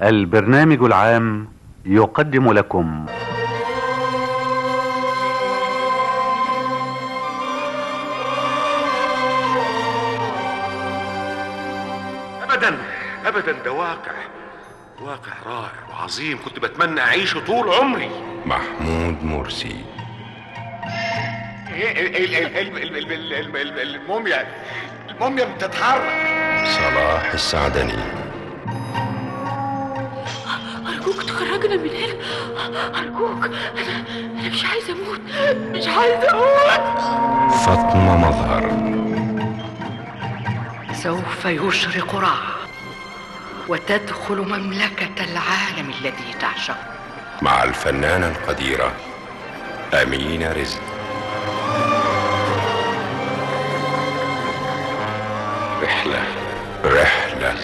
البرنامج العام يقدم لكم ابدا ده واقع رائع وعظيم، كنت بتمنى اعيشه طول عمري. محمود مرسي. الموميا بتتحرك. صلاح السعدني. أرجوك تخرجنا من هنا، أرجوك. أنا مش عايزة أموت، مش عايزة أموت. فاطمة مظهر. سوف يشرق رع وتدخل مملكة العالم الذي تعشق مع الفنانة القديرة أمينة رزق. رحلة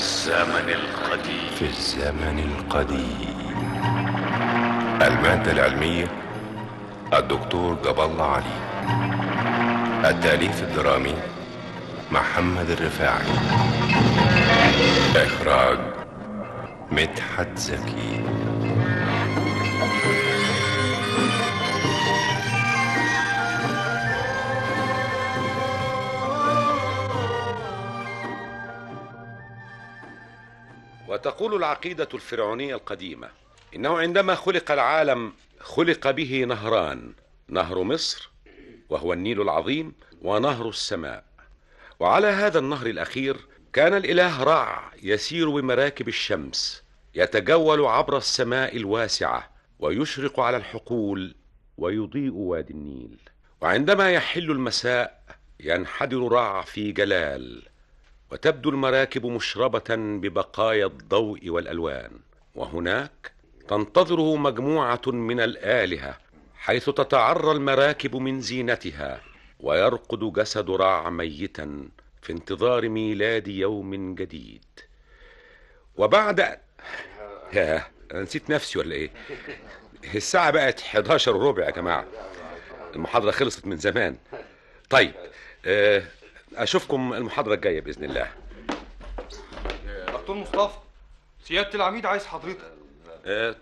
في الزمن القديم. المادة العلمية الدكتور جاب الله علي. التأليف الدرامي محمد الرفاعي. إخراج مدحت زكي. وتقول العقيدة الفرعونية القديمة إنه عندما خلق العالم خلق به نهران، نهر مصر وهو النيل العظيم، ونهر السماء. وعلى هذا النهر الأخير كان الإله رع يسير بمراكب الشمس، يتجول عبر السماء الواسعة ويشرق على الحقول ويضيء وادي النيل. وعندما يحل المساء ينحدر رع في جلال، وتبدو المراكب مشربة ببقايا الضوء والألوان، وهناك تنتظره مجموعة من الآلهة، حيث تتعرى المراكب من زينتها، ويرقد جسد رع ميتا في انتظار ميلاد يوم جديد. وبعد نسيت نفسي ولا ايه؟ الساعة بقت 11:15 يا جماعة، المحاضرة خلصت من زمان. طيب اشوفكم المحاضرة الجاية بإذن الله. دكتور مصطفى، سيادة العميد عايز حضرتك.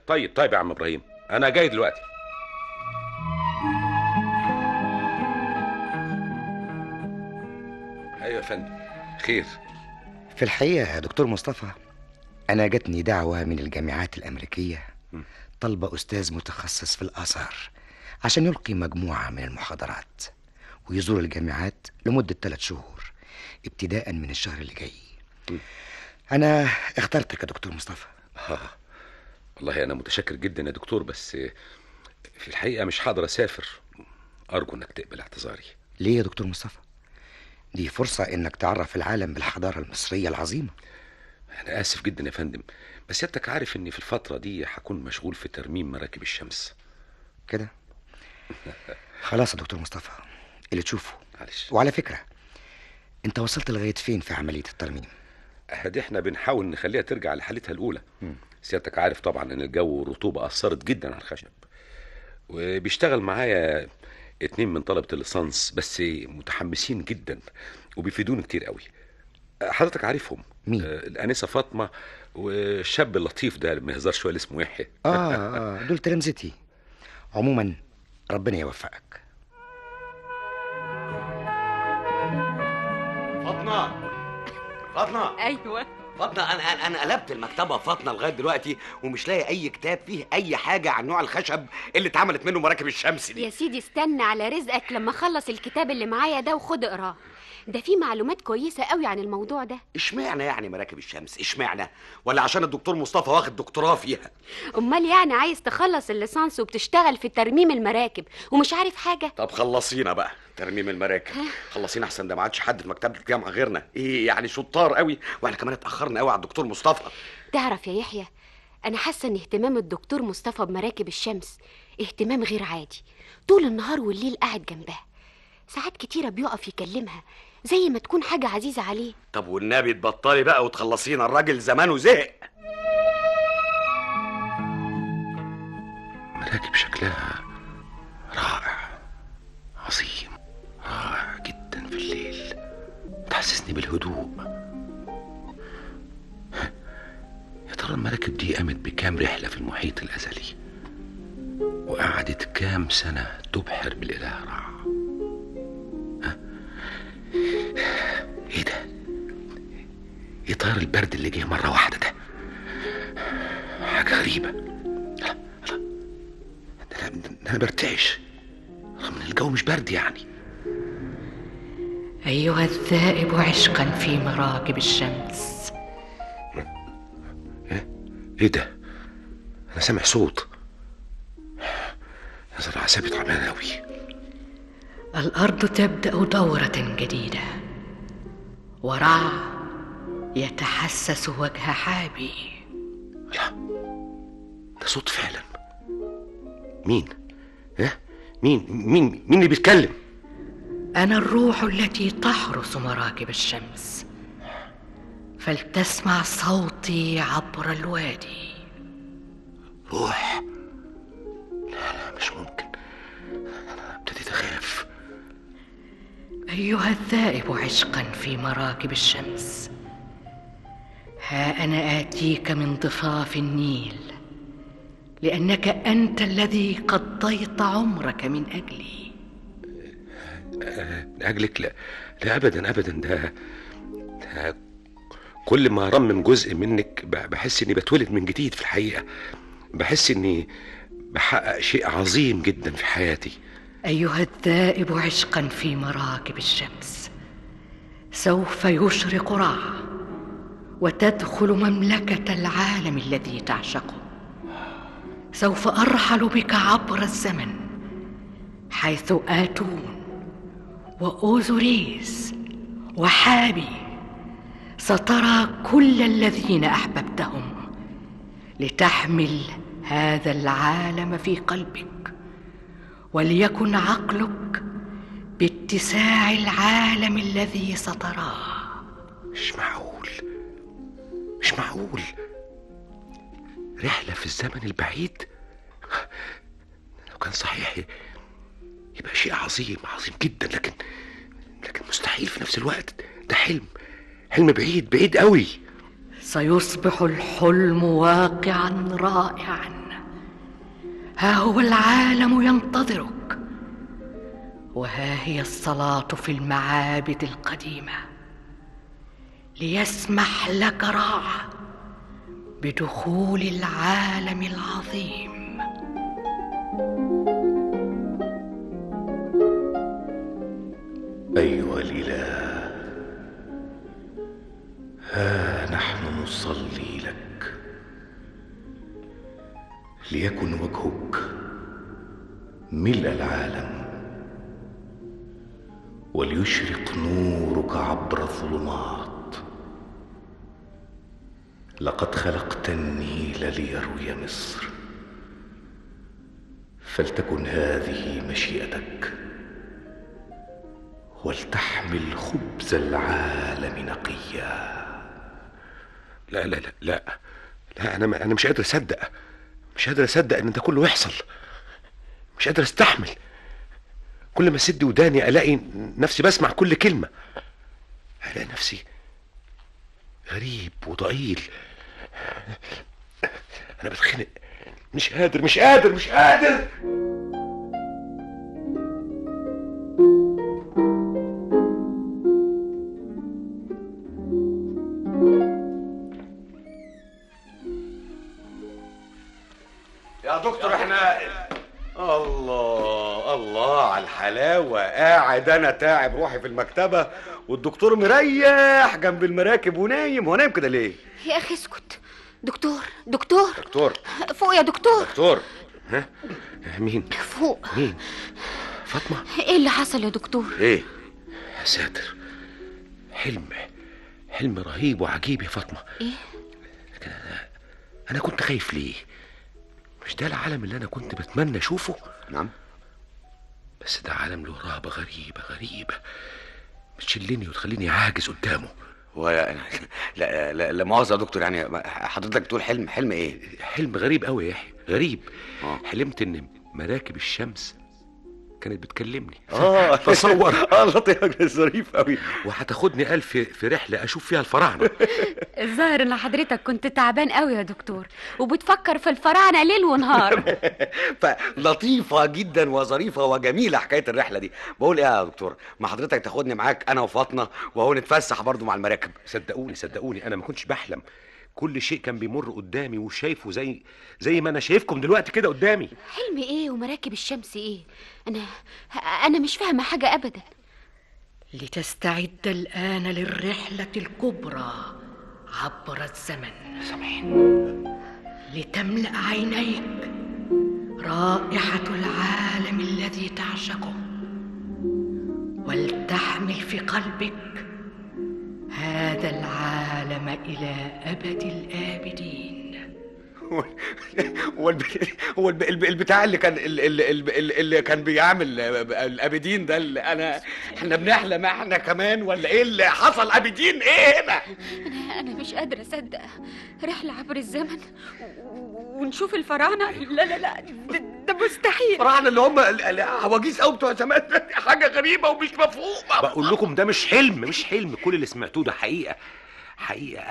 طيب يا عم ابراهيم، انا جاي دلوقتي. ايوه يا فندم، خير؟ في الحقيقة يا دكتور مصطفى، أنا جاتني دعوة من الجامعات الأمريكية، طلب أستاذ متخصص في الآثار عشان يلقي مجموعة من المحاضرات ويزور الجامعات لمدة 3 شهور ابتداء من الشهر اللي جاي. أنا اخترتك يا دكتور مصطفى. والله أنا متشكر جدا يا دكتور، بس في الحقيقة مش هقدر أسافر. أرجو إنك تقبل اعتذاري. ليه يا دكتور مصطفى؟ دي فرصة إنك تعرف العالم بالحضارة المصرية العظيمة. أنا آسف جدا يا فندم، بس سيادتك عارف إني في الفترة دي هكون مشغول في ترميم مراكب الشمس. كده؟ خلاص يا دكتور مصطفى، اللي تشوفه. معلش. وعلى فكرة، أنت وصلت لغاية فين في عملية الترميم؟ دي احنا بنحاول نخليها ترجع لحالتها الأولى. سيادتك عارف طبعا إن الجو والرطوبة أثرت جدا على الخشب، وبيشتغل معايا 2 من طلبة الليسانس، بس متحمسين جدا وبيفيدوني كتير قوي. حضرتك عارفهم؟ مين؟ الأنسة فاطمة والشاب اللطيف ده ما يهزرش شوية اسمه يحيى. دول تلامذتي. عموما ربنا يوفقك. فاطمة. أيوة فاطمة، أنا قلبت المكتبة فاطمة لغاية دلوقتي ومش لاقي أي كتاب فيه أي حاجة عن نوع الخشب اللي اتعملت منه مراكب الشمس دي. يا سيدي استنى على رزقك لما اخلص الكتاب اللي معايا ده وخد اقراه، ده فيه معلومات كويسة قوي عن الموضوع ده. اشمعنى يعني مراكب الشمس؟ اشمعنى؟ ولا عشان الدكتور مصطفى واخد دكتوراه فيها؟ امال يعني عايز تخلص الليسانس وبتشتغل في ترميم المراكب ومش عارف حاجة؟ طب خلصينا بقى ترميم المراكب، خلصينا احسن، ده ما عادش حد في مكتبة الجامعة غيرنا. ايه يعني شطار قوي، واحنا كمان اتأخرنا قوي على الدكتور مصطفى. تعرف يا يحيى، انا حاسة ان اهتمام الدكتور مصطفى بمراكب الشمس اهتمام غير عادي. طول النهار والليل قاعد جنبها، ساعات كتيرة بيقف يكلمها زي ما تكون حاجة عزيزة عليه. طب والنبي تبطلي بقى وتخلصينا، الراجل زمانه زهق. مراكب شكلها رائع عظيم، رائع جدا في الليل، تحسسني بالهدوء. يا ترى المراكب دي دي قامت بكام رحلة في المحيط الأزلي، وقعدت كام سنة تبحر بالإله رع. ايه ده؟ ايه طير البرد اللي جه مرة واحدة ده؟ حاجة غريبة. لا انا برتعش رغم ان الجو مش برد يعني. أيها الذائب عشقا في مراكب الشمس. ايه ده؟ انا سامع صوت. يا ترى اعصابي تعبانة اوي. الأرض تبدأ دورة جديدة، ورع يتحسس وجه حابي. لا، ده صوت فعلا. مين؟ مين اللي بيتكلم؟ أنا الروح التي تحرس مراكب الشمس، فلتسمع صوتي عبر الوادي. روح؟ لا مش ممكن، أنا ابتديت أخاف. أيها الذائب عشقا في مراكب الشمس، ها أنا آتيك من ضفاف النيل، لأنك أنت الذي قضيت عمرك من أجلي. أجلك؟ لا أبدا. ده كل ما أرمم جزء منك بحس إني بتولد من جديد. في الحقيقة بحس إني بحقق شيء عظيم جدا في حياتي. أيها الذائب عشقا في مراكب الشمس، سوف يشرق رع وتدخل مملكة العالم الذي تعشقه. سوف أرحل بك عبر الزمن حيث آتون وأوزوريس وحابي. سترى كل الذين أحببتهم لتحمل هذا العالم في قلبك، وليكن عقلك باتساع العالم الذي ستراه. مش معقول رحلة في الزمن البعيد. لو كان صحيح يبقى شيء عظيم جدا، لكن مستحيل في نفس الوقت. ده حلم بعيد قوي. سيصبح الحلم واقعا رائعا. ها هو العالم ينتظرك، وها هي الصلاة في المعابد القديمة ليسمح لك رع بدخول العالم العظيم. أيها الإله، ها نحن نصلي لك ليكن وجهك ملء العالم، وليشرق نورك عبر الظلمات. لقد خلقت النيل ليروي مصر، فلتكن هذه مشيئتك، ولتحمل خبز العالم نقيا. لا انا مش قادر اصدق ان ده كله يحصل. مش قادر استحمل. كل ما اسد وداني الاقي نفسي بسمع كل كلمة، الاقي نفسي غريب وضئيل. انا بتخنق. مش قادر. يا دكتور احنا الله على الحلاوة. قاعد انا تعب روحي في المكتبة والدكتور مريح جنب المراكب ونايم. هو نايم كده ليه؟ يا اخي اسكت. دكتور فوق يا دكتور. ها؟ مين؟ فوق. مين؟ فاطمة؟ ايه اللي حصل يا دكتور؟ ايه؟ يا ساتر، حلم رهيب وعجيب يا فاطمة. ايه؟ لكن انا كنت خايف ليه؟ مش ده العالم اللي انا كنت بتمنى اشوفه؟ نعم، بس ده عالم له رهبة غريبة بتشلني وتخليني عاجز قدامه. هو لا مؤاخذة يا دكتور، يعني حضرتك بتقول حلم ايه؟ حلم غريب قوي يا يحيى، غريب. حلمت ان مراكب الشمس كانت بتكلمني. تصور. لطيف ظريف قوي. وهتاخدني قال في رحله اشوف فيها الفراعنه. الظاهر ان حضرتك كنت تعبان قوي يا دكتور، وبتفكر في الفراعنه ليل ونهار. فلطيفه جدا وظريفه وجميله حكايه الرحله دي. بقول ايه يا دكتور، ما حضرتك تاخدني معاك انا وفاطمه وهو نتفسح برضو مع المراكب. صدقوني انا ما كنتش بحلم، كل شيء كان بيمر قدامي وشايفه زي ما انا شايفكم دلوقتي كده قدامي. حلم ايه ومراكب الشمس ايه؟ انا مش فاهمه حاجه ابدا. لتستعد الآن للرحلة الكبرى عبر الزمن. لتملأ عينيك رائحة العالم الذي تعشقه، ولتحمل في قلبك هذا العالم إلى أبد الآبدين. هو البتاع اللي كان بيعمل الابدين ده اللي احنا بنحلم احنا كمان، ولا ايه اللي حصل؟ ابدين ايه هنا؟ انا مش قادره اصدق رحله عبر الزمن ونشوف الفراعنه. لا ده مستحيل. الفراعنه اللي هم العواجيز قوي بتوع زمان، حاجه غريبه ومش مفهومه. بقول لكم ده مش حلم، كل اللي سمعتوه ده حقيقه.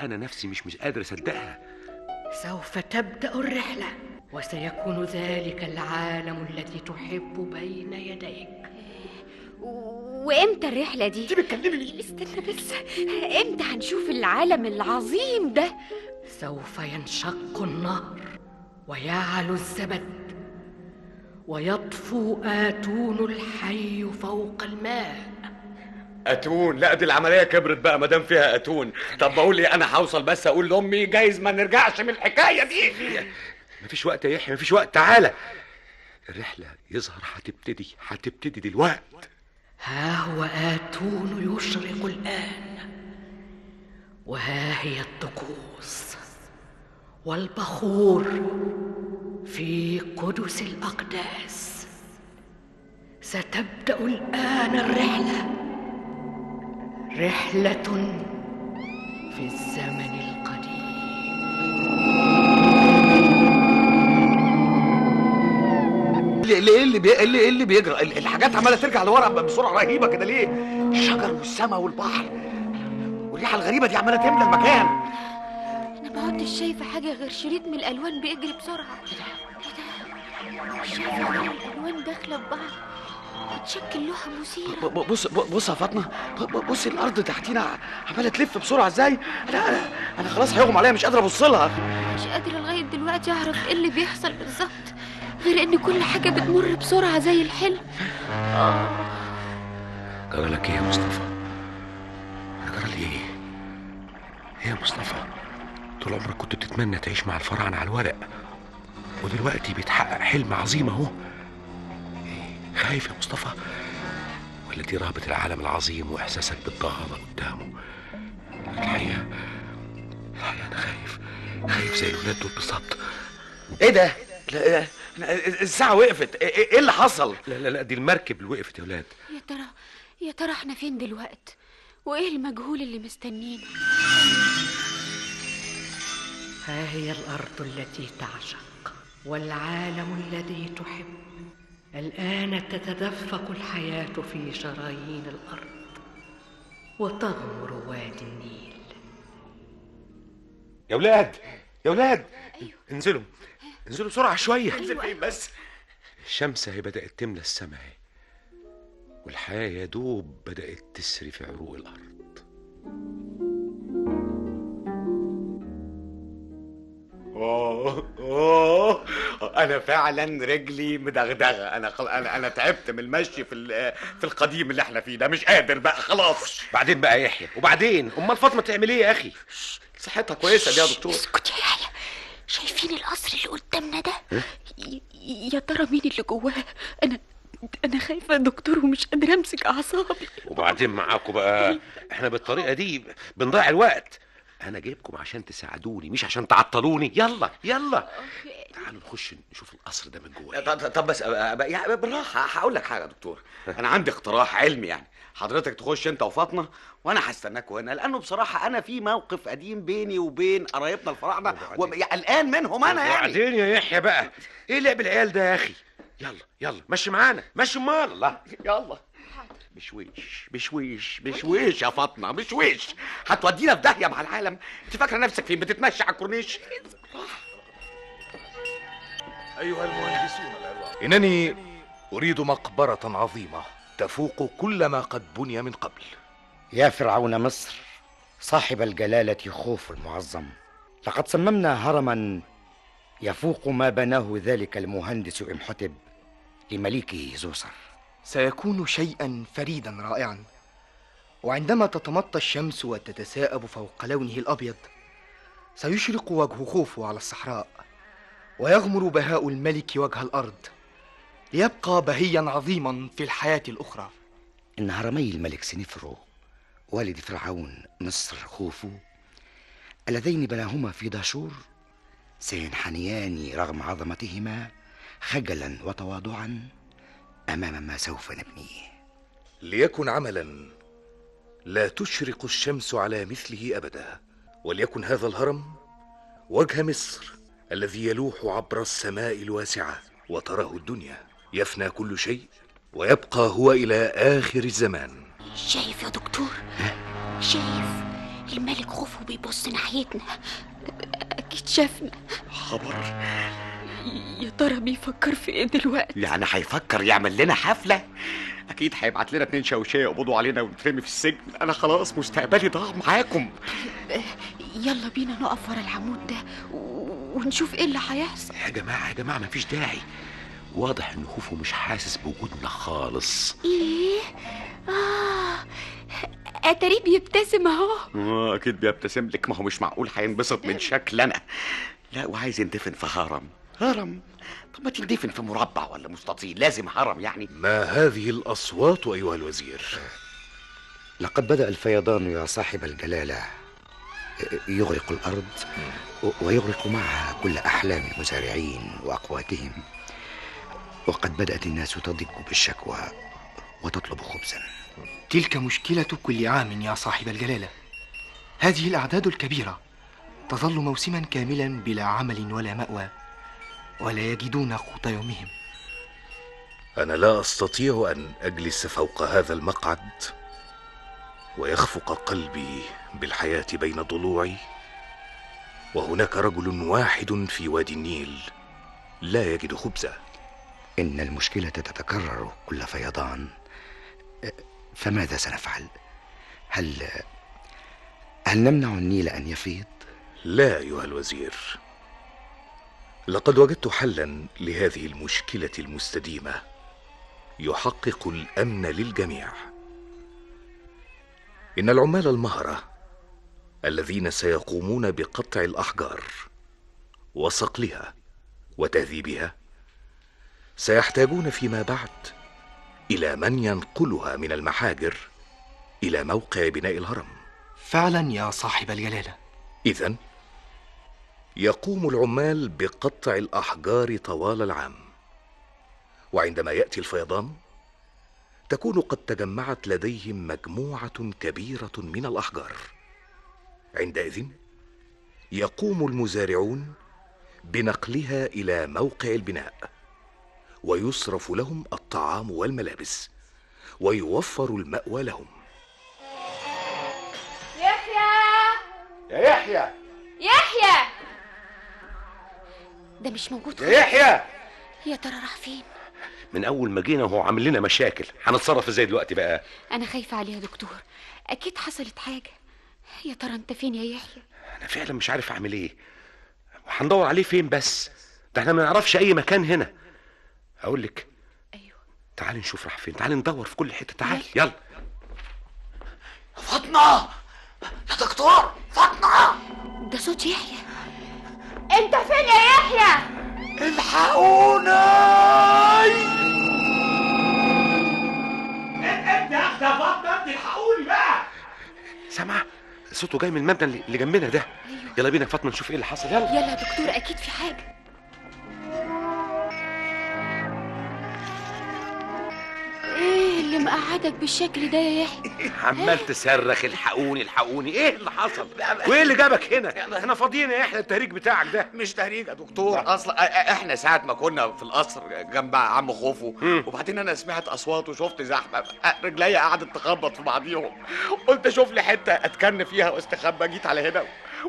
انا نفسي مش قادر اصدقها. سوف تبدأ الرحلة، وسيكون ذلك العالم الذي تحب بين يديك. وامتى الرحلة دي؟ انت بتكلمي ليه؟ استنى بس، امتى هنشوف العالم العظيم ده؟ سوف ينشق النهر ويعلو الزبد ويطفو آتون الحي فوق الماء. اتون؟ لا دي العمليه كبرت بقى ما دام فيها اتون. طب بقول ايه، انا هوصل بس اقول لامي جايز ما نرجعش من الحكايه دي. مفيش وقت يا يحيى، مفيش وقت. تعالى، الرحله يظهر هتبتدي دلوقتي. ها هو آتون يشرق الآن، وها هي الطقوس والبخور في قدس الأقداس. ستبدأ الآن الرحلة، رحلة في الزمن القديم. ليه اللي بيجرى؟ الحاجات عماله ترجع لورا بسرعه رهيبه كده ليه؟ الشجر والسماء والبحر والريحه الغريبه دي عماله تملى المكان. انا ما عدتش شايفه حاجه غير شريط من الالوان بيجري بسرعه. مش شايفه غير الالوان داخله ببعض بتشكل لوحه مثيره. بص يا فاطمه، بص الارض تحتينا عماله تلف بسرعه ازاي. انا خلاص هيغمى عليا، مش قادره ابص لها. مش قادره لغايه دلوقتي اعرف ايه اللي بيحصل بالظبط، غير ان كل حاجه بتمر بسرعه زي الحلم. جرى لك ايه يا مصطفى؟ جرى لي ايه يا مصطفى؟ طول عمرك كنت بتتمنى تعيش مع الفراعنه على الورق، ودلوقتي بيتحقق حلم عظيم اهو. خايف يا مصطفى؟ ولا دي رهبة العالم العظيم واحساسك بالضغط قدامه؟ الحقيقة انا خايف زي الولاد دول بالظبط. ايه ده؟ الساعة وقفت، ايه اللي حصل؟ لا دي المركب اللي وقفت يا ولاد. يا ترى احنا فين دلوقتي؟ وايه المجهول اللي مستنينا؟ ها هي الأرض التي تعشق والعالم الذي تحب. الآن تتدفق الحياة في شرايين الأرض وتغمر وادي النيل. يا ولاد أيوه. انزلوا بسرعة شوية. انزل فين بس؟ الشمس هي بدأت تملى السماء، والحياة يا دوب بدأت تسري في عروق الأرض. انا فعلا رجلي مدغدغه. انا تعبت من المشي في القديم اللي احنا فيه ده، مش قادر بقى خلاص. بعدين بقى يا يحيى، وبعدين امال فاطمه تعمل ايه يا اخي؟ صحتها كويسه دي يا دكتور. اسكت يا يحيى، شايفين القصر اللي قدامنا ده؟ يا ترى مين اللي جواه؟ انا خايفه يا دكتور ومش قادره امسك اعصابي. وبعدين معاكم بقى، احنا بالطريقه دي بنضيع الوقت. انا جايبكم عشان تساعدوني مش عشان تعطلوني. يلا تعالوا نخش نشوف القصر ده من جوه. طب بس يعني بالراحه، هقول لك حاجه يا دكتور. انا عندي اقتراح علمي، يعني حضرتك تخش انت وفاطمه وانا هستناكوا هنا، لانه بصراحه انا في موقف قديم بيني وبين قرايبنا الفراعنه قلقان منهم انا يعني. وبعدين يا يحيى بقى، ايه لعب العيال ده يا اخي؟ يلا يلا مشي معانا، مشي امال. الله يلا. بشويش يا فاطمه، بشويش هتودينا في داهيه مع العالم. انت فاكره نفسك فين؟ بتتمشى على الكورنيش؟ ايها المهندسون العظام، انني اريد مقبره عظيمه تفوق كل ما قد بني من قبل. يا فرعون مصر صاحب الجلالة خوف المعظم، لقد صممنا هرما يفوق ما بناه ذلك المهندس إمحتب لمليكه زوسر. سيكون شيئا فريدا رائعا، وعندما تتمطى الشمس وتتساءب فوق لونه الأبيض سيشرق وجه خوفو على الصحراء، ويغمر بهاء الملك وجه الأرض، ليبقى بهيا عظيما في الحياة الأخرى. إن هرمي الملك سنفرو والد فرعون مصر خوفو اللذين بناهما في داشور سينحنيان رغم عظمتهما خجلا وتواضعا أمام ما سوف نبنيه. ليكن عملا لا تشرق الشمس على مثله أبدا، وليكن هذا الهرم وجه مصر الذي يلوح عبر السماء الواسعة وتراه الدنيا. يفنى كل شيء ويبقى هو إلى آخر الزمان. شايف يا دكتور؟ شايف الملك خوفو بيبص ناحيتنا، اكيد شافنا. خبر. يا ترى بيفكر في ايه دلوقتي؟ يعني هيفكر يعمل لنا حفله؟ اكيد هيبعت لنا 2 شوشيه يقبضوا علينا ونترمي في السجن. انا خلاص مستقبلي ضاع معاكم. يلا بينا نقف ورا العمود ده ونشوف ايه اللي هيحصل. يا جماعه مفيش داعي، واضح ان خوفو مش حاسس بوجودنا خالص. ايه؟ اتاريه بيبتسم اهو. اكيد بيبتسم لك، ما هو مش معقول هينبسط من شكل انا. لا، وعايز يندفن في هرم. طب ما تندفن في مربع ولا مستطيل، لازم هرم يعني. ما هذه الأصوات أيها الوزير؟ لقد بدأ الفيضان يا صاحب الجلالة يغرق الأرض ويغرق معها كل أحلام المزارعين وأقواتهم، وقد بدأت الناس تضج بالشكوى وتطلب خبزا. تلك مشكلة كل عام يا صاحب الجلالة. هذه الأعداد الكبيرة تظل موسما كاملا بلا عمل ولا مأوى، ولا يجدون قوت يومهم. أنا لا أستطيع أن أجلس فوق هذا المقعد ويخفق قلبي بالحياة بين ضلوعي، وهناك رجل واحد في وادي النيل لا يجد خبزا. إن المشكلة تتكرر كل فيضان، فماذا سنفعل؟ هل نمنع النيل أن يفيض؟ لا أيها الوزير، لقد وجدت حلا لهذه المشكلة المستديمة يحقق الأمن للجميع. إن العمال المهرة الذين سيقومون بقطع الأحجار وصقلها وتهذيبها سيحتاجون فيما بعد إلى من ينقلها من المحاجر إلى موقع بناء الهرم. فعلا يا صاحب الجلالة. إذن يقوم العمال بقطع الأحجار طوال العام، وعندما يأتي الفيضان تكون قد تجمعت لديهم مجموعة كبيرة من الأحجار. عندئذ يقوم المزارعون بنقلها إلى موقع البناء، ويصرف لهم الطعام والملابس، ويوفر المأوى لهم. يحيى ده مش موجود. يا يحيى، يا ترى راح فين؟ من اول ما جينا وهو عامل لنا مشاكل، هنتصرف ازاي دلوقتي بقى؟ انا خايفه عليه يا دكتور، اكيد حصلت حاجه. يا ترى انت فين يا يحيى؟ انا فعلا مش عارف اعمل ايه، وهندور عليه فين بس؟ ده احنا ما نعرفش اي مكان هنا. اقول لك، ايوه، تعالي نشوف راح فين، تعالي ندور في كل حته، تعالي يلا. فاطمه يا دكتور، فاطمه. ده صوت يحيى. انت فين يا يحيى؟ الحقوني. انت يا اختي يا فاطمه، انت الحقوني بقى. سامعه صوته جاي من المبنى اللي جنبنا ده. أيوه. يلا بينا يا فاطمه نشوف ايه اللي حصل. يلا يلا يا دكتور، اكيد في حاجه. ايه اللي اللي مقعدك بالشكل ده يا يحيى؟ عمال تصرخ الحقوني الحقوني، ايه اللي حصل؟ وايه اللي جابك هنا؟ احنا فاضيين يا يحيى، التهريج بتاعك ده مش تهريج يا دكتور، اصلا احنا ساعه ما كنا في القصر جنب عم خوفو، وبعدين انا سمعت اصوات وشفت زحمه، رجليا قعدت تخبط في بعضيهم، قلت اشوف لي حته اتكن فيها واستخبى، جيت على هنا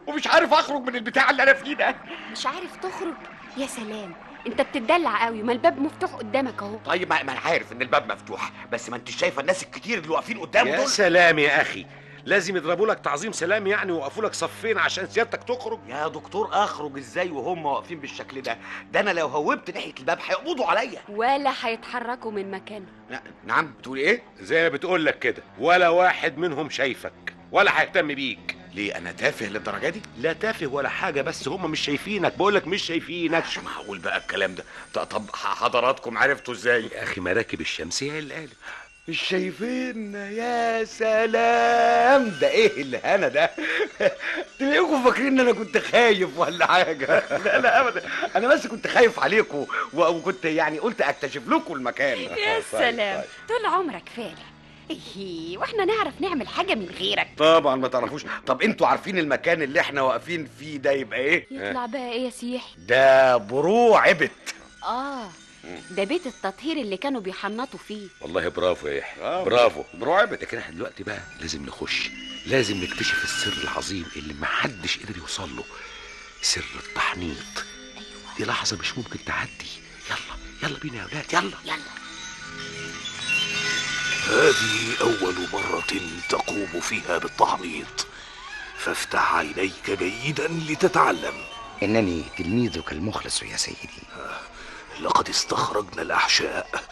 ومش عارف اخرج من البتاع اللي انا فيه ده. مش عارف تخرج؟ يا سلام، انت بتدلع قوي، ما الباب مفتوح قدامك اهو. طيب ما انا عارف ان الباب مفتوح، بس ما انت شايفه الناس الكتير اللي واقفين قدامه دول. يا سلام يا اخي، لازم يضربوا لك تعظيم سلام يعني ويوقفوا لك صفين عشان سيادتك تخرج؟ يا دكتور اخرج ازاي وهم واقفين بالشكل ده؟ ده انا لو هوبت ناحيه الباب هيقبضوا عليا ولا هيتحركوا من مكانه. نعم بتقول ايه؟ زي ما بتقول لك كده، ولا واحد منهم شايفك ولا هيهتم بيك. ليه انا تافه للدرجه دي؟ لا تافه ولا حاجه، بس هم مش شايفينك، بقولك مش شايفينك. مش معقول بقى الكلام ده. طب حضراتكم عرفتوا ازاي؟ يا اخي مراكب الشمسيه اللي قالت مش شايفين. يا سلام، ده ايه الهنا ده؟ تلاقيكم فاكرين ان انا كنت خايف ولا حاجه؟ لا ابدا، انا بس كنت خايف عليكم وكنت يعني قلت اكتشف لكم المكان. يا سلام، طول عمرك فالح. ايه واحنا نعرف نعمل حاجه من غيرك؟ طبعا ما تعرفوش. طب انتوا عارفين المكان اللي احنا واقفين فيه ده يبقى ايه؟ يطلع بقى ايه يا سيحي؟ ده بروع عبت. ده بيت التطهير اللي كانوا بيحنطوا فيه. والله برافو يا يحيى، برافو، بروع عبت. لكن احنا دلوقتي بقى لازم نخش، لازم نكتشف السر العظيم اللي محدش قدر يوصل له، سر التحنيط. ايوه، دي لحظه مش ممكن تعدي. يلا بينا يا اولاد، يلا. هذه أول مرة تقوم فيها بالتحنيط، فافتح عينيك جيدا لتتعلم. إنني تلميذك المخلص يا سيدي. لقد استخرجنا الأحشاء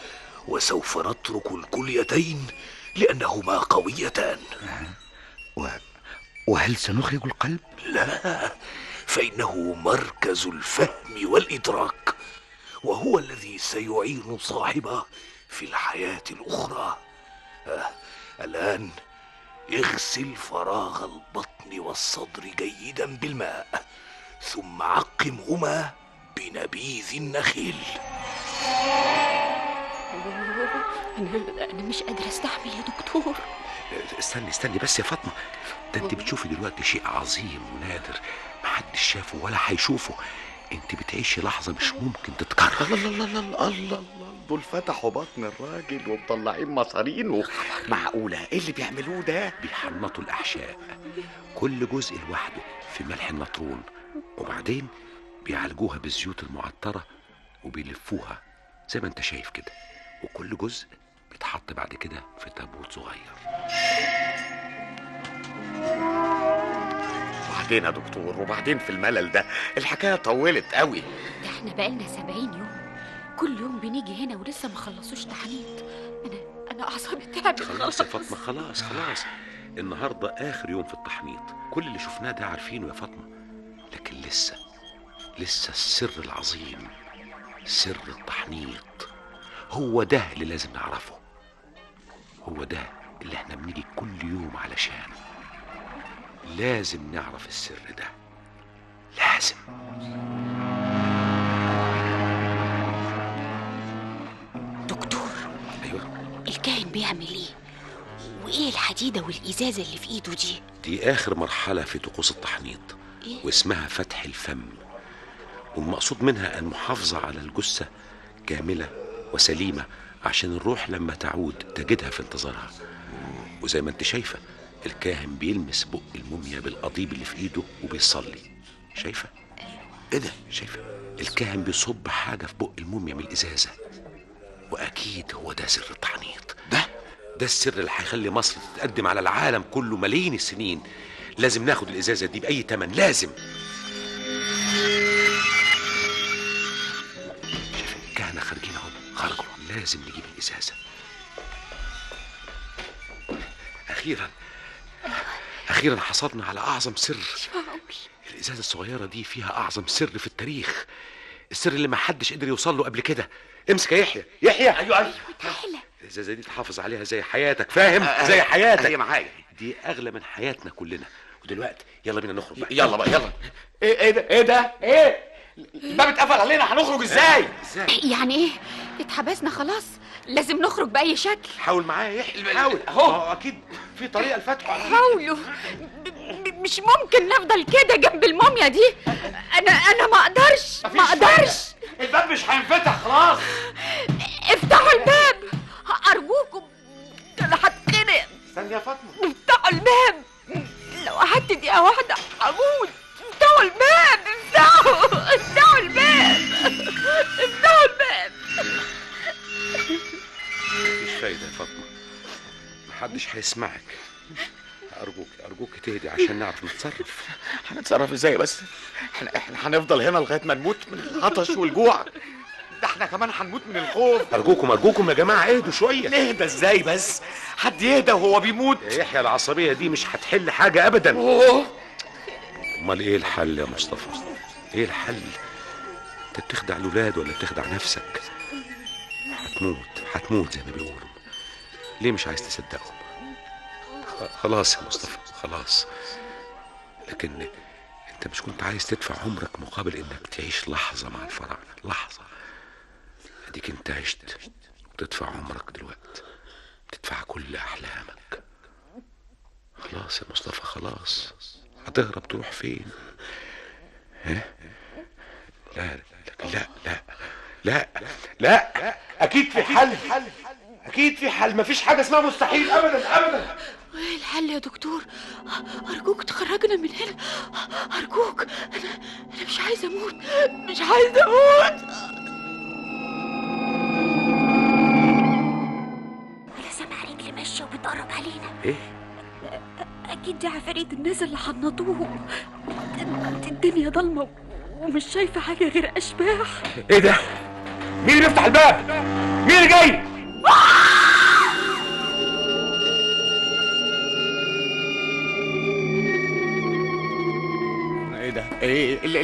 وسوف نترك الكليتين لأنهما قويتان. وهل سنخرج القلب؟ لا، فإنه مركز الفهم والإدراك، وهو الذي سيعين صاحبه في الحياة الأخرى. الآن اغسل فراغ البطن والصدر جيدا بالماء، ثم عقمهما بنبيذ النخيل. أنا مش قادرة استحمل يا دكتور. استني بس يا فاطمه، ده انت بتشوفي دلوقتي شيء عظيم ونادر محدش شافه ولا هيشوفه. انت بتعيشي لحظه مش ممكن تتكرر. الله، دول فتحوا بطن الراجل ومطلعين مصارينه. معقوله ايه اللي بيعملوه ده؟ بيحنطوا الاحشاء كل جزء لوحده في ملح النطرون، وبعدين بيعالجوها بالزيوت المعطره وبيلفوها زي ما انت شايف كده، وكل جزء بيتحط بعد كده في تابوت صغير. وبعدين يا دكتور، وبعدين في الملل ده الحكايه طولت قوي. ده احنا بقالنا 70 يوم كل يوم بنيجي هنا ولسه ما خلصوش تحنيط. انا اعصابي تعبت. خلاص يا فاطمه، خلاص. النهارده اخر يوم في التحنيط، كل اللي شفناه ده عارفينه يا فاطمه، لكن لسه السر العظيم، سر التحنيط، هو ده اللي لازم نعرفه. هو ده اللي احنا بنيجي كل يوم علشانه. لازم نعرف السر ده، لازم. دكتور، ايوه، الكاهن بيعمل ايه؟ وايه الحديده والازازه اللي في ايده دي؟ دي اخر مرحله في طقوس التحنيط. إيه؟ واسمها فتح الفم، والمقصود منها المحافظه على الجثه كامله وسليمه عشان الروح لما تعود تجدها في انتظارها. وزي ما انت شايفه الكاهن بيلمس بق الموميا بالقضيب اللي في ايده وبيصلي. شايفه؟ ايه ده؟ شايفه؟ الكاهن بيصب حاجه في بق الموميا من الازازه، واكيد هو ده سر التحنيط. ده السر اللي هيخلي مصر تتقدم على العالم كله ملايين السنين. لازم ناخد الازازه دي باي ثمن، لازم. شايف الكهنه خارجين اهو، خرجوا. لازم نجيب الازازه. اخيرا حصلنا على اعظم سر. الازازه الصغيره دي فيها اعظم سر في التاريخ، السر اللي ما حدش قدر يوصل له قبل كده. امسك يا يحيى. ايوه تعالى. الازازه دي تحافظ عليها زي حياتك، فاهم؟ زي حياتك. هي معايا، دي اغلى من حياتنا كلنا. ودلوقتي يلا بينا نخرج بقى. يلا. ايه ده؟ الباب اتقفل علينا، هنخرج ازاي؟ يعني ايه؟ اتحبسنا خلاص، لازم نخرج بأي شكل. حاول معايا يا يحيى، حاول اهو، اكيد في طريقه لفتحه. حاولوا. مش ممكن نفضل كده جنب الموميا دي. انا ما اقدرش. الباب مش هينفتح خلاص. افتحوا الباب ارجوكم، انا هتخنق. استني يا فاطمه. افتحوا الباب، لو قعدت دقيقه واحده هموت. افتحوا الباب، افتحوا الباب، افتحوا الباب. مفيش فايده يا فاطمه، محدش هيسمعك. ارجوك تهدي عشان نعرف نتصرف. هنتصرف ازاي بس؟ احنا هنفضل هنا لغايه ما نموت من العطش والجوع. ده احنا كمان هنموت من الخوف. ارجوكم يا جماعه اهدوا شويه. نهدى ازاي بس؟ حد يهدى وهو بيموت؟ يا يحيى العصبيه دي مش هتحل حاجه ابدا. امال ايه الحل يا مصطفى؟ ايه الحل؟ انت بتخدع الولاد ولا بتخدع نفسك؟ هتموت زي ما بيقولوا. ليه مش عايز تصدقهم؟ خلاص يا مصطفى خلاص. لكن انت مش كنت عايز تدفع عمرك مقابل انك تعيش لحظة مع الفراعنة؟ لحظة. اديك انت عشت وتدفع عمرك دلوقتي، تدفع كل احلامك. خلاص يا مصطفى خلاص. هتهرب تروح فين؟ ها؟ لا اكيد في حل. اكيد في حل، مفيش حاجه اسمها مستحيل ابدا. ايه الحل يا دكتور؟ ارجوك تخرجنا من هنا، ارجوك. انا مش عايزه اموت. انا سامع رجلي ماشيه وبتقرب علينا. ايه؟ اكيد دي عفاريت الناس اللي حنطوهم. الدنيا ضلمه ومش شايفه حاجه غير اشباح. ايه ده؟ مين اللي بيفتح الباب؟ مين اللي جاي؟ ايه ده؟ ايه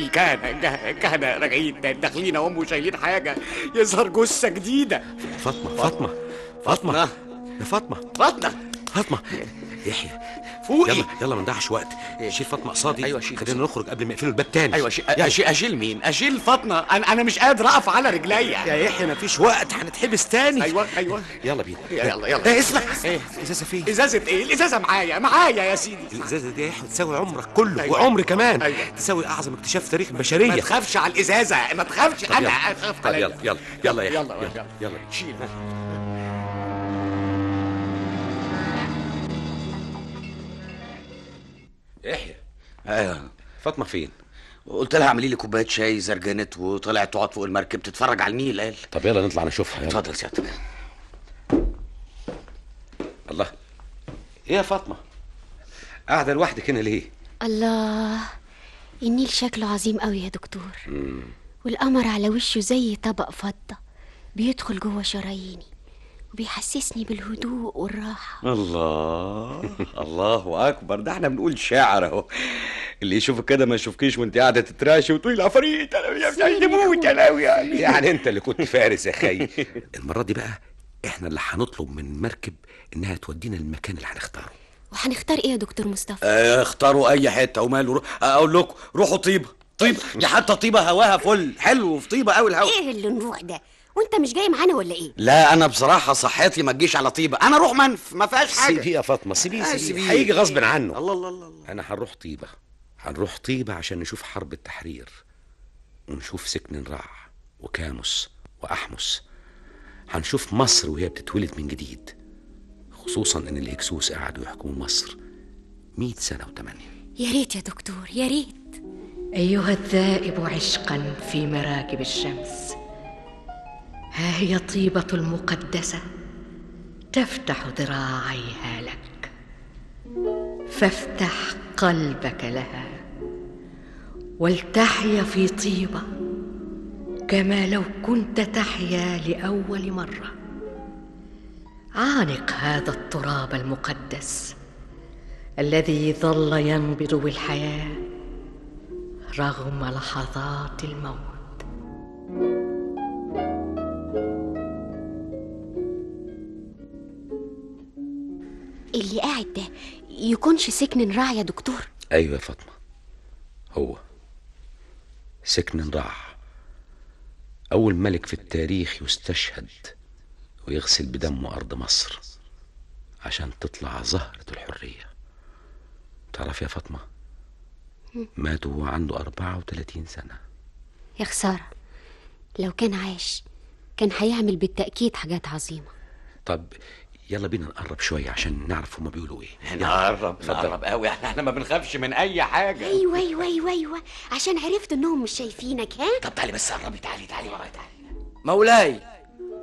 الكهنة راجعين داخلين اهم وشايلين حاجة، يظهر جثة جديدة. فاطمة يا فاطمة يحيى فوقي. يلا ما نضيعش وقت. شيل فاطمة قصادي. ايوه شيل. خلينا نخرج قبل ما يقفلوا الباب تاني. ايوه اشيل مين؟ اشيل فاطمة. انا مش قادر اقف على رجليا يا يحيى مفيش وقت، هنتحبس تاني. ايوه يلا بينا. يلا اسمع. ايه الازازة فين؟ ازازة ايه؟ الازازة معايا يا سيدي. الازازة دي يا يحيى تساوي عمرك كله. وعمري كمان. تساوي اعظم اكتشاف في تاريخ البشرية. ما تخافش على الازازة، ما تخافش. انا اخاف عليها. يلا يا يحيى يلا شيل. يحيى. ايوه فاطمة فين؟ قلت لها اعملي لي كوبايه شاي، زرجنت وطلعت تقعد فوق المركب تتفرج على النيل. قال طب يلا نطلع نشوفها. اتفضل سيادتك. الله، ايه يا فاطمة قاعدة لوحدك هنا ليه؟ الله، النيل شكله عظيم قوي يا دكتور. والقمر على وشه زي طبق فضة بيدخل جوه شراييني وبيحسسني بالهدوء والراحة. الله اكبر، ده احنا بنقول شاعر اهو. اللي يشوفك كده ما يشوفكيش وانت قاعده تتراشي وتقولي العفاريت انا مش عايز اموت انا يعني انت اللي كنت فارس يا خي. المرة دي بقى احنا اللي هنطلب من المركب انها تودينا للمكان اللي هنختاره. وهنختار ايه يا دكتور مصطفى؟ اختاروا اي حته وماله. اقول لكم روحوا طيبه. دي حتى طيبه هواها فل حلو، وفي طيبه قوي الهوا. ايه اللي نروح ده؟ وانت مش جاي معانا ولا ايه؟ لا انا بصراحه صحتي ما تجيش على طيبه. انا اروح منف ما فيهاش حاجه. سيبيه يا فاطمه، سيبيه هيجي غصب عنه. الله انا هنروح طيبه عشان نشوف حرب التحرير، ونشوف سكن رع وكاموس واحمس. هنشوف مصر وهي بتتولد من جديد، خصوصا ان الهكسوس قعدوا يحكموا مصر 100 سنه و8. يا ريت يا دكتور يا ريت. أيها الذائب عشقا في مراكب الشمس، ها هي طيبة المقدسة تفتح ذراعيها لك، فافتح قلبك لها ولتحيا في طيبة كما لو كنت تحيا لأول مرة. عانق هذا التراب المقدس الذي ظل ينبض بالحياة رغم لحظات الموت. اللي قاعد ده يكونش سكن رع يا دكتور؟ ايوه يا فاطمه، هو سكن رع أول ملك في التاريخ يستشهد ويغسل بدمه أرض مصر عشان تطلع زهرة الحرية. تعرف يا فاطمة، مات وهو عنده 34 سنة. يا خسارة، لو كان عايش كان هيعمل بالتأكيد حاجات عظيمة. طب يلا بينا نقرب شوية عشان نعرف هما بيقولوا ايه. نقرب قوي، احنا ما بنخافش من اي حاجة. ايوه ايوه ايوه ايوه، عشان عرفت انهم مش شايفينك. ها طب تعالي بس قربي، تعالي ورايا تعالي. مولاي،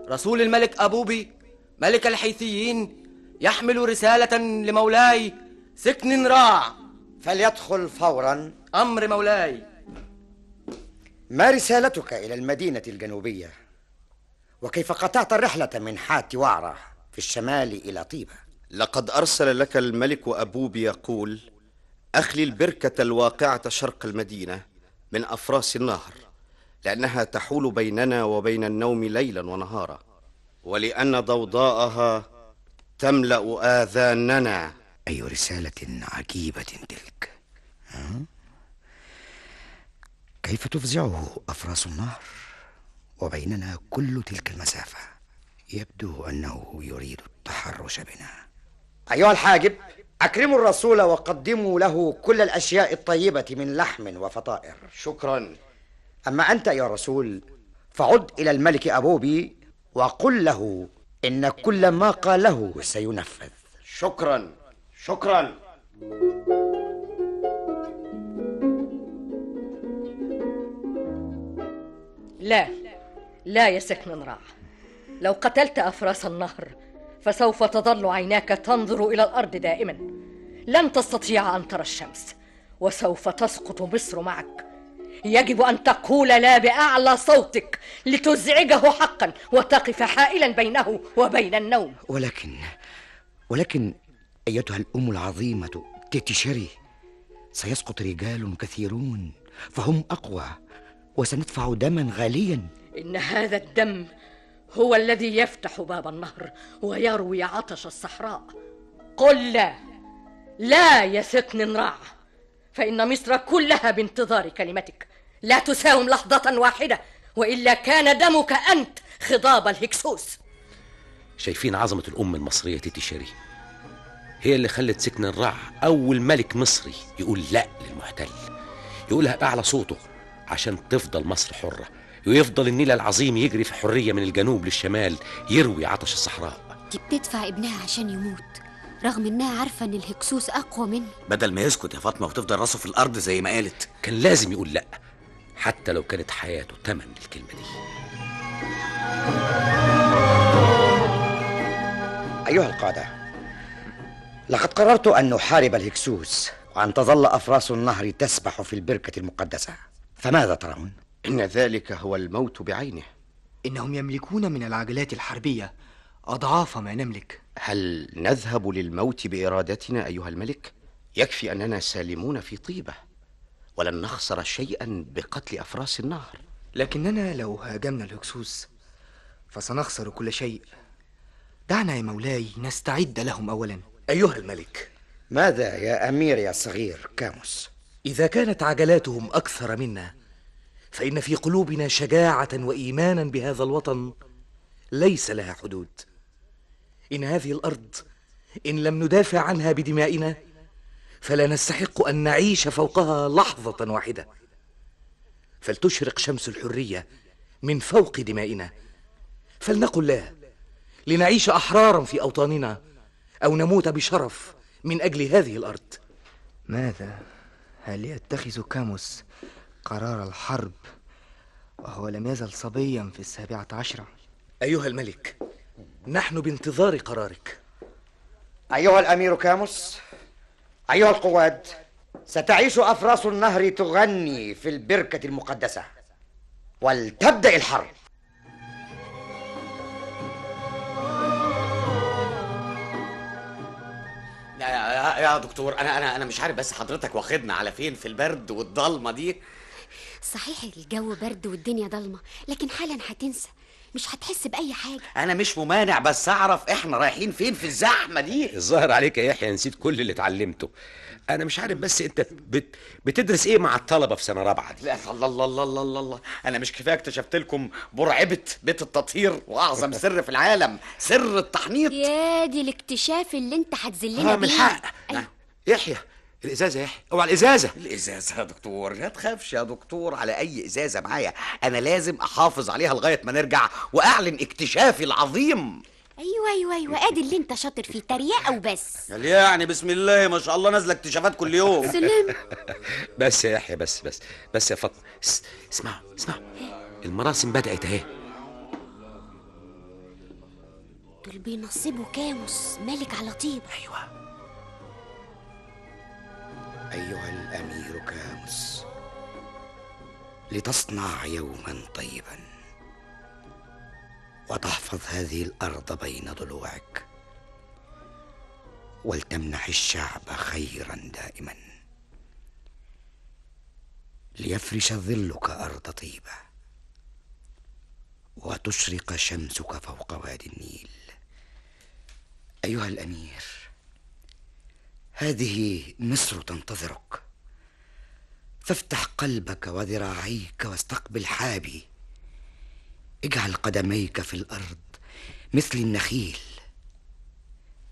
رسول الملك أبوبي ملك الحيثيين يحمل رسالة لمولاي سكن راع. فليدخل فورا. أمر مولاي. ما رسالتك إلى المدينة الجنوبية؟ وكيف قطعت الرحلة من حات وعرة في الشمال إلى طيبة؟ لقد أرسل لك الملك أبوبي يقول: أخلي البركة الواقعة شرق المدينة من أفراس النهر، لأنها تحول بيننا وبين النوم ليلا ونهارا، ولأن ضوضاءها تملأ آذاننا. أي رسالة عجيبة تلك. كيف تفزعه أفراس النهر وبيننا كل تلك المسافة؟ يبدو أنه يريد التحرش بنا. أيها الحاجب، أكرموا الرسول وقدموا له كل الأشياء الطيبة من لحم وفطائر. شكرا. أما أنت يا رسول فعد إلى الملك أبوبي وقل له إن كل ما قاله سينفذ. شكرا. لا يا سكن راع، لو قتلت أفراس النهر فسوف تظل عيناك تنظر إلى الأرض دائما، لن تستطيع أن ترى الشمس، وسوف تسقط مصر معك. يجب أن تقول لا بأعلى صوتك لتزعجه حقا وتقف حائلا بينه وبين النوم. ولكن أيتها الأم العظيمة تيتيشيري، سيسقط رجال كثيرون فهم أقوى، وسندفع دما غاليا. إن هذا الدم هو الذي يفتح باب النهر ويروي عطش الصحراء. قل لا يا سكن راع، فإن مصر كلها بانتظار كلمتك. لا تساوم لحظة واحدة، وإلا كان دمك أنت خضاب الهكسوس. شايفين عظمة الأم المصرية تيتيشيري؟ هي اللي خلت سكن الراع أول ملك مصري يقول لا للمحتل، يقولها بأعلى صوته عشان تفضل مصر حرة، ويفضل النيل العظيم يجري في حرية من الجنوب للشمال يروي عطش الصحراء. دي بتدفع ابنها عشان يموت رغم انها عارفة ان الهكسوس اقوى منه. بدل ما يسكت يا فاطمة وتفضل راسه في الارض زي ما قالت، كان لازم يقول لا، حتى لو كانت حياته تمن للكلمة دي. أيها القادة، لقد قررت أن نحارب الهكسوس وأن تظل أفراس النهر تسبح في البركة المقدسة، فماذا ترون؟ إن ذلك هو الموت بعينه. إنهم يملكون من العجلات الحربية أضعاف ما نملك. هل نذهب للموت بإرادتنا أيها الملك؟ يكفي أننا سالمون في طيبة، ولن نخسر شيئا بقتل أفراس النهر. لكننا لو هاجمنا الهكسوس فسنخسر كل شيء. دعنا يا مولاي نستعد لهم أولا. أيها الملك، ماذا يا أمير يا صغير كاموس؟ إذا كانت عجلاتهم أكثر منا فإن في قلوبنا شجاعة وإيمانا بهذا الوطن ليس لها حدود. إن هذه الأرض إن لم ندافع عنها بدمائنا فلا نستحق أن نعيش فوقها لحظة واحدة. فلتشرق شمس الحرية من فوق دمائنا، فلنقل لا لنعيش أحرارا في أوطاننا أو نموت بشرف من أجل هذه الأرض. ماذا؟ هل يتخذ كاموس قرار الحرب وهو لم يزل صبيا في 17؟ أيها الملك، نحن بانتظار قرارك. أيها الأمير كاموس، أيها القواد، ستعيش أفراس النهر تغني في البركة المقدسة، ولتبدأ الحرب. يا دكتور، انا مش عارف، بس حضرتك واخدنا على فين في البرد والضلمه دي؟ صحيح الجو برد والدنيا ضلمه، لكن حالا هتنسى. مش هتحس بأي حاجة. انا مش ممانع، بس اعرف احنا رايحين فين في الزحمه دي. الظاهر عليك يا يحيى نسيت كل اللي اتعلمته. انا مش عارف بس انت بتدرس ايه مع الطلبه في سنه رابعه دي؟ لا الله الله الله الله الله الله، انا مش كفايه اكتشفت لكم برعبه بيت التطهير واعظم سر في العالم، سر التحنيط. يا دي الاكتشاف اللي انت هتذلنا من بيه. حق. يحيى الازازه، يحيى اوعى الازازه. الازازه يا دكتور، لا تخافش يا دكتور على اي ازازه معايا، انا لازم احافظ عليها لغايه ما نرجع واعلن اكتشافي العظيم. ايوه ادي اللي انت شاطر فيه، تريقه وبس. يعني بسم الله ما شاء الله نازله اكتشافات كل يوم. سلام. بس يا يحيى بس يا فاطمه، اسمع المراسم بدات اهي. دول بينصبوا كاموس ملك على طيب. ايوه. أيها الأمير كاموس، لتصنع يوما طيبا وتحفظ هذه الأرض بين ضلوعك، ولتمنح الشعب خيرا دائما، ليفرش ظلك أرض طيبة وتشرق شمسك فوق وادي النيل. أيها الأمير، هذه مصر تنتظرك، فافتح قلبك وذراعيك واستقبل حابي. اجعل قدميك في الأرض مثل النخيل،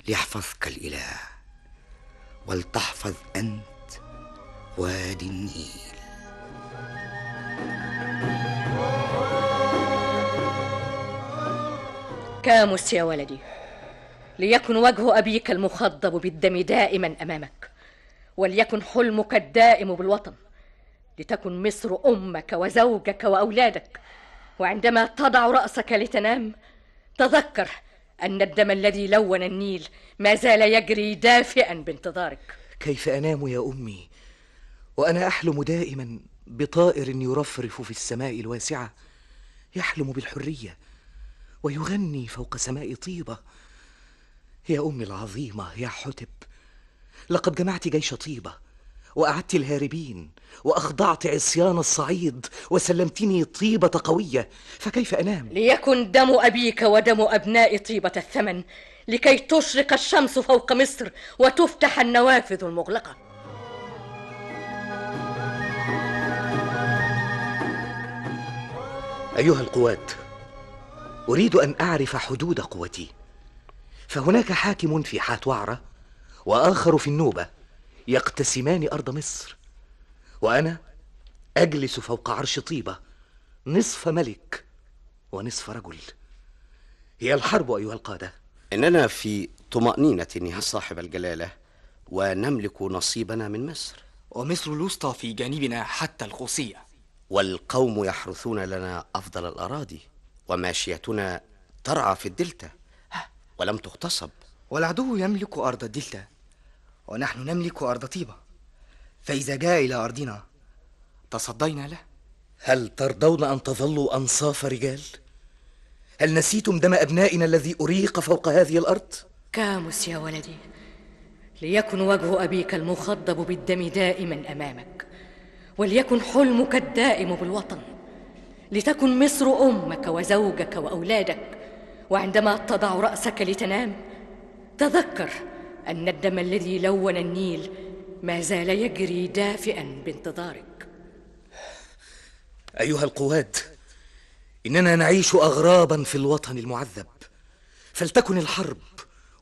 ليحفظك الإله ولتحفظ أنت وادي النيل. كاموس يا ولدي، ليكن وجه أبيك المخضب بالدم دائما أمامك، وليكن حلمك الدائم بالوطن، لتكن مصر أمك وزوجك وأولادك. وعندما تضع رأسك لتنام تذكر أن الدم الذي لون النيل ما زال يجري دافئا بانتظارك. كيف أنام يا أمي وأنا أحلم دائما بطائر يرفرف في السماء الواسعة، يحلم بالحرية ويغني فوق سماء طيبة. يا أمي العظيمة يا حتب، لقد جمعت جيش طيبة وأعدت الهاربين وأخضعت عصيان الصعيد وسلمتني طيبة قوية، فكيف أنام؟ ليكن دم أبيك ودم أبناء طيبة الثمن، لكي تشرق الشمس فوق مصر وتفتح النوافذ المغلقة. أيها القوات، أريد أن أعرف حدود قوتي، فهناك حاكم في حاتوعرة وآخر في النوبة يقتسمان أرض مصر، وأنا أجلس فوق عرش طيبة نصف ملك ونصف رجل. هي الحرب أيها القادة. إننا في طمأنينة يا صاحب الجلالة، ونملك نصيبنا من مصر، ومصر الوسطى في جانبنا حتى القوسية، والقوم يحرثون لنا أفضل الأراضي، وماشيتنا ترعى في الدلتا ولم تغتصب، والعدو يملك أرض الدلتا ونحن نملك أرض طيبة، فإذا جاء إلى أرضنا تصدينا له. هل ترضون أن تظلوا أنصاف رجال؟ هل نسيتم دم أبنائنا الذي أريق فوق هذه الأرض؟ كاموس يا ولدي، ليكن وجه أبيك المخضب بالدم دائما أمامك، وليكن حلمك الدائم بالوطن، لتكن مصر أمك وزوجك وأولادك. وعندما تضع رأسك لتنام تذكر أن الدم الذي لون النيل ما زال يجري دافئا بانتظارك. أيها القواد، إننا نعيش أغرابا في الوطن المعذب، فلتكن الحرب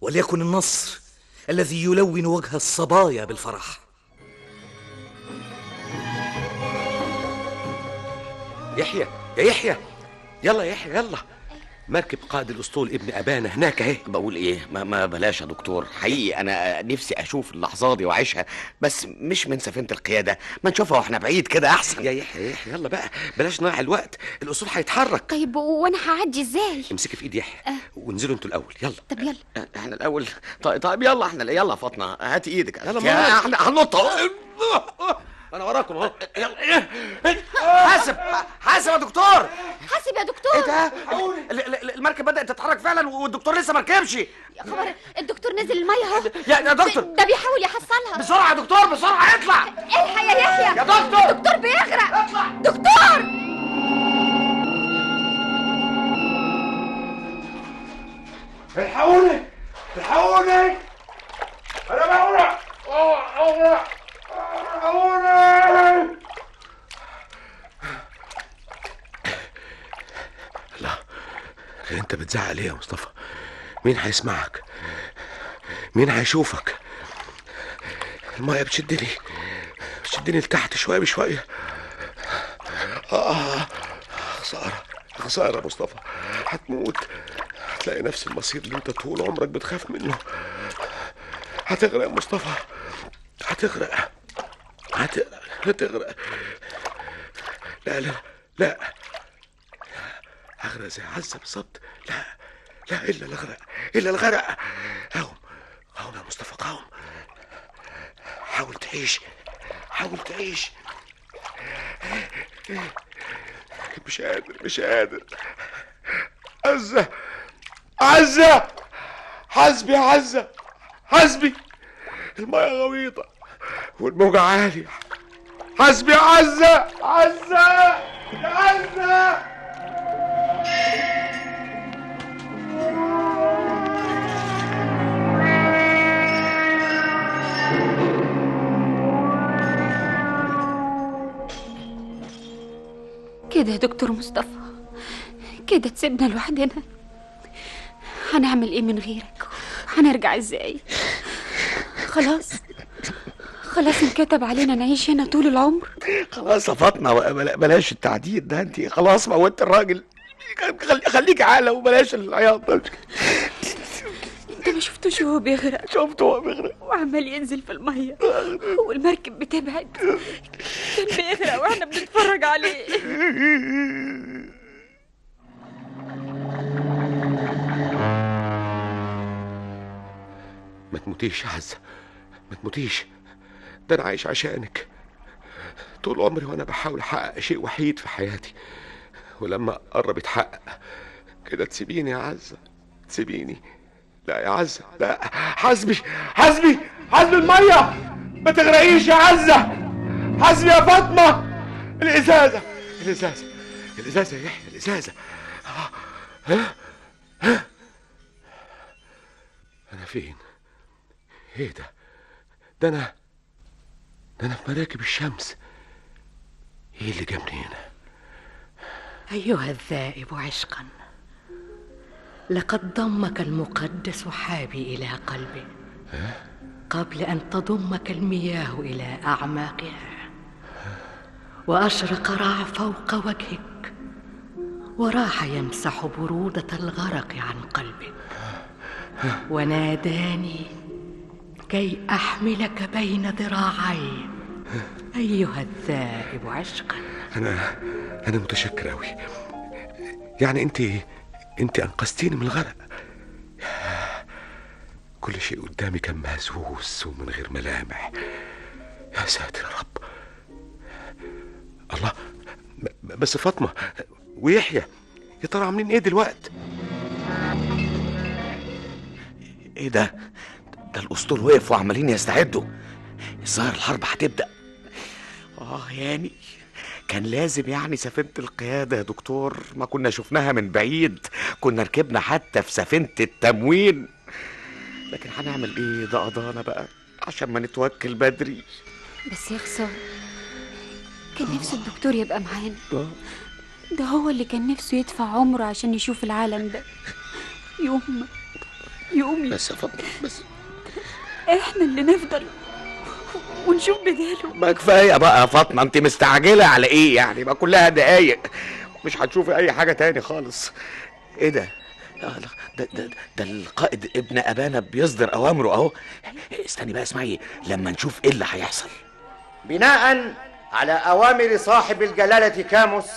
وليكن النصر الذي يلون وجه الصبايا بالفرح. يحيى يا يحيى، يلا يا يحيى يلا، مركب قائد الاسطول ابن ابانا هناك اهي. بقول ايه، ما بلاش يا دكتور، حقيقي انا نفسي اشوف اللحظه دي واعيشها، بس مش من سفينه القياده، ما نشوفها واحنا بعيد كده احسن. يا يحيى يلا بقى بلاش نضيع الوقت، الاسطول هيتحرك. طيب وانا هعدي ازاي؟ امسكي في ايد يحيى وانزلوا انتوا الاول. يلا طب يلا احنا الاول. طيب يلا احنا، يلا يا فاطمه هاتي ايدك. يلا احنا هننط اهو. انا وراكم اهو. يلا حاسب يا دكتور. حاسب يا دكتور. ايه ده؟ المركب بدأت تتحرك فعلا والدكتور لسه ما ركبش. يا خبر، الدكتور نزل الميه اهو. يا دكتور، ده بيحاول يحصلها. بسرعه يا دكتور، بسرعه اطلع. الحق يا يحيى. يا دكتور، الدكتور بيغرق. اطلع دكتور. الحقوني الحقوني، انا بغرق، الحقوني. لا، انت بتزعق ليه يا مصطفى؟ مين هيسمعك؟ مين هيشوفك؟ المايه بتشدني لتحت شويه بشويه. خساره خساره يا مصطفى، هتموت، هتلاقي نفس المصير اللي انت طول عمرك بتخاف منه. هتغرق يا مصطفى، هتغرق. لا لا لا، هغرق زي عزة بالظبط. لا لا، الا الغرق. قوم يا مصطفى، قوم، حاول تعيش. مش قادر. عزة، حسبي يا عزة، حسبي، المية غويطة والموجة عالية. حسبي يا عزة، يا عزة. كده يا دكتور مصطفى، كده تسيبنا لوحدنا؟ هنعمل ايه من غيرك؟ هنرجع ازاي؟ خلاص انكتب علينا نعيش هنا طول العمر. خلاص يا فاطمة، بلاش التعديد ده، انت خلاص موتت الراجل. خليك عاقلة وبلاش العياط ده. انت ما شفتوش وهو بيغرق؟ شفته وهو بيغرق وعمال ينزل في المية والمركب بتبعد، كان بيغرق واحنا بنتفرج عليه. ما تموتيش يا عزة، ما تموتيش، ده انا عايش عشانك طول عمري، وانا بحاول احقق شيء وحيد في حياتي، ولما قرب يتحقق كده تسيبيني يا عزة، تسيبيني. لا يا عزة، لا، حسبي المية، ما تغرقيش يا عزة، حسبي يا فاطمة. الازازة يا يحيى، الازازة. انا فين؟ ايه ده انا في مراكب الشمس. ايه اللي جابني هنا؟ أيها الذائب عشقا، لقد ضمك المقدس حابي إلى قلبه قبل أن تضمك المياه إلى أعماقها، وأشرق رع فوق وجهك وراح يمسح برودة الغرق عن قلبك، وناداني كي أحملك بين ذراعي أيها الذائب عشقا. أنا متشكر أوي، يعني أنت أنقذتيني من الغرق. كل شيء قدامي كان مهزوز ومن غير ملامح. يا ساتر يا رب. الله، بس فاطمة ويحيى يا ترى عاملين ايه دلوقتي؟ ايه ده الاسطول وقف وعمالين يستعدوا، الظاهر الحرب هتبدأ. يعني كان لازم يعني سفينة القيادة يا دكتور، ما كنا شفناها من بعيد، كنا ركبنا حتى في سفينة التموين، لكن هنعمل ايه، ده قضانا بقى عشان ما نتوكل بدري. بس يا خسارة، كان نفسه الدكتور يبقى معانا، ده هو اللي كان نفسه يدفع عمره عشان يشوف العالم ده. يقوم بس يا فاطمة، بس احنا اللي نفضل ونشوف بداله. ما كفايه بقى يا فاطمه، انت مستعجله على ايه يعني؟ ما كلها دقايق، مش هتشوفي اي حاجه تاني خالص. ايه ده القائد ابن ابانا بيصدر اوامره اهو. استني بقى اسمعي لما نشوف ايه اللي هيحصل. بناء على اوامر صاحب الجلاله كاموس،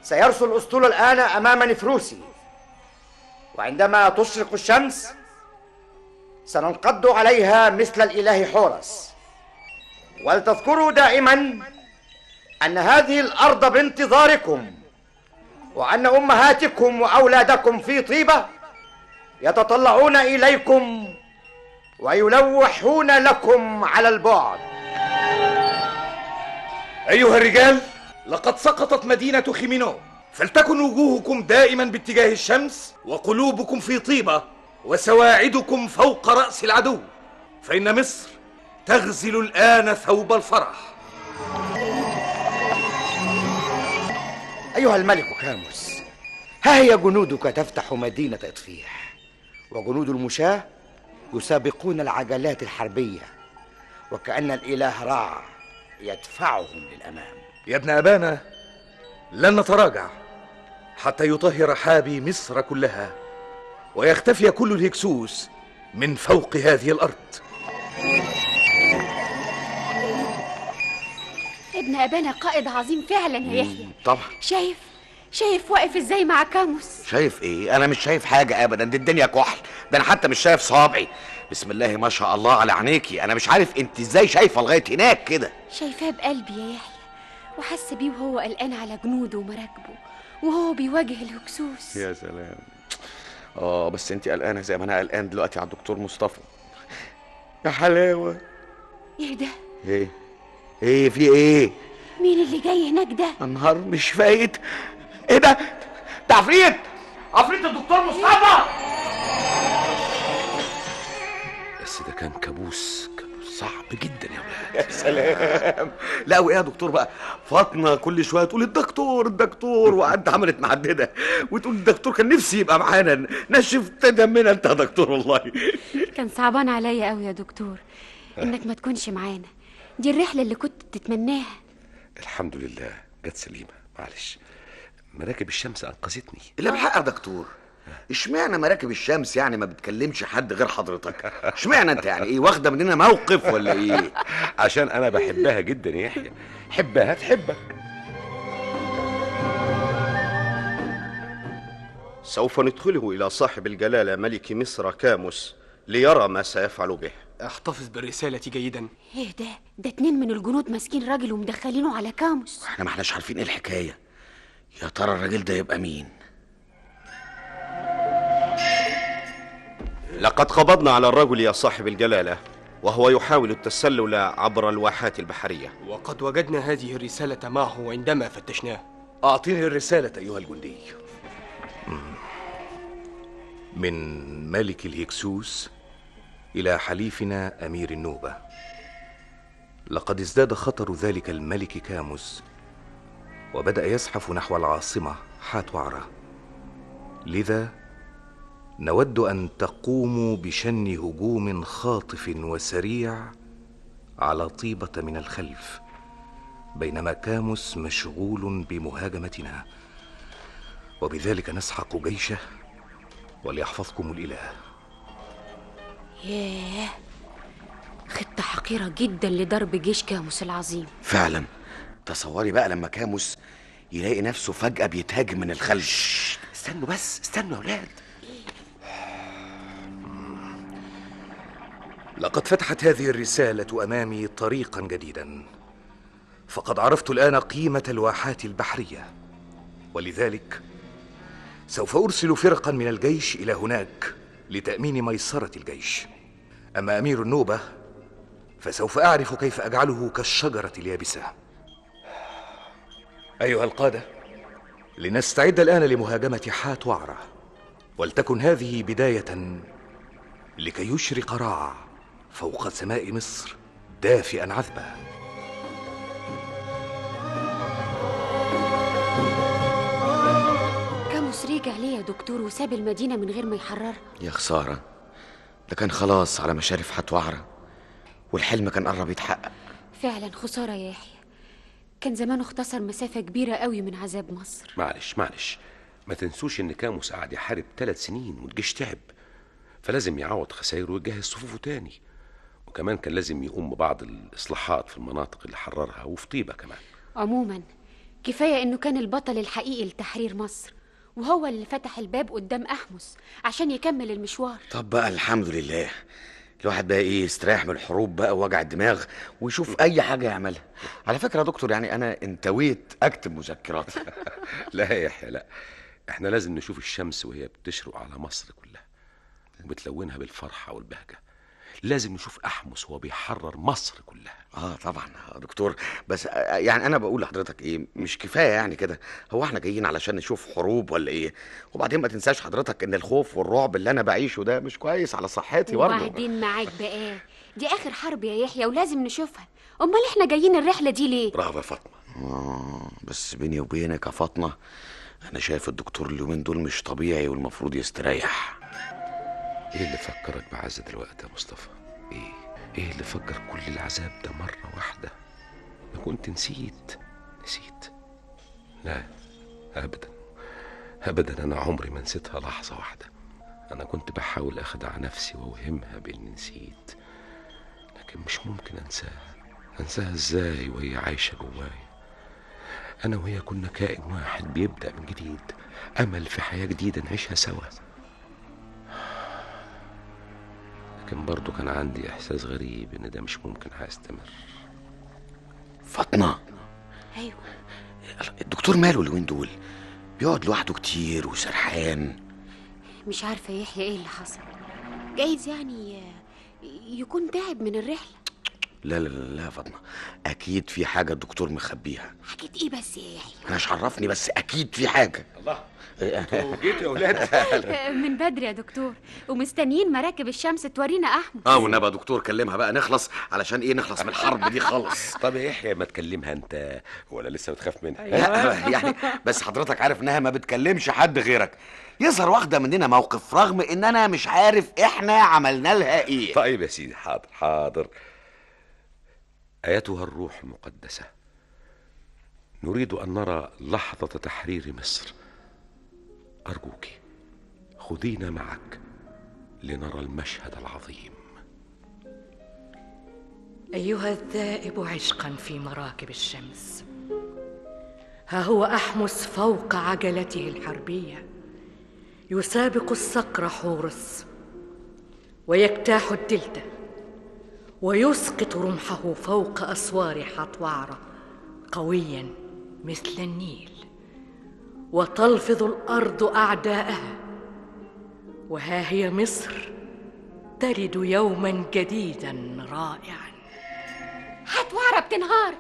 سيرسل الاسطول الان امام نفروسي، وعندما تشرق الشمس سننقض عليها مثل الإله حورس. ولتذكروا دائما أن هذه الأرض بانتظاركم، وأن أمهاتكم وأولادكم في طيبة يتطلعون إليكم ويلوحون لكم على البعد. أيها الرجال، لقد سقطت مدينة خيمينو فلتكن وجوهكم دائما باتجاه الشمس وقلوبكم في طيبة وسواعدكم فوق رأس العدو، فإن مصر تغزل الآن ثوب الفرح. أيها الملك كاموس، ها هي جنودك تفتح مدينة إطفيح، وجنود المشاة يسابقون العجلات الحربية، وكأن الإله راع يدفعهم للأمام. يا ابن أبانا، لن نتراجع حتى يطهر حابي مصر كلها ويختفي كل الهكسوس من فوق هذه الأرض. ابن أبانا قائد عظيم فعلا يا يحيى. طبعا. شايف واقف ازاي مع كاموس؟ شايف ايه؟ انا مش شايف حاجه ابدا، دي الدنيا كحل، ده انا حتى مش شايف صابعي. بسم الله ما شاء الله على عينيكي، انا مش عارف انت ازاي شايفه لغايه هناك كده. شايفاه بقلبي يا يحيى، وحاسه بيه وهو قلقان على جنوده ومراكبه وهو بيواجه الهكسوس. يا سلام. بس انت قلقانه زي ما انا قلقان دلوقتي على الدكتور مصطفى. يا حلاوه. ايه ده؟ ايه في ايه؟ مين اللي جاي هناك ده؟ النهار مش فايت. ايه ده؟ ده عفريت الدكتور مصطفى. بس ده كان كابوس صعب جدا يا ولاد. يا سلام. لا وايه يا دكتور بقى؟ فاطمه كل شويه تقول الدكتور وقعدت عملت معدده وتقول الدكتور كان نفسي يبقى معانا، نشفت دمنا انت يا دكتور والله. كان صعبان عليا قوي يا دكتور انك ما تكونش معانا، دي الرحله اللي كنت بتتمناها. الحمد لله جت سليمه، معلش مراكب الشمس انقذتني. لا بحق يا دكتور، اشمعنى مراكب الشمس يعني ما بتكلمش حد غير حضرتك؟ اشمعنى انت يعني ايه واخده مننا موقف ولا ايه؟ عشان انا بحبها جدا يا يحيى، حبها تحبك. سوف ندخله إلى صاحب الجلالة ملك مصر كاموس ليرى ما سيفعل به. احتفظ بالرسالة جيدا. ايه ده 2 من الجنود ماسكين راجل ومدخلينه على كاموس. احنا ما احناش عارفين ايه الحكايه، يا ترى الراجل ده يبقى مين؟ لقد قبضنا على الرجل يا صاحب الجلالة، وهو يحاول التسلل عبر الواحات البحرية. وقد وجدنا هذه الرسالة معه عندما فتشناه. أعطيني الرسالة أيها الجندي. من ملك الهكسوس إلى حليفنا أمير النوبة. لقد ازداد خطر ذلك الملك كاموس وبدأ يزحف نحو العاصمة حاتوعرة، لذا نود أن تقوموا بشن هجوم خاطف وسريع على طيبة من الخلف بينما كاموس مشغول بمهاجمتنا، وبذلك نسحق جيشه وليحفظكم الإله. ياه، خطة حقيرة جدا لضرب جيش كاموس العظيم. فعلا. تصوري بقى لما كاموس يلاقي نفسه فجأة بيتهاجم من الخلف. استنوا يا ولاد. لقد فتحت هذه الرسالة أمامي طريقا جديدا، فقد عرفت الآن قيمة الواحات البحرية، ولذلك سوف أرسل فرقا من الجيش إلى هناك لتأمين ميسرة الجيش. أما أمير النوبة فسوف أعرف كيف أجعله كالشجرة اليابسة. أيها القادة، لنستعد الآن لمهاجمة حاتوعرة، ولتكن هذه بداية لكي يشرق راع فوق سماء مصر دافئا عذبا. كاموس رجع ليه يا دكتور وساب المدينة من غير ما يحررها؟ يا خسارة، ده كان خلاص على مشارف حاتوعرة والحلم كان قرب يتحقق. فعلا خسارة يا يحيى، كان زمانه اختصر مسافة كبيرة قوي من عذاب مصر. معلش ما تنسوش ان كاموس قعد يحارب 3 سنين والجيش تعب، فلازم يعوض خسائره ويجهز صفوفه تاني، وكمان كان لازم يقوم ببعض الإصلاحات في المناطق اللي حررها وفي طيبة كمان. عموما كفاية انه كان البطل الحقيقي لتحرير مصر، وهو اللي فتح الباب قدام أحمس عشان يكمل المشوار. طب بقى الحمد لله، الواحد بقى يستريح من الحروب بقى ووجع الدماغ ويشوف اي حاجة يعملها. على فكرة يا دكتور، يعني انا انتويت اكتب مذكرات. لا يا يحيى لا، احنا لازم نشوف الشمس وهي بتشرق على مصر كلها وبتلونها بالفرحة والبهجة. لازم نشوف احمس وهو بيحرر مصر كلها. طبعا يا دكتور، بس يعني انا بقول لحضرتك ايه، مش كفايه يعني كده؟ هو احنا جايين علشان نشوف حروب ولا ايه؟ وبعدين ما تنساش حضرتك ان الخوف والرعب اللي انا بعيشه ده مش كويس على صحتي برضه. وبعدين معاك بقى، دي اخر حرب يا يحيى ولازم نشوفها. امال احنا جايين الرحله دي ليه؟ برافو يا فاطمه. بس بيني وبينك يا فاطمه، انا شايف الدكتور اليومين دول مش طبيعي والمفروض يستريح. ايه اللي فكرك بعزة دلوقتي يا مصطفى؟ ايه اللي فكر كل العذاب ده مرة واحدة؟ انا كنت نسيت. لا ابدا انا عمري ما نسيتها لحظة واحدة. انا كنت بحاول اخدع نفسي واوهمها باني نسيت، لكن مش ممكن انساها ازاي وهي عايشة جوايا. انا وهي كنا كائن واحد بيبدأ من جديد، امل في حياة جديدة نعيشها سوا. لكن برضو كان عندي احساس غريب ان ده مش ممكن هيستمر. فاطمه. ايوه. الدكتور ماله اليومين دول؟ بيقعد لوحده كتير وسرحان. مش عارفه يا يحيى ايه اللي حصل. جايز يعني يكون تعب من الرحله. لا لا لا يا فاطمه، اكيد في حاجه الدكتور مخبيها. حاجه ايه بس يا يحيى؟ انا مش عرفني، بس اكيد في حاجه. الله، جيت يا ولاد. من بدري يا دكتور، ومستنيين مراكب الشمس تورينا احمد. والنبي يا دكتور كلمها بقى نخلص، علشان ايه نخلص من الحرب دي خالص. طب يا يحيى ما تكلمها انت، ولا لسه بتخاف منها؟ يعني بس حضرتك عارف انها ما بتكلمش حد غيرك. يظهر واخده مننا موقف رغم ان انا مش عارف احنا عملنا لها ايه. طيب يا سيدي، حاضر. ايتها الروح المقدسة، نريد ان نرى لحظة تحرير مصر. أرجوك خذينا معك لنرى المشهد العظيم. أيها الذائب عشقا في مراكب الشمس، ها هو أحمس فوق عجلته الحربية يسابق الصقر حورس، ويجتاح الدلتا، ويسقط رمحه فوق أسوار حطوعرة قويا مثل النيل، وتلفظ الأرض أعداءها. وها هي مصر تلد يوما جديدا رائعا. حطوعرة بتنهار،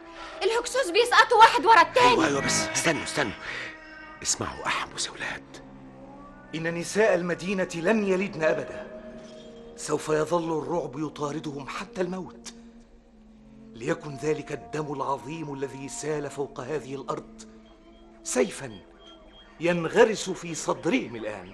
الهكسوس بيسقطوا واحد ورا التاني. ايوه بس استنوا. اسمعوا أحمس يا ولاد. إن نساء المدينة لن يلدن أبدا. سوف يظل الرعب يطاردهم حتى الموت، ليكن ذلك الدم العظيم الذي سال فوق هذه الأرض سيفا ينغرس في صدرهم الآن.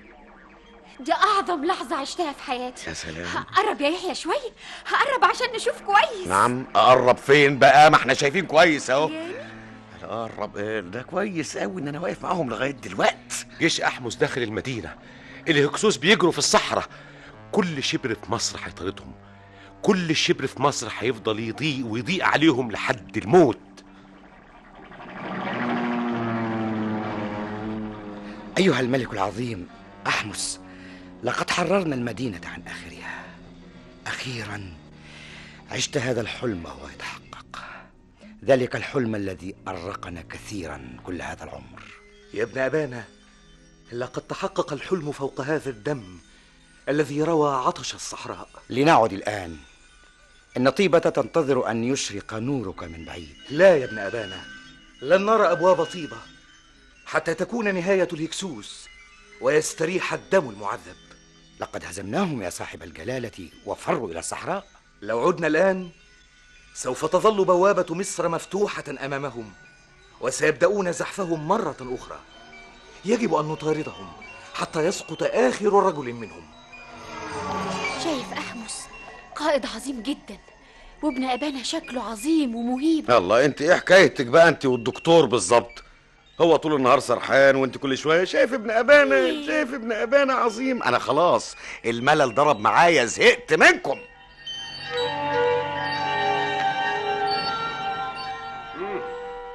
دي أعظم لحظة عشتها في حياتي. يا سلام. قرب يا يحيى شوية، هقرب عشان نشوف كويس. نعم، أقرب فين بقى؟ ما احنا شايفين كويس اهو. أقرب ده كويس قوي ان انا واقف معاهم لغاية دلوقتي. جيش أحمس داخل المدينة، الهكسوس بيجروا في الصحراء. كل شبر في مصر هيطاردهم، كل شبر في مصر هيفضل يضيق عليهم لحد الموت. أيها الملك العظيم أحمس، لقد حررنا المدينة عن آخرها. أخيرا عشت هذا الحلم وهو يتحقق، ذلك الحلم الذي أرقنا كثيرا كل هذا العمر. يا ابن أبانا، لقد تحقق الحلم فوق هذا الدم الذي روى عطش الصحراء. لنعد الآن، إن طيبة تنتظر أن يشرق نورك من بعيد. لا يا ابن أبانا، لن نرى أبواب طيبة حتى تكون نهاية الهكسوس ويستريح الدم المعذب. لقد هزمناهم يا صاحب الجلالة وفروا إلى الصحراء. لو عدنا الآن سوف تظل بوابة مصر مفتوحة أمامهم، وسيبدأون زحفهم مرة أخرى. يجب أن نطاردهم حتى يسقط آخر رجل منهم. شايف أحمس قائد عظيم جدا، وابن أبانا شكله عظيم ومهيب. يلا انت ايه حكايتك بقى انت والدكتور بالظبط؟ هو طول النهار سرحان وانت كل شويه شايف ابن ابانا، شايف ابن ابانا عظيم. انا خلاص الملل ضرب معايا، زهقت منكم.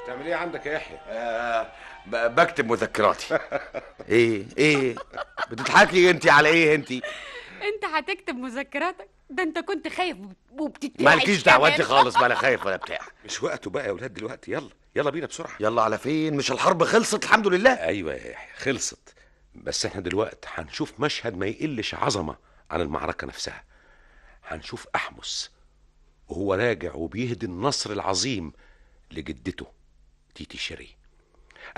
تعمل ايه عندك يا يحيى؟ بكتب مذكراتي. ايه بتضحكي انت على ايه انت؟ انت هتكتب مذكراتك؟ ده انت كنت خايف وبتترعش. مالكيش دعوه انت خالص، ولا خايف ولا بتاع. مش وقته بقى يا ولاد دلوقتي. يلا بينا بسرعه. يلا على فين؟ مش الحرب خلصت الحمد لله؟ ايوه يا يحيى خلصت، بس احنا دلوقتي هنشوف مشهد ما يقلش عظمه عن المعركه نفسها. هنشوف أحمس وهو راجع وبيهدي النصر العظيم لجدته تيتي شيري.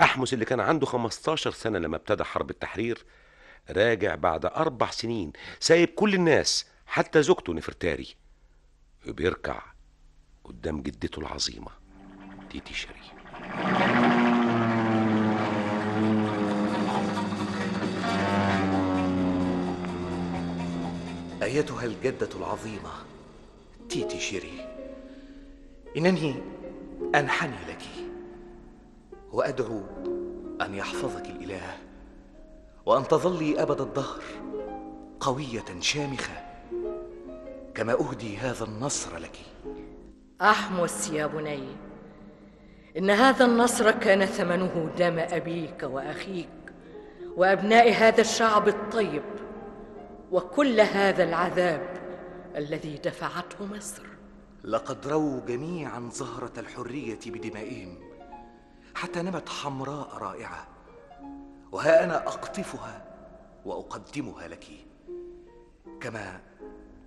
أحمس اللي كان عنده 15 سنة لما ابتدى حرب التحرير راجع بعد 4 سنين سايب كل الناس حتى زوجته نفرتاري وبيركع قدام جدته العظيمة تيتي شيري. أيتها الجدة العظيمة تيتي شيري، إنني أنحني لك وأدعو أن يحفظك الإله وأن تظلي أبد الدهر قوية شامخة كما أهدي هذا النصر لك. أحمس يا بني، إن هذا النصر كان ثمنه دم أبيك وأخيك وأبناء هذا الشعب الطيب وكل هذا العذاب الذي دفعته مصر. لقد رووا جميعا زهرة الحرية بدمائهم حتى نمت حمراء رائعة، وها أنا أقطفها وأقدمها لك كما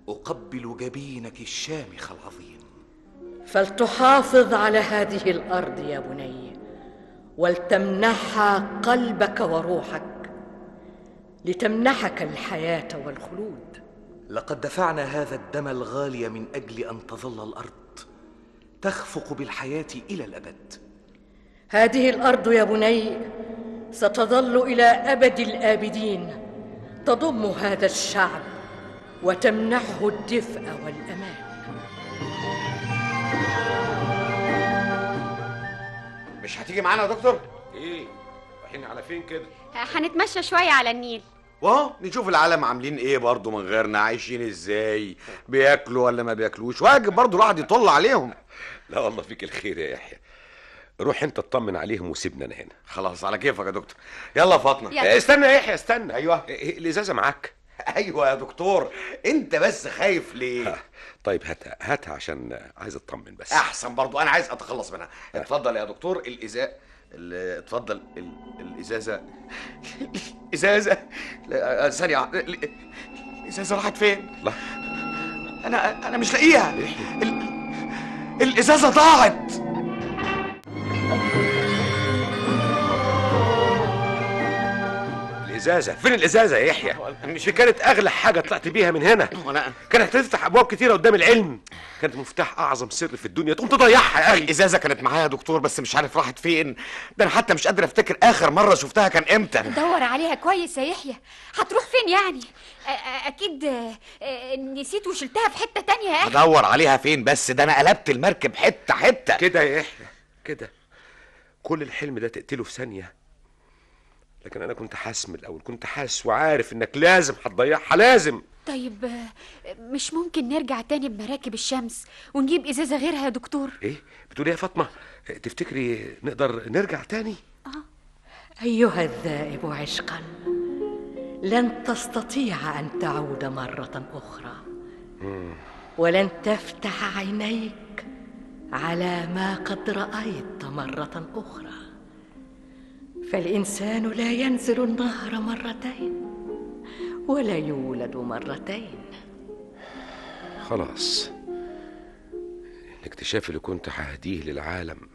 أقبل جبينك الشامخ العظيم. فلتحافظ على هذه الأرض يا بني، ولتمنحها قلبك وروحك لتمنحك الحياة والخلود. لقد دفعنا هذا الدم الغالي من أجل أن تظل الأرض تخفق بالحياة إلى الأبد. هذه الأرض يا بني ستظل إلى أبد الآبدين تضم هذا الشعب وتمنحه الدفء والأمان. مش هتيجي معانا يا دكتور؟ ايه رايحين على فين كده؟ هنتمشى شوية على النيل نشوف العالم عاملين ايه برضه من غيرنا، عايشين ازاي، بياكلوا ولا ما بياكلوش، واجب برضه الواحد يطل عليهم. لا والله فيك الخير يا يحيى، روح انت اطمن عليهم وسيبنا انا هنا. خلاص على كيفك يا دكتور. يلا فاطمه. استنى يا يحيى استنى. ايوه الازازه معاك. ايوه يا دكتور، انت بس خايف ليه؟ طيب هاتها عشان عايز اطمن بس. احسن برضه، انا عايز اتخلص منها. اتفضل يا دكتور. اتفضل الازازه. ازازه ثانيه، الازازه راحت فين؟ لا انا مش لاقيها. الازازه ضاعت. الازازه فين؟ الازازه يا يحيى مش كانت اغلى حاجه طلعت بيها من هنا؟ كانت هتفتح ابواب كتيره قدام العلم، كانت مفتاح اعظم سر في الدنيا، تقوم تضيعها يا اخي. الازازه كانت معايا يا دكتور بس مش عارف راحت فين. ده انا حتى مش قادر افتكر اخر مره شفتها كان امتى. دور عليها كويس يا يحيى. هتروح فين يعني؟ اكيد نسيت وشلتها في حته تانية يا اخي. ادور عليها فين بس؟ ده انا قلبت المركب حته حته كده يا يحيى كده. كل الحلم ده تقتله في ثانيه، لكن انا كنت حاسس من الاول، كنت حاسس وعارف انك لازم هتضيعها لازم. طيب مش ممكن نرجع تاني بمراكب الشمس ونجيب ازازه غيرها يا دكتور؟ ايه بتقولي يا فاطمه؟ تفتكري نقدر نرجع تاني؟ ايها الذائب عشقا، لن تستطيع ان تعود مره اخرى ولن تفتح عينيك على ما قد رايت مره اخرى. فالإنسان لا ينزل النهر مرتين ولا يولد مرتين. خلاص، الاكتشاف اللي كنت ههديه للعالم،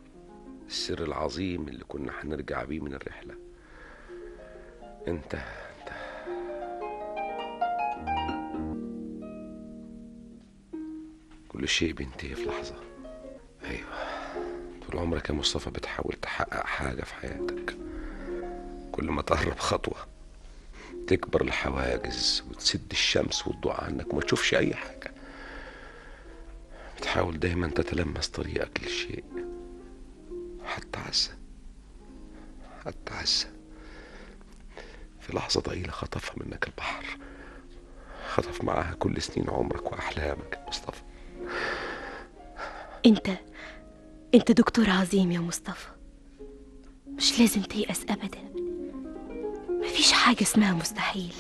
السر العظيم اللي كنا هنرجع بيه من الرحلة، انت كل شيء بينتهي في لحظة. ايوه، طول عمرك يا مصطفى بتحاول تحقق حاجة في حياتك، كل ما تقرب خطوة تكبر الحواجز وتسد الشمس والضوء عنك وما تشوفش أي حاجة. بتحاول دايما تتلمس طريقك للشيء، حتى عزة في لحظة ضئيلة خطفها منك البحر، خطف معاها كل سنين عمرك وأحلامك يا مصطفى. انت دكتور عظيم يا مصطفى، مش لازم تيأس أبدا. مفيش حاجة اسمها مستحيل،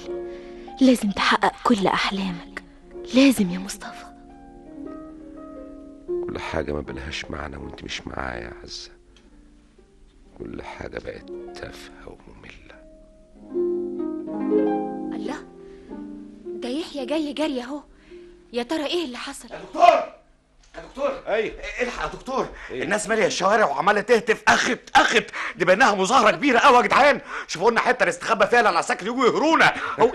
لازم تحقق كل أحلامك، لازم يا مصطفى. كل حاجة ما بلهاش معنى وانت مش معايا يا عزة، كل حاجة بقت تافهة ومملة. الله، ده يحيى جاي جري اهو. يا ترى ايه اللي حصل؟ يا دكتور اي الحق يا دكتور. الناس ماليه الشوارع وعماله تهتف اخت دي بانها مظاهره كبيره قوي يا جدعان. شوفوا لنا حته نستخبى فيها العساكر يجوا يهرونا. هو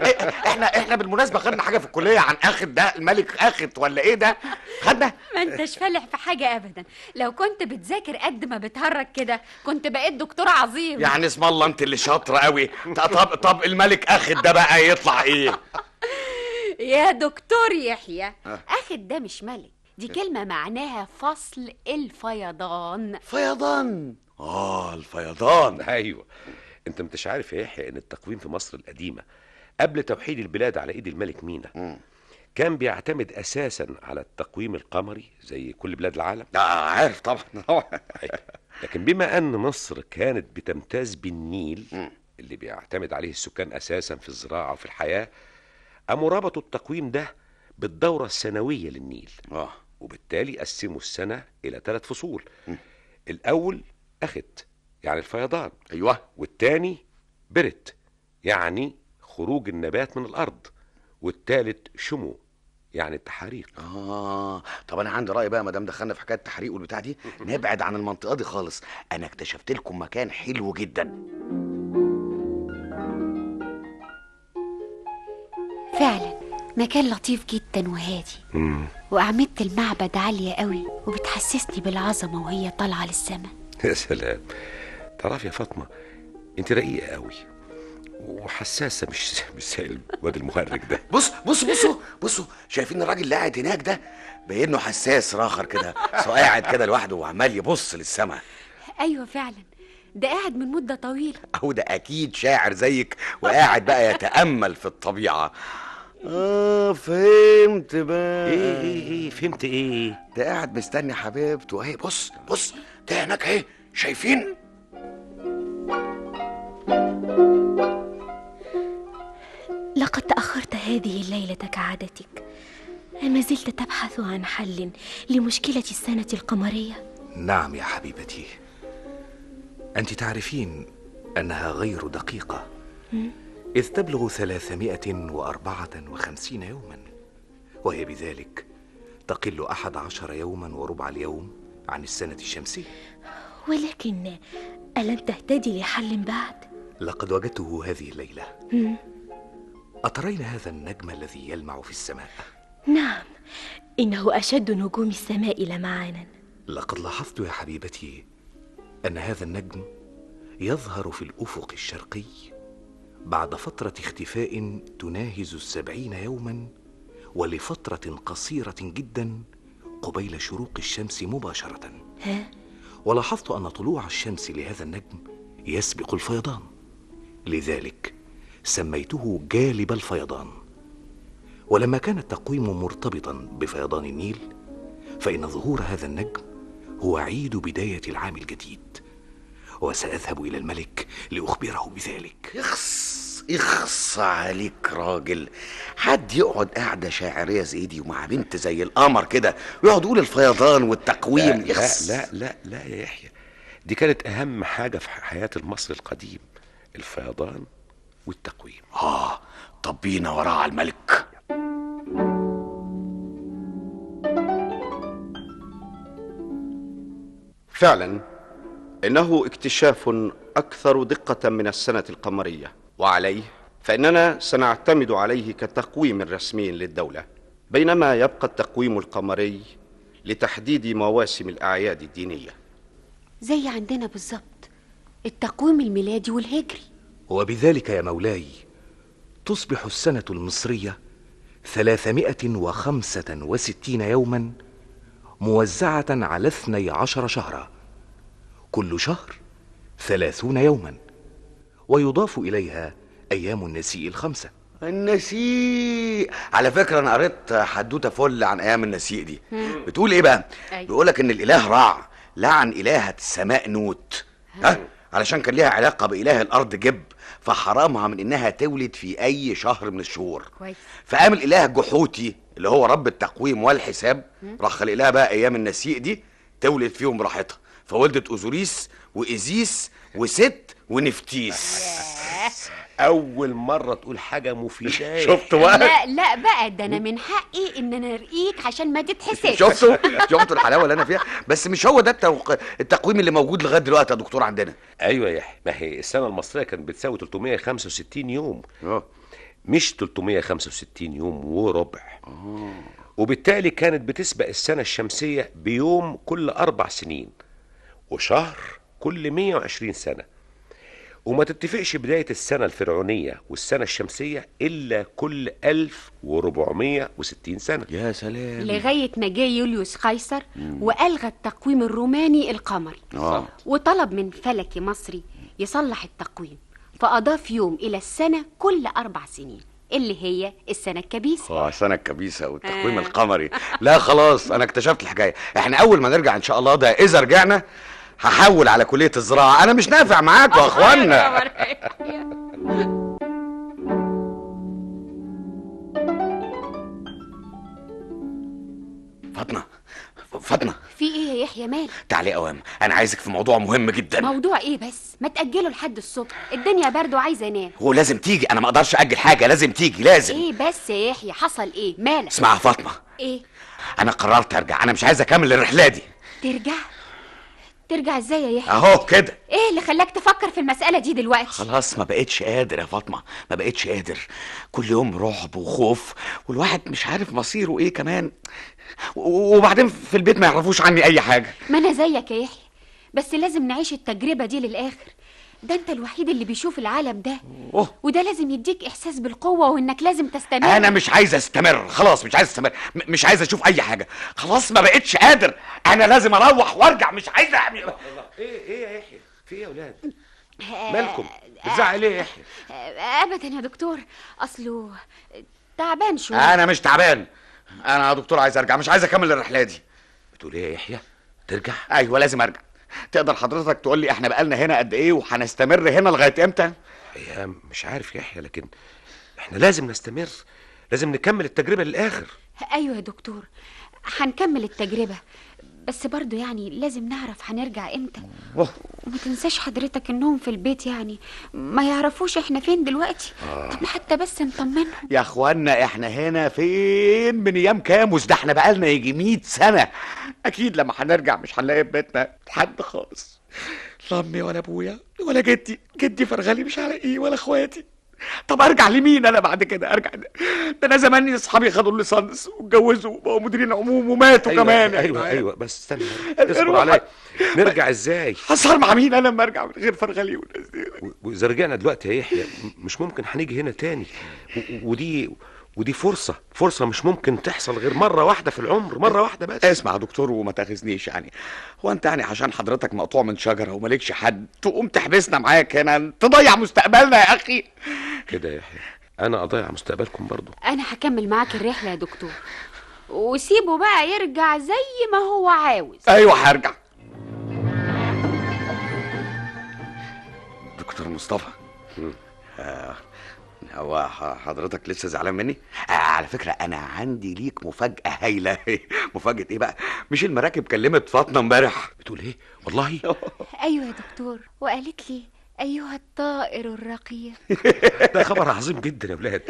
احنا بالمناسبه خدنا حاجه في الكليه عن اخت ده الملك اخت ولا ايه ده؟ خدنا؟ ما انتش فالح في حاجه ابدا. لو كنت بتذاكر قد ما بتهرج كده كنت بقيت دكتور عظيم. يعني اسم الله انت اللي شاطره قوي. طب الملك اخت ده بقى يطلع ايه؟ يا دكتور يحيى، اخت ده مش ملك، دي كلمة معناها فصل الفيضان. فيضان؟ الفيضان. ايوه. انت مش عارف يا يحيى ان التقويم في مصر القديمه قبل توحيد البلاد على ايد الملك مينا كان بيعتمد اساسا على التقويم القمري زي كل بلاد العالم؟ عارف طبعا. لكن بما ان مصر كانت بتمتاز بالنيل اللي بيعتمد عليه السكان اساسا في الزراعه وفي الحياه، قاموا ربطوا التقويم ده بالدورة السنوية للنيل. وبالتالي قسموا السنة إلى 3 فصول. الأول أخت يعني الفيضان. أيوة. والتاني برت يعني خروج النبات من الأرض. والتالت شمو يعني التحاريق. طب أنا عندي رأي بقى، ما دام دخلنا في حكاية التحريق والبتاع دي نبعد عن المنطقة دي خالص. أنا اكتشفت لكم مكان حلو جدا. فعلا مكان لطيف جدا وهادي. وأعمدة المعبد عالية قوي وبتحسسني بالعظمة وهي طالعة للسماء. يا سلام. تعرف يا فاطمة انت رقيقة قوي وحساسة مش زي الواد المهرج ده. بصوا شايفين الراجل اللي قاعد هناك ده؟ باين انه حساس راخر كده، قاعد كده لوحده وعمال يبص للسماء. أيوة فعلا، ده قاعد من مدة طويلة. أهو ده أكيد شاعر زيك وقاعد بقى يتأمل في الطبيعة. فهمت بقى. ايه فهمت ايه؟ ده قاعد مستني حبيبته اهي. بص ده هناك اهي، شايفين؟ لقد تأخرت هذه الليلة كعادتك. أما زلت تبحث عن حل لمشكلة السنة القمرية؟ نعم يا حبيبتي، أنت تعرفين أنها غير دقيقة، إذ تبلغ 354 يوما، وهي بذلك تقل 11 يوما وربع اليوم عن السنة الشمسية. ولكن ألم تهتدي لحل بعد؟ لقد وجدته هذه الليلة. أترين هذا النجم الذي يلمع في السماء؟ نعم، إنه أشد نجوم السماء لمعانا. لقد لاحظت يا حبيبتي أن هذا النجم يظهر في الأفق الشرقي بعد فترة اختفاء تناهز 70 يوما، ولفترة قصيرة جدا قبيل شروق الشمس مباشرة. ولاحظت أن طلوع الشمس لهذا النجم يسبق الفيضان، لذلك سميته جالب الفيضان. ولما كان التقويم مرتبطا بفيضان النيل، فإن ظهور هذا النجم هو عيد بداية العام الجديد، وسأذهب إلى الملك لأخبره بذلك. يخص عليك راجل، حد يقعد قاعدة شاعرية زي دي ومع بنت زي القمر كده ويقعد يقول الفيضان والتقويم؟ لا يا يحيى، دي كانت أهم حاجة في حياة المصري القديم، الفيضان والتقويم. طب بينا وراه على الملك. فعلا إنه اكتشاف أكثر دقة من السنة القمرية، وعليه فإننا سنعتمد عليه كتقويم رسمي للدولة، بينما يبقى التقويم القمري لتحديد مواسم الأعياد الدينية. زي عندنا بالظبط التقويم الميلادي والهجري. وبذلك يا مولاي تصبح السنة المصرية 365 يوما موزعة على 12 شهرا، كل شهر 30 يوما، ويضاف إليها أيام النسيء 5. النسيء، على فكرة أنا قريت حدوتة فل عن أيام النسيء دي. بتقول إيه بقى؟ بيقولك إن الإله رع لعن إلهة السماء نوت، علشان كان ليها علاقة بإله الأرض جب، فحرمها من إنها تولد في أي شهر من الشهور. فقام الإله جحوتي اللي هو رب التقويم والحساب راح خلق لها بقى أيام النسيء دي تولد فيهم براحتها، فولدت أوزوريس وإيزيس وست ونفتيس. اول مره تقول حاجه مفيده. شفت بقى؟ لا بقى، ده انا من حقي ان انا ارقيك عشان ما تتحسدش. شفتوا الحلاوه اللي انا فيها؟ بس مش هو ده التقويم اللي موجود لغايه دلوقتي يا دكتور عندنا. ايوه يا يحيى، ما هي السنه المصريه كانت بتساوي 365 يوم، مش 365 يوم وربع. وبالتالي كانت بتسبق السنه الشمسيه بيوم كل 4 سنين، وشهر كل 120 سنه. وما تتفقش بداية السنة الفرعونية والسنة الشمسية إلا كل 1460 سنة. يا سلام. لغاية ما جه يوليوس قيصر وألغى التقويم الروماني القمري، وطلب من فلكي مصري يصلح التقويم، فأضاف يوم إلى السنة كل 4 سنين اللي هي السنة الكبيسة. السنة الكبيسة والتقويم القمري. لا خلاص، أنا اكتشفت الحكاية. احنا أول ما نرجع إن شاء الله، ده إذا رجعنا، هحول على كلية الزراعة. أنا مش نافع معاكم يا أخوانا. فاطمة، في ايه يا يحيى؟ مالك؟ تعالي اوام، انا عايزك في موضوع مهم جدا. موضوع ايه بس؟ ما تأجله لحد الصبح، الدنيا برد وعايزه انام. هو لازم تيجي، انا ما اقدرش اجل حاجه، لازم تيجي لازم. ايه بس يا يحيى؟ حصل ايه؟ مالك؟ اسمعي يا فاطمه، ايه؟ انا قررت ارجع، انا مش عايز اكمل الرحله دي. ترجع ازاي يا يحيى؟ اهو كده. ايه اللي خلاك تفكر في المسألة دي دلوقتي؟ خلاص ما بقتش قادر يا فاطمه، ما بقتش قادر. كل يوم رعب وخوف، والواحد مش عارف مصيره ايه كمان. وبعدين في البيت ما يعرفوش عني اي حاجه. ما انا زيك يا يحيى، بس لازم نعيش التجربة دي للآخر. ده انت الوحيد اللي بيشوف العالم ده، وده لازم يديك احساس بالقوة وانك لازم تستمر. انا مش عايز استمر، خلاص مش عايز استمر، مش عايز اشوف اي حاجة، خلاص ما بقتش قادر. انا لازم اروح وارجع، مش عايز اعمل. ايه يا يحيى؟ في ايه يا ولاد؟ مالكم؟ بتزعق ليه يا يحيى؟ ابدا يا دكتور، اصله تعبان شوية. انا مش تعبان، انا يا دكتور عايز ارجع، مش عايز اكمل الرحلة دي. بتقول ايه يا يحيى؟ ترجع؟ ايوه لازم ارجع. تقدر حضرتك تقول لي احنا بقالنا هنا قد ايه وهنستمر هنا لغايه امتى؟ هي مش عارف يا يحيى، لكن احنا لازم نستمر، لازم نكمل التجربه للاخر. ايوه يا دكتور، هنكمل التجربه، بس برضو يعني لازم نعرف هنرجع امتى. وما تنساش حضرتك انهم في البيت يعني ما يعرفوش احنا فين دلوقتي. طب حتى بس نطمنهم. يا اخوانا احنا هنا فين من ايام كاموس ده؟ احنا بقالنا يجي 100 سنه. اكيد لما هنرجع مش هنلاقي في بيتنا حد خالص، لا امي ولا ابويا ولا جدي فرغلي مش هلاقيه، ولا اخواتي. طب ارجع لمين انا بعد كده؟ ارجع ده انا زماني اصحابي خدوا الليسانس واتجوزوا وبقوا مديرين عموم وماتوا كمان. ايوه بس استنى، اصبر عليا. نرجع ازاي؟ هسهر مع مين انا لما ارجع من غير فرغلي والناس دي؟ واذا رجعنا دلوقتي يا يحيى مش ممكن هنيجي هنا تاني، ودي فرصة مش ممكن تحصل غير مرة واحدة في العمر، مرة واحدة بس. اسمع يا دكتور وما تاخذنيش يعني، هو انت يعني عشان حضرتك مقطوع من شجرة ومالكش حد تقوم تحبسنا معاك هنا تضيع مستقبلنا يا اخي؟ كده يا يحيى انا اضيع مستقبلكم برضو؟ انا هكمل معاك الرحلة يا دكتور، وسيبه بقى يرجع زي ما هو عاوز. ايوه هرجع. دكتور مصطفى، هو حضرتك لسه زعلان مني؟ على فكرة أنا عندي ليك مفاجأة هايلة. مفاجأة إيه بقى؟ مش المراكب كلمت فاطمة امبارح؟ بتقول إيه؟ والله؟ أيوة يا دكتور، وقالت لي أيها الطائر الرقيق. ده خبر عظيم جدا يا ولاد.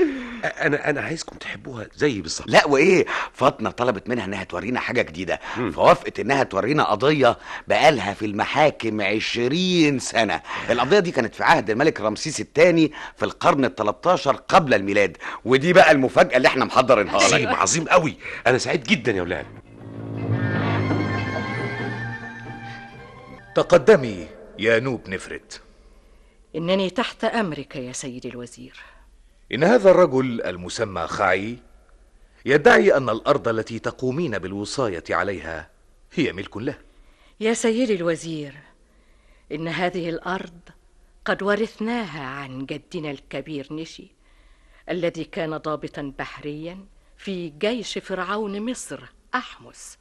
أنا عايزكم تحبوها زي بالظبط. لا وإيه؟ فاطمة طلبت منها إنها تورينا حاجة جديدة، فوافقت إنها تورينا قضية بقالها في المحاكم 20 سنة. القضية دي كانت في عهد الملك رمسيس الثاني في القرن ال13 قبل الميلاد، ودي بقى المفاجأة اللي إحنا محضرينها لك. عظيم قوي، أنا سعيد جدا يا ولاد. تقدمي يا نوب نفرت. إنني تحت أمرك يا سيدي الوزير. إن هذا الرجل المسمى خعي يدعي أن الأرض التي تقومين بالوصاية عليها هي ملك له. يا سيدي الوزير، إن هذه الأرض قد ورثناها عن جدنا الكبير نشي الذي كان ضابطا بحريا في جيش فرعون مصر أحمس،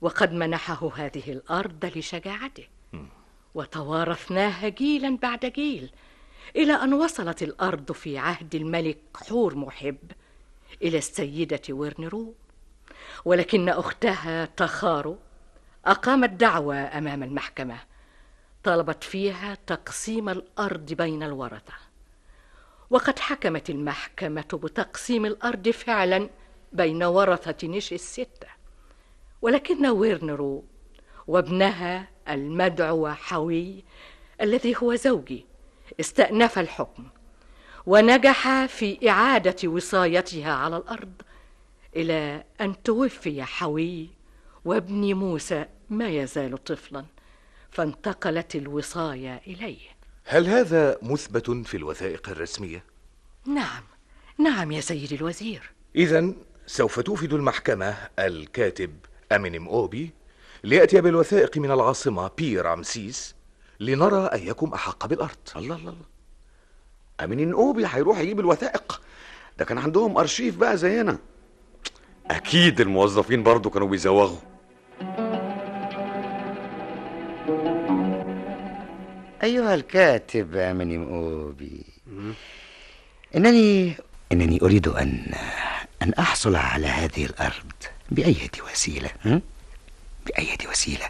وقد منحه هذه الأرض لشجاعته، وتوارثناها جيلا بعد جيل إلى أن وصلت الأرض في عهد الملك حور محب إلى السيدة ورنرو، ولكن أختها تخارو أقامت دعوى أمام المحكمة طلبت فيها تقسيم الأرض بين الورثة، وقد حكمت المحكمة بتقسيم الأرض فعلا بين ورثة نيش الستة، ولكن ويرنرو وابنها المدعو حوي الذي هو زوجي استأنف الحكم، ونجح في إعادة وصايتها على الأرض إلى أن توفي حوي، وابن موسى ما يزال طفلا، فانتقلت الوصاية إليه. هل هذا مثبت في الوثائق الرسمية؟ نعم يا سيدي الوزير. إذن سوف توفد المحكمة الكاتب أمينيم أوبي ليأتي بالوثائق من العاصمة بي رامسيس لنرى أيكم أحق بالأرض. الله أمينيم أوبي هيروح يجيب الوثائق؟ ده كان عندهم أرشيف بقى زينا. أكيد الموظفين برضو كانوا بيزوغوا. أيها الكاتب أمينيم أوبي، إنني أريد أن أحصل على هذه الأرض بأية وسيلة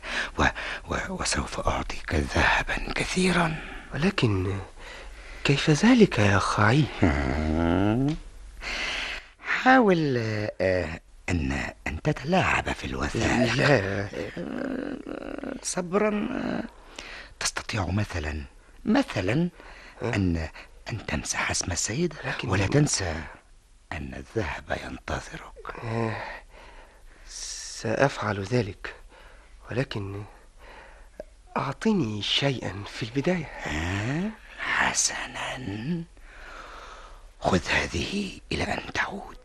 وسوف أعطيك ذهبا كثيرا. ولكن كيف ذلك يا خعي؟ حاول أن تتلاعب في الوثائق. لا. صبرا. تستطيع مثلا أن تمسح اسم السيد، ولا تنسى أن الذهب ينتظرك. سأفعل ذلك، ولكن أعطني شيئا في البداية. حسنا، خذ هذه إلى أن تعود.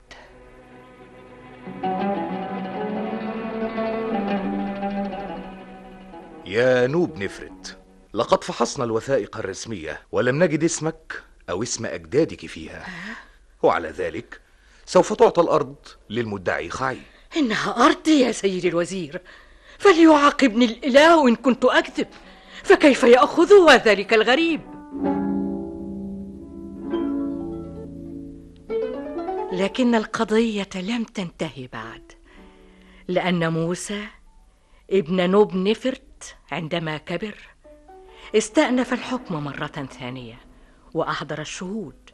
يا نوب نفرت، لقد فحصنا الوثائق الرسمية ولم نجد اسمك أو اسم أجدادك فيها، وعلى ذلك سوف تعطى الأرض للمدعي خعي. إنها أرضي يا سيدي الوزير، فليعاقبني الإله إن كنت أكذب، فكيف يأخذها ذلك الغريب؟ لكن القضية لم تنتهي بعد، لأن موسى ابن نوب نفرت عندما كبر استأنف الحكم مرة ثانية وأحضر الشهود،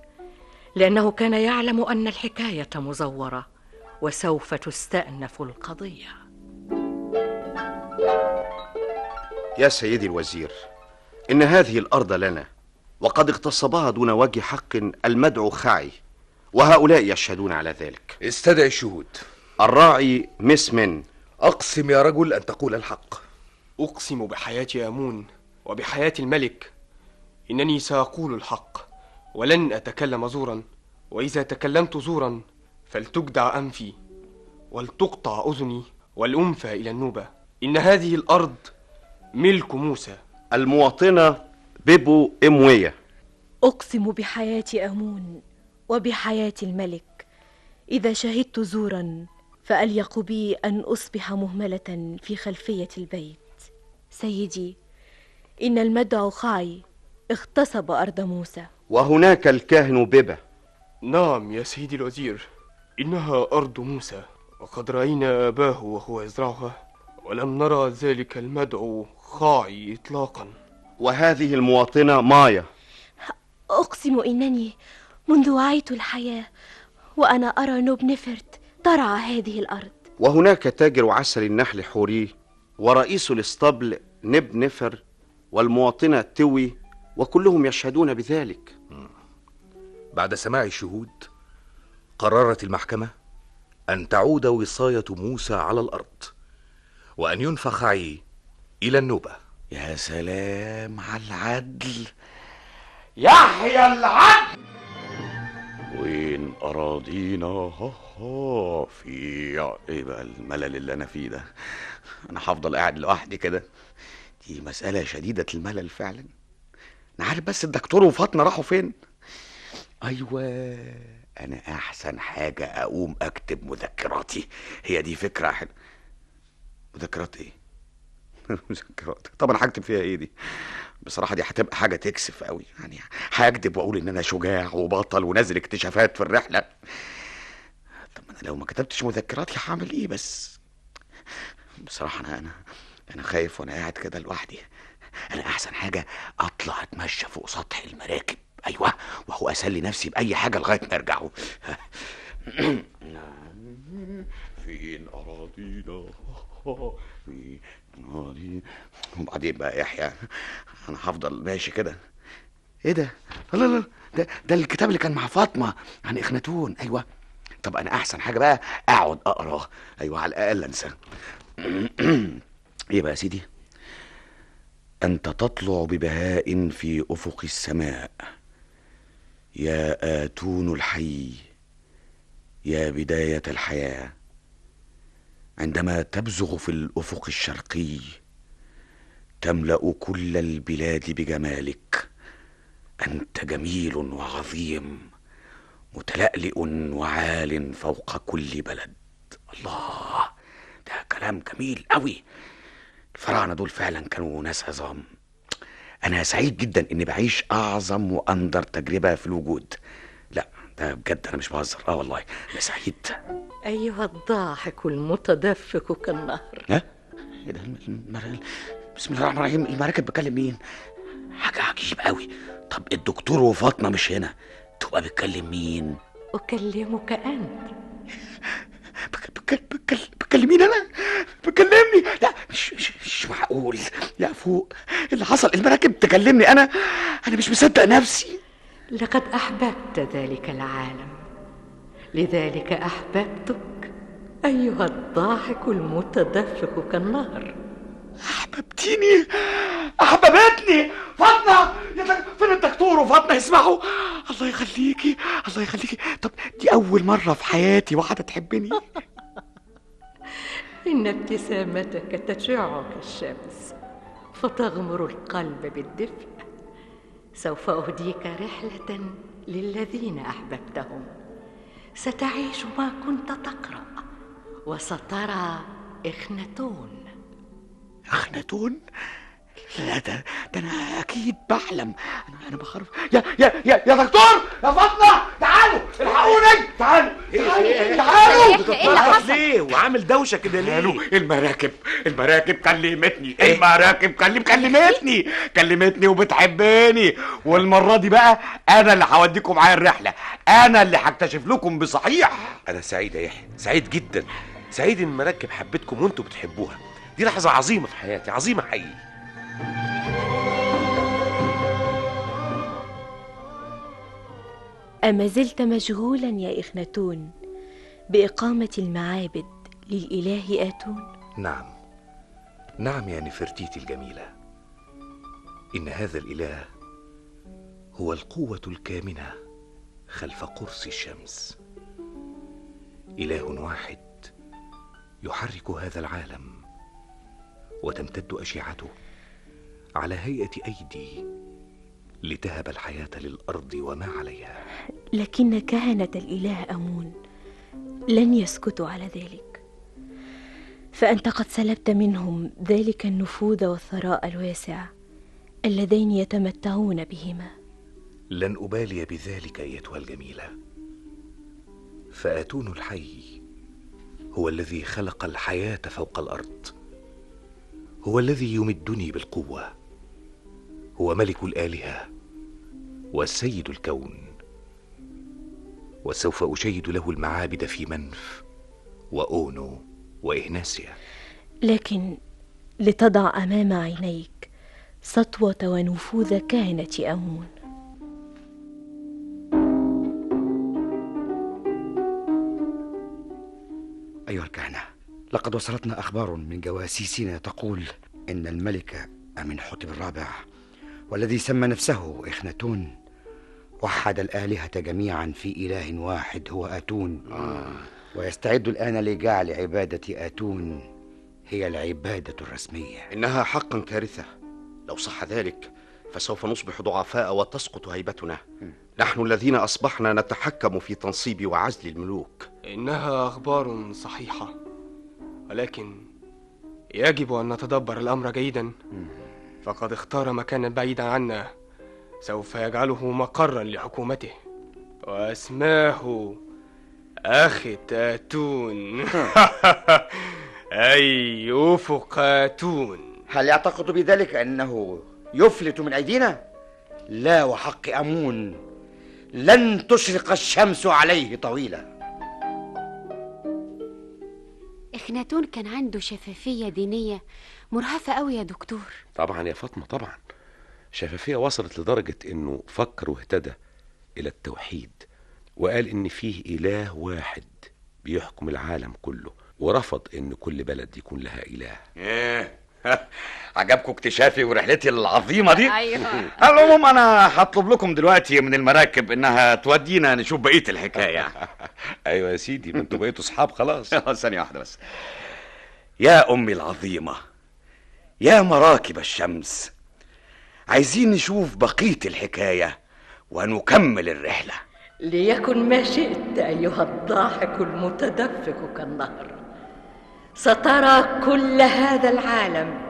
لأنه كان يعلم أن الحكاية مزورة وسوف تستأنف القضية. يا سيدي الوزير، إن هذه الأرض لنا، وقد اغتصبها دون وجه حق المدعو خعي، وهؤلاء يشهدون على ذلك. استدعي الشهود. الراعي مسمن. أقسم يا رجل أن تقول الحق. أقسم بحياة آمون وبحياة الملك إنني سأقول الحق ولن أتكلم زورا، وإذا تكلمت زورا فلتجدع أنفي ولتقطع أذني والأنفى إلى النوبة. إن هذه الأرض ملك موسى. المواطنة بيبو إموية. أقسم بحياة آمون وبحياة الملك، إذا شهدت زورا فأليق بي أن أصبح مهملة في خلفية البيت. سيدي، إن المدعو خعي اغتصب أرض موسى. وهناك الكاهن بيبا. نعم يا سيدي الوزير، إنها أرض موسى، وقد رأينا أباه وهو يزرعها، ولم نرى ذلك المدعو خاعي إطلاقا. وهذه المواطنة مايا. أقسم إنني منذ وعيت الحياة وأنا أرى نوب نفرت ترعى هذه الأرض. وهناك تاجر عسل النحل حوري، ورئيس الاسطبل نب نفر، والمواطنة توي، وكلهم يشهدون بذلك. بعد سماع الشهود قررت المحكمة أن تعود وصاية موسى على الأرض، وأن ينفى خعي إلى النوبة. يا سلام على العدل، يحيى العدل. وين أراضينا؟ في ايه بقى الملل اللي أنا فيه ده؟ أنا هفضل قاعد لوحدي كده؟ دي مسألة شديدة الملل فعلا. أنا عارف بس الدكتور وفاطمة راحوا فين؟ أيوة، أنا أحسن حاجة أقوم أكتب مذكراتي. هي دي فكرة حلوة. مذكرات إيه؟ مذكرات؟ طب أنا هكتب فيها إيه دي؟ بصراحة دي هتبقى حاجة تكسف قوي، يعني هكدب وأقول إن أنا شجاع وبطل ونازل اكتشافات في الرحلة. طب أنا لو ما كتبتش مذكراتي هعمل إيه بس؟ بصراحة أنا خايف وأنا قاعد كده لوحدي. أنا أحسن حاجة أطلع أتمشى فوق سطح المراكب ايوه، وهو اسلي نفسي باي حاجه لغايه ما يرجعوا. فين اراضينا؟ فين أراضينا؟ وبعدين بقى يحيى، انا هفضل ماشي كده. ايه ده؟ لا لا، ده الكتاب اللي كان مع فاطمه عن اخناتون. ايوه، طب انا احسن حاجه بقى اقعد اقراه. ايوه، على الاقل انسى. ايه بقى يا سيدي؟ انت تطلع ببهاء في افق السماء يا آتون الحي، يا بداية الحياة. عندما تبزغ في الأفق الشرقي تملأ كل البلاد بجمالك. أنت جميل وعظيم، متلألئ وعال فوق كل بلد. الله، ده كلام جميل قوي. الفراعنة دول فعلا كانوا ناس عظام. أنا سعيد جدا إني بعيش أعظم وأندر تجربة في الوجود. لا ده بجد، أنا مش بهزر. والله أنا سعيد. أيها الضاحك المتدفق كالنهر. ها؟ إيه ده؟ بسم الله الرحمن الرحيم. المراكب بتكلم مين؟ حاجة عجيبة قوي. طب الدكتور وفاطمة مش هنا، تبقى بتكلم مين؟ أكلمك أنت. بتكلمين أنا؟ بتكلمني؟ لا، مش معقول. يا فوق اللي حصل، المراكب تكلمني أنا مش مصدق نفسي. لقد أحببت ذلك العالم، لذلك أحببتك أيها الضاحك المتدفق كالنهر. أحببتيني؟ أحببتني فاطمة؟ فين الدكتور وفاطمة يسمعوا؟ الله يخليكي، الله يخليكي. طب دي أول مرة في حياتي واحدة تحبني. إن ابتسامتك تشع كالشمس فتغمر القلب بالدفء. سوف أهديك رحلة للذين أحببتهم. ستعيش ما كنت تقرأ وسترى إخناتون. إخناتون؟ لا، ده أنا أكيد بحلم. أنا بخرف. يا دكتور، يا فاطمة، تعالوا الحقوني. تعالوا بتتلخبط ليه وعامل دوشه كده ليه؟ المراكب كلمتني. المراكب كلمتني وبتحبني. والمرة دي بقى أنا اللي هوديكم معايا الرحلة، أنا اللي هكتشف لكم بصحيح. انا سعيد يا يحيى، سعيد جدا، سعيد ان المراكب حبتكم وانتوا بتحبوها. دي لحظه عظيمه في حياتي، عظيمه حقيقي. أما زلت مشغولا يا إخناتون بإقامة المعابد للإله آتون؟ نعم يا نفرتيتي الجميلة. إن هذا الإله هو القوة الكامنة خلف قرص الشمس. إله واحد يحرك هذا العالم، وتمتد أشعته على هيئة أيدي لتهب الحياة للأرض وما عليها. لكن كهنة الإله آمون لن يسكتوا على ذلك، فأنت قد سلبت منهم ذلك النفوذ والثراء الواسع اللذين يتمتعون بهما. لن أبالي بذلك أيتها الجميلة، فآتون الحي هو الذي خلق الحياة فوق الأرض، هو الذي يمدني بالقوة، هو ملك الآلهة والسيد الكون، وسوف أشيد له المعابد في منف وأونو وإهناسيا. لكن لتضع أمام عينيك سطوة ونفوذ كهنة آمون. أيها الكهنة، لقد وصلتنا أخبار من جواسيسنا تقول إن الملك أمنحتب الرابع والذي سمى نفسه إخناتون وحد الآلهة جميعا في إله واحد هو آتون، ويستعد الآن لجعل عبادة آتون هي العبادة الرسمية. إنها حقا كارثة. لو صح ذلك فسوف نصبح ضعفاء وتسقط هيبتنا، نحن الذين أصبحنا نتحكم في تنصيب وعزل الملوك. إنها أخبار صحيحة، ولكن يجب أن نتدبر الأمر جيدا. فقد اختار مكانا بعيدا عنا سوف يجعله مقرا لحكومته، واسماه أخناتون. أي أفق آتون. هل يعتقد بذلك أنه يفلت من أيدينا؟ لا وحق أمون، لن تشرق الشمس عليه طويلا. إخناتون كان عنده شفافية دينية مرهفة قوي يا دكتور. طبعا يا فاطمة طبعا، شفافية وصلت لدرجة انه فكر واهتدى الى التوحيد، وقال ان فيه اله واحد بيحكم العالم كله، ورفض ان كل بلد يكون لها اله. ايه عجبكم اكتشافي ورحلتي العظيمه دي؟ ايوه. على العموم انا هطلب لكم دلوقتي من المراكب انها تودينا نشوف بقيه الحكايه. ايوه يا سيدي، ما انتوا بقيتوا اصحاب خلاص. ثانيه واحده بس. يا امي العظيمه، يا مراكب الشمس، عايزين نشوف بقيه الحكايه ونكمل الرحله. ليكن ما شئت أيها الضاحك المتدفق كالنهر، سترى كل هذا العالم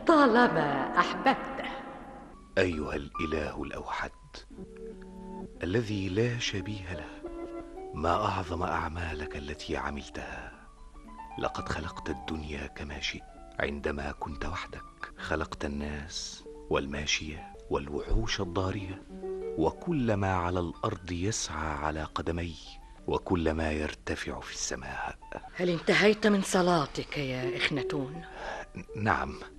طالما أحببته. أيها الإله الأوحد الذي لا شبيه له، ما أعظم أعمالك التي عملتها. لقد خلقت الدنيا كما شئت. عندما كنت وحدك خلقت الناس والماشية والوحوش الضارية وكل ما على الأرض يسعى على قدمي وكل ما يرتفع في السماء. هل انتهيت من صلاتك يا إخناتون؟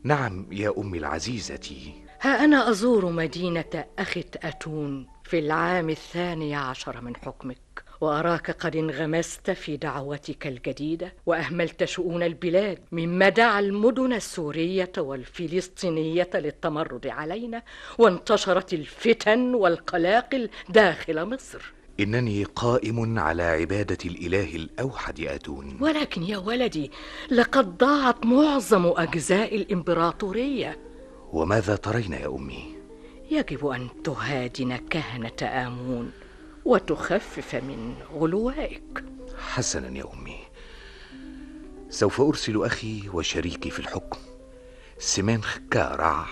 نعم يا أمي العزيزة. ها أنا أزور مدينة أخت أتون في العام 12 من حكمك، وأراك قد انغمست في دعوتك الجديدة وأهملت شؤون البلاد، مما دعا المدن السورية والفلسطينية للتمرد علينا، وانتشرت الفتن والقلاقل داخل مصر. إنني قائم على عبادة الإله الأوحد أتون. ولكن يا ولدي، لقد ضاعت معظم أجزاء الإمبراطورية. وماذا ترين يا أمي؟ يجب أن تهادن كهنة آمون وتخفف من غلوائك. حسنا يا أمي، سوف أرسل أخي وشريكي في الحكم سمنخ كارع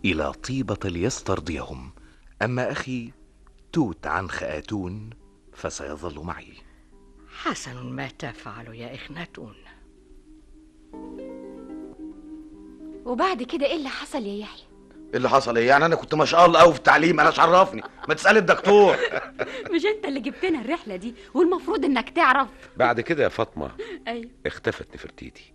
إلى طيبة ليسترضيهم، أما أخي توت عنخ آتون فسيظل معي. حسن ما تفعل يا إخناتون. وبعد كده ايه اللي حصل يا يحيى؟ ايه اللي حصل؟ ايه يعني؟ انا كنت ما شاء الله قوي في التعليم، انا عرفني؟ ما تسأل الدكتور. مش انت اللي جبتنا الرحله دي والمفروض انك تعرف. بعد كده يا فاطمة ايوه اختفت نفرتيتي.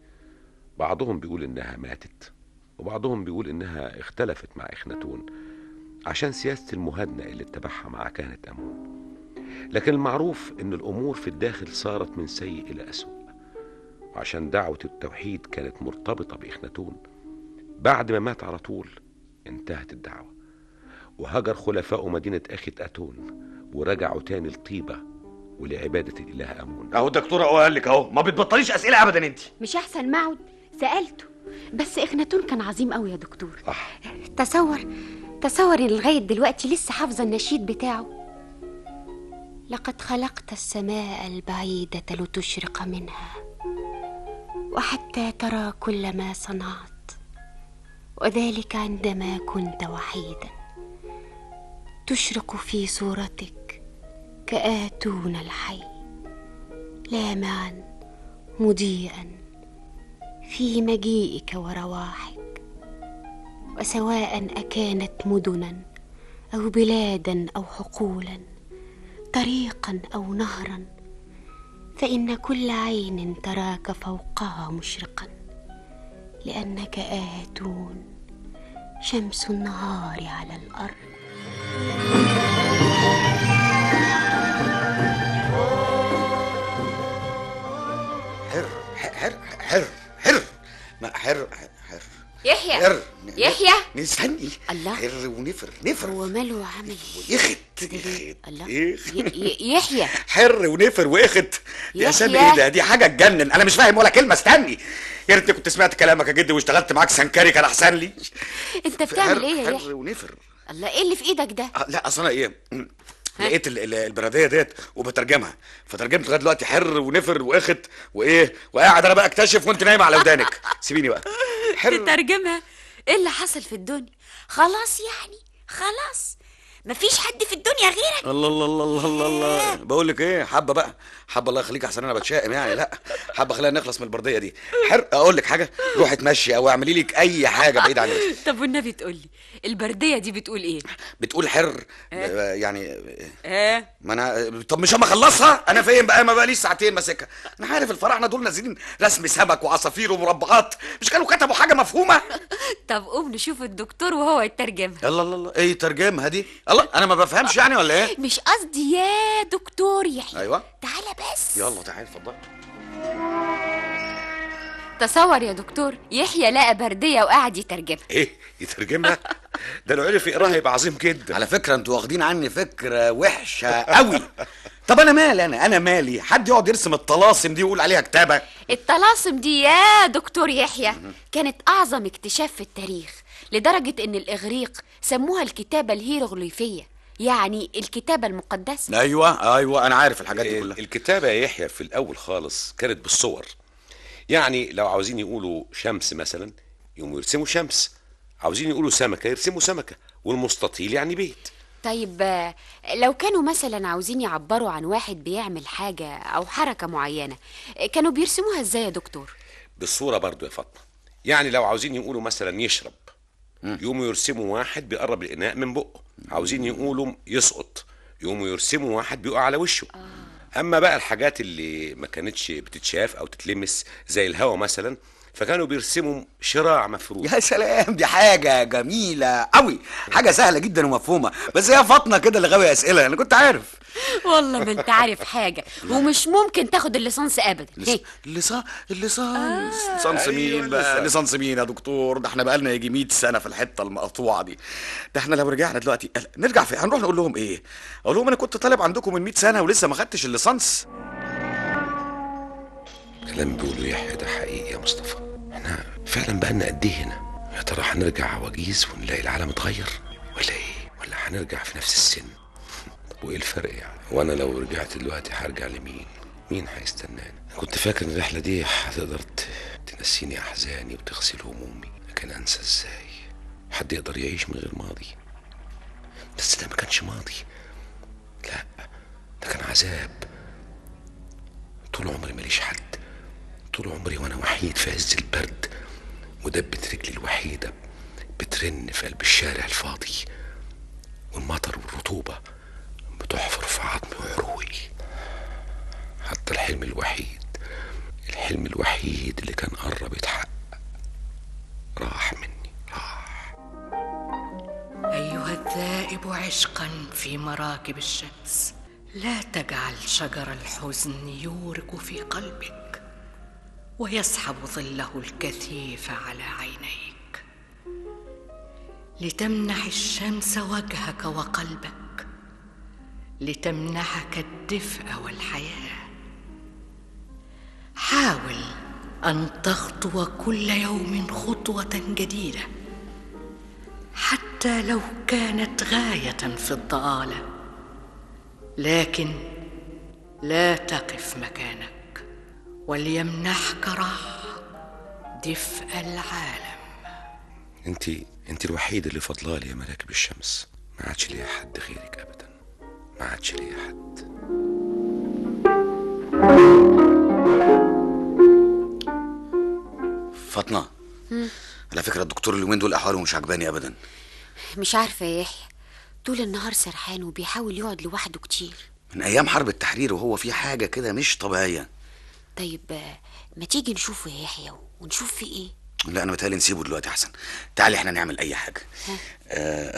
بعضهم بيقول انها ماتت، وبعضهم بيقول انها اختلفت مع إخناتون عشان سياسة المهادنة اللي اتبعها مع كهنة آمون. لكن المعروف ان الامور في الداخل صارت من سيء الى اسوء، وعشان دعوة التوحيد كانت مرتبطة بإخناتون. بعد ما مات على طول انتهت الدعوة، وهجر خلفاء مدينة أخت أتون ورجعوا تاني لطيبة ولعبادة الإله آمون. اهو الدكتور اهو قال لك اهو، ما بتبطليش أسئلة أبدا انت. مش أحسن ما أقعد سألته، بس إخناتون كان عظيم قوي يا دكتور. تصور إن لغاية دلوقتي لسه حافظة النشيد بتاعه. لقد خلقت السماء البعيدة لتشرق منها، وحتى ترى كل ما صنعت، وذلك عندما كنت وحيدا. تشرق في صورتك كآتون الحي، لامعا مضيئا في مجيئك ورواحك، وسواء أكانت مدنا أو بلادا أو حقولا، طريقا أو نهرا، فإن كل عين تراك فوقها مشرقا، لأنك آتون شمس النهار على الأرض. يحيى نستني. الله. حر ونفر هو ماله عمل يخت الله. يحيى حر ونفر واخت. يا سامي يحيى. ايه ده؟ دي حاجه تجنن، انا مش فاهم ولا كلمه. استني، يا ريتني كنت سمعت كلامك يا جدي واشتغلت معاك سنكري، كان احسن لي. انت بتعمل ايه يا حر يحيى؟ ونفر. الله، ايه اللي في ايدك ده؟ لا اصل انا ايه، لقيت البراديه ديت وبترجمها، فترجمت لغايه دلوقتي حر ونفر واخت وايه، وقاعد انا بقى اكتشف وانت نايمه على ودانك. سيبيني بقى. تترجمها؟ ايه اللي حصل في الدنيا؟ خلاص يعني خلاص مفيش حد في الدنيا غيرك. الله الله الله الله الله الله. بقول لك ايه، حبه بقى، حبه الله يخليك، احسن انا بتشائم يعني. لا حبه، خلينا نخلص من البرديه دي. اقول لك حاجه، روحي اتمشي او اعملي لك اي حاجه بعيد عني. طب والنبي تقولي البردية دي بتقول ايه؟ بتقول حر يعني ما انا طب مش هما اخلصها؟ انا فين بقى؟ ما بقاليش ساعتين ماسكها. انا عارف الفراعنه دول نازلين رسم سمك وعصافير ومربعات، مش كانوا كتبوا حاجه مفهومه؟ طب قوم نشوف الدكتور وهو يترجمها. يلا الله ايه ترجمها دي؟ الله انا ما بفهمش يعني ولا ايه؟ مش قصدي يا دكتور يحيى. ايوه تعالى بس. يلا تعالى اتفضل. تصور يا دكتور، يحيى لقى بردية وقعد يترجمها. ايه يترجمها؟ ده لو عرف يقراها يبقى عظيم جدا. على فكره انتوا واخدين عني فكره وحشه قوي. طب انا مالي، انا مالي حد يقعد يرسم الطلاسم دي ويقول عليها كتابه؟ الطلاسم دي يا دكتور يحيى كانت اعظم اكتشاف في التاريخ، لدرجة ان الاغريق سموها الكتابة الهيروغليفية، يعني الكتابة المقدسة. ايوه انا عارف الحاجات دي كلها. الكتابة يا يحيى في الاول خالص كانت بالصور، يعني لو عاوزين يقولوا شمس مثلا يقوموا يرسموا شمس، عاوزين يقولوا سمكة يرسموا سمكة، والمستطيل يعني بيت. طيب لو كانوا مثلا عاوزين يعبروا عن واحد بيعمل حاجة أو حركة معينة، كانوا بيرسموها ازاي يا دكتور؟ بالصورة برضو يا فاطمة. يعني لو عاوزين يقولوا مثلا يشرب يقوموا يرسموا واحد بيقرب الإناء من بقه، عاوزين يقولوا يسقط يقوموا يرسموا واحد بيقع على وشه. أما بقى الحاجات اللي ما كانتش بتتشاف أو تتلمس زي الهوا مثلا، فكانوا بيرسموا شراع مفروض. يا سلام، دي حاجة جميلة قوي، حاجة سهلة جدا ومفهومة، بس هي فاطمة كده اللي غاوية أسئلة. أنا كنت عارف. والله ما أنت عارف حاجة، ومش ممكن تاخد الليسانس أبدا. الليسانس مين بقى؟ ليسانس مين يا دكتور؟ ده احنا بقالنا يجي 100 سنة في الحتة المقطوعة دي. ده احنا لو رجعنا دلوقتي نرجع في هنروح نقول لهم إيه؟ أقول لهم أنا كنت طالب عندكم من 100 سنة ولسه ما خدتش الليسانس. كلام بيقولوا يحيى ده حقيقي يا مصطفى. احنا فعلا بقالنا قد ايه هنا؟ يا ترى هنرجع عواجيز ونلاقي العالم اتغير ولا ايه؟ ولا هنرجع في نفس السن؟ طب وايه الفرق يعني؟ وانا لو رجعت دلوقتي هرجع لمين؟ مين هيستناني؟ كنت فاكر ان الرحله دي هتقدر تنسيني احزاني وتغسل همومي، لكن انسى ازاي؟ حد يقدر يعيش من غير ماضي؟ بس ده ما كانش ماضي، لا ده كان عذاب. طول عمري ماليش حد، طول عمري وانا وحيد في عز البرد، ودبة رجلي الوحيدة بترن في قلب الشارع الفاضي، والمطر والرطوبة بتحفر في عظمي وعروقي. حتى الحلم الوحيد اللي كان قرب يتحقق راح مني، راح. أيها الذائب عشقا في مراكب الشمس، لا تجعل شجر الحزن يورق في قلبك ويسحب ظله الكثيف على عينيك، لتمنح الشمس وجهك وقلبك، لتمنحك الدفء والحياة. حاول أن تخطو كل يوم خطوة جديدة، حتى لو كانت غاية في الضآلة، لكن لا تقف مكانك، وليمنحك راحة دفء العالم. انت الوحيدة اللي فضلالي يا مراكب الشمس، ما عادش ليا حد غيرك ابدا، ما عادش ليا حد. فاطمة، على فكرة الدكتور اليومين دول أحواله مش عجباني أبدا. مش عارفة يا يحيى، طول النهار سرحان وبيحاول يقعد لوحده كتير من أيام حرب التحرير وهو في حاجة كده مش طبيعية. طيب ما تيجي نشوفه يا يحيى ونشوف في إيه؟ لا أنا بتهيألي نسيبه دلوقتي أحسن. تعالي إحنا نعمل أي حاجة.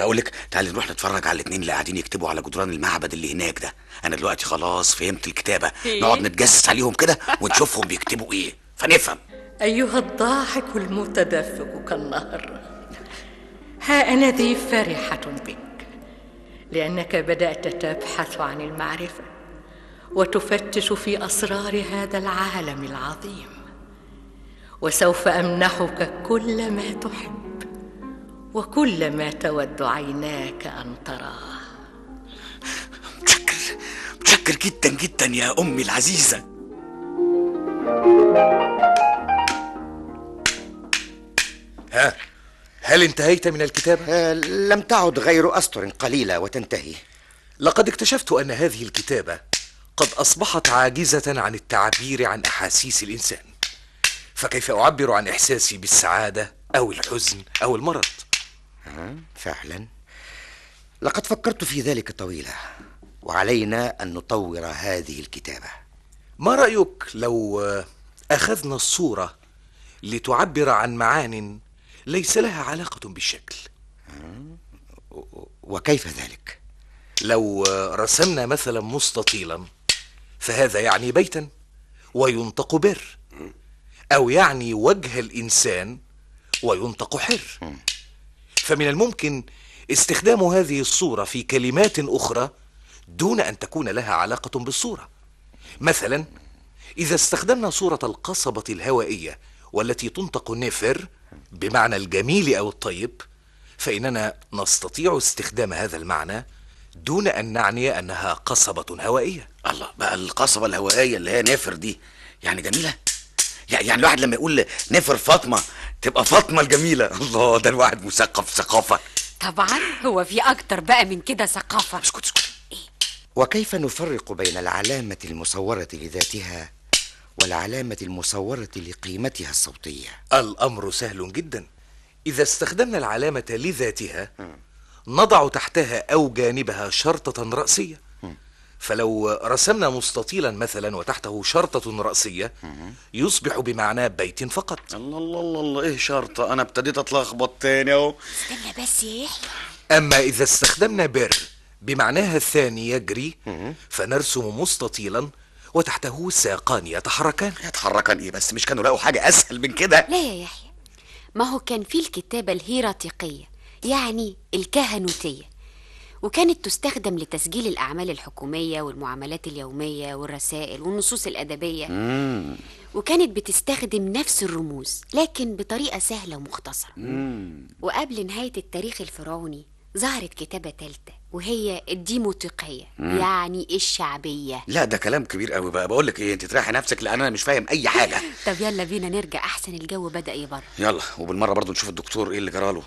أقول لك تعالي نروح نتفرج على الاتنين اللي قاعدين يكتبوا على جدران المعبد اللي هناك ده. أنا دلوقتي خلاص فهمت الكتابة، نقعد نتجسس عليهم كده ونشوفهم بيكتبوا إيه فنفهم. أيها الضاحك المتدفق كالنهر، ها أنا ذي فرحة بك، لأنك بدأت تبحث عن المعرفة وتفتش في أسرار هذا العالم العظيم، وسوف أمنحك كل ما تحب وكل ما تود عيناك أن تراه. متشكر جدا جدا يا أمي العزيزة. هل انتهيت من الكتابة؟ لم تعد غير أسطر قليلة وتنتهي. لقد اكتشفت أن هذه الكتابة قد أصبحت عاجزة عن التعبير عن أحاسيس الإنسان، فكيف أعبر عن إحساسي بالسعادة أو الحزن أو المرض؟ فعلا لقد فكرت في ذلك طويلا، وعلينا أن نطور هذه الكتابة. ما رأيك لو أخذنا الصورة لتعبر عن معان ليس لها علاقة بالشكل؟ وكيف ذلك؟ لو رسمنا مثلا مستطيلا فهذا يعني بيتا وينطق بر، أو يعني وجه الإنسان وينطق حر. فمن الممكن استخدام هذه الصورة في كلمات أخرى دون أن تكون لها علاقة بالصورة. مثلا إذا استخدمنا صورة القصبة الهوائية والتي تنطق نفر بمعنى الجميل أو الطيب، فإننا نستطيع استخدام هذا المعنى دون أن نعني أنها قصبة هوائية. الله، بقى القصبة الهوائية اللي هي نفر دي يعني جميلة؟ يعني الواحد لما يقول نفر فاطمة تبقى فاطمة الجميلة. الله، ده الواحد مثقف ثقافة. طبعا هو في أكتر بقى من كده ثقافة. اسكت. وكيف نفرق بين العلامة المصورة لذاتها والعلامة المصورة لقيمتها الصوتية؟ الأمر سهل جدا. إذا استخدمنا العلامة لذاتها نضع تحتها أو جانبها شرطة رأسية. فلو رسمنا مستطيلا مثلا وتحته شرطة رأسية يصبح بمعنى بيت فقط. الله الله الله الله، ايه شرطة؟ انا ابتديت اتلخبط تاني اهو. استنى بس يا يحيى. اما اذا استخدمنا بر بمعناها الثاني يجري فنرسم مستطيلا وتحته ساقان يتحركان. يتحركان ايه بس؟ مش كانوا لقوا حاجة اسهل من كده؟ لا يا يحيى، ما هو كان في الكتابة الهيراتيقية يعني الكهنوتية، وكانت تستخدم لتسجيل الأعمال الحكومية والمعاملات اليومية والرسائل والنصوص الأدبية. وكانت بتستخدم نفس الرموز لكن بطريقة سهلة ومختصرة. وقبل نهاية التاريخ الفرعوني ظهرت كتابة تالتة وهي الديموتيقية يعني الشعبية. لا ده كلام كبير قوي بقى. بقول لك ايه، انت تريحي نفسك لان انا مش فاهم اي حاجة. طب يلا بينا نرجع احسن الجو بدأ يبرد. يلا، وبالمرة برضو نشوف الدكتور ايه اللي جراله.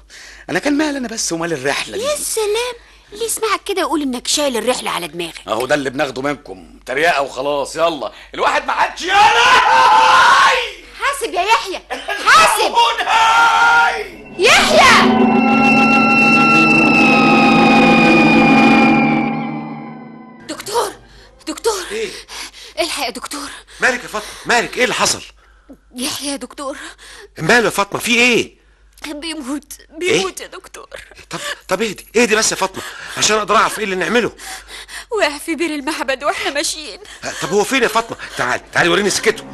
انا كان مال انا بس ومال الرحلة دي. يا سلام، اللي يسمعك كده يقول انك شايل الرحلة على دماغك. اهو ده اللي بناخده منكم، تريقة وخلاص. يلا الواحد ما عادش. يلا حاسب يا يحيى، حاسب يحيى. دكتور ايه؟ الحق يا دكتور. مالك يا فاطمه؟ مالك؟ ايه اللي حصل؟ يحيى يا دكتور. ماله يا فاطمه؟ في ايه؟ بيموت إيه؟ يا دكتور. طب اهدي بس يا فاطمه عشان اقدر اعرف ايه اللي نعمله. وقع في بير المعبد واحنا ماشيين. طب هو فين يا فاطمه؟ تعالي وريني سكته.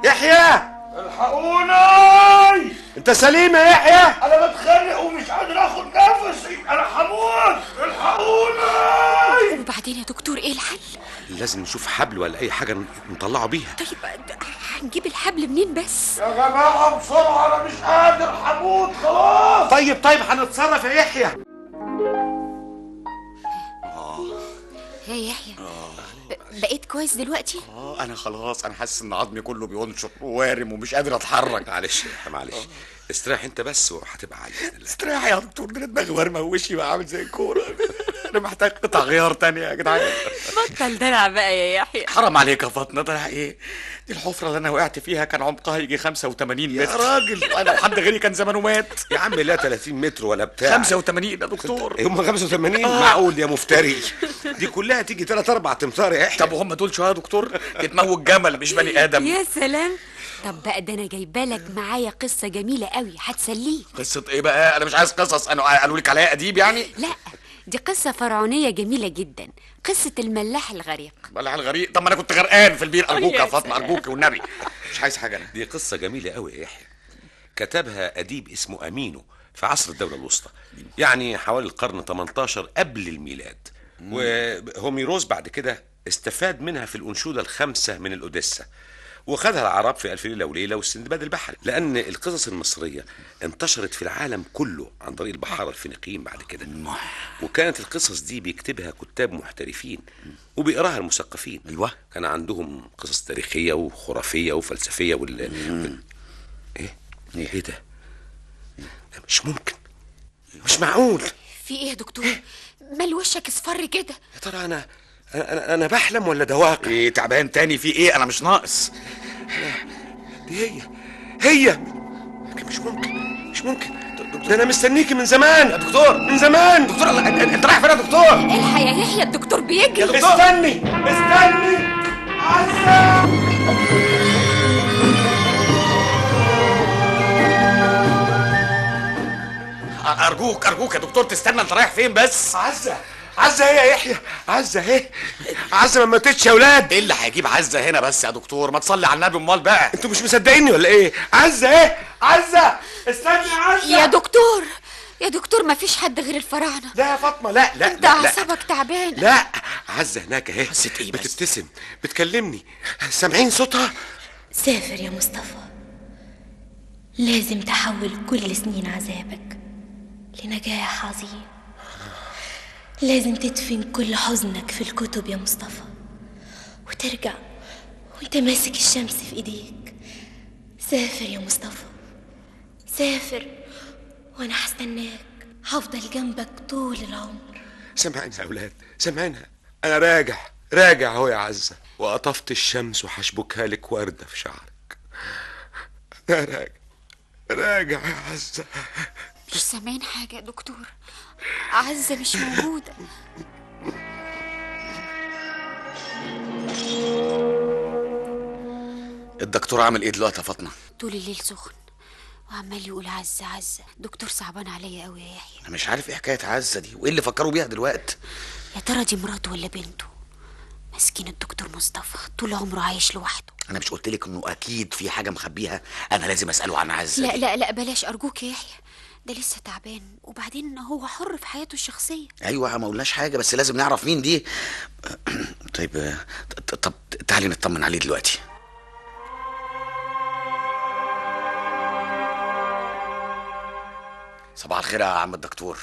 يحيى الحقوني! انت سليم يا يحيى؟ انا بتخنق ومش قادر اخد نفسي، انا هموت، الحقوني! وبعدين يا دكتور ايه الحل؟ لازم نشوف حبل ولا اي حاجه نطلعه بيها. طيب هنجيب الحبل منين بس؟ يا جماعه بسرعه، انا مش قادر، هموت خلاص. طيب هنتصرف يا يحيى. يا يحيى بقيت كويس دلوقتي؟ انا خلاص، انا حاسس ان عظمي كله بينشط ووارم ومش قادر اتحرك. معلش استريح انت بس وهتبقى عالي. استريح يا دكتور، ده دماغي وارمه ووشي بقى عامل زي الكوره. انا محتاج قطع غيار تانية يا جدعان. بطل دلع بقى يا يحيى. حرام عليك يا فاطمه، دلع ايه؟ دي الحفره اللي انا وقعت فيها كان عمقها يجي 85 متر. يا راجل انا لو حد غيري كان زمانه مات. يا عم لا 30 متر ولا بتاع. 85 يا دكتور. هم 85؟ معقول يا مفتري؟ دي كلها تيجي 3-4 امتار يا يحيى. طب وهم دول شو يا دكتور؟ تتموت جمل مش بني ادم. يا سلام. طب بقى ده انا جايبالك معايا قصه جميله قوي هتسليك. قصه ايه بقى؟ انا مش عايز قصص. انا قالوا لك عليا اديب يعني؟ لا، دي قصه فرعونيه جميله جدا، قصه الملاح الغريق. الملاح الغريق؟ طب ما انا كنت غرقان في البير. ارجوك يا فاطمه، ارجوك والنبي مش عايز حاجه. انا دي قصه جميله قوي يا يحيى، كتبها اديب اسمه امينو في عصر الدوله الوسطى، يعني حوالي القرن 18 قبل الميلاد. وهوميروس بعد كده استفاد منها في الانشوده الخامسه من الاوديسا، وخدها العرب في ألف ليلة وليلة والسندباد البحري، لأن القصص المصرية انتشرت في العالم كله عن طريق البحارة الفينيقيين بعد كده. وكانت القصص دي بيكتبها كتاب محترفين وبيقراها المثقفين. ايوه، كان عندهم قصص تاريخية وخرافية وفلسفية ايه ده مش ممكن، مش معقول. في ايه يا دكتور؟ مال وشك اصفر كده؟ يا ترى انا انا بحلم ولا ده واقع؟ ايه تعبان تاني؟ في ايه؟ انا مش ناقص. دي هي لكن مش ممكن ده انا مستنيكي من زمان يا دكتور. من زمان. دكتور انت رايح فين يا دكتور؟ الحق يا يحيى، الدكتور بيجري. يا دكتور استني عزة. ارجوك يا دكتور تستنى. انت رايح فين بس؟ عزة هي يا يحيى، عزة اهي. عزة ما ماتتش يا ولاد. ايه اللي هيجيب عزة هنا بس يا دكتور؟ ما تصلي على النبي. امال بقى انتوا مش مصدقيني ولا ايه؟ عزة اهي. عزة استني يا عزة. يا دكتور ما فيش حد غير الفراعنه. لا يا فاطمه، لا انت اعصابك تعبان. لا عزة هناك اهي، بتبتسم بتكلمني، سامعين صوتها؟ سافر يا مصطفى، لازم تحول كل سنين عذابك لنجاح عظيم. لازم تدفن كل حزنك في الكتب يا مصطفى، وترجع وانت ماسك الشمس في ايديك. سافر يا مصطفى، سافر وانا هستناك، هفضل جنبك طول العمر. سامعينها يا اولاد، سامعينها. انا راجع اهو يا عزة، وقطفت الشمس وهشبكها لك وردة في شعرك. انا راجع يا عزة. مش سامعين حاجه يا دكتور، عزة مش موجودة. الدكتور عامل ايه دلوقتي يا فاطمه؟ طول الليل سخن وعمال يقول عزة. دكتور صعبان عليا قوي يا يحيى. انا مش عارف ايه حكايه عزة دي وايه اللي فكروا بيها دلوقتي. يا ترى دي مراته ولا بنته؟ مسكين الدكتور مصطفى طول عمره عايش لوحده. انا مش قلت لك انه اكيد في حاجه مخبيها؟ انا لازم اساله عن عزة لا دي. لا بلاش ارجوك يا يحيى، ده لسه تعبان، وبعدين هو حر في حياته الشخصيه. ايوه ما قلناش حاجه، بس لازم نعرف مين دي. طيب طب تعالي نطمن عليه دلوقتي. صباح الخير يا عم الدكتور.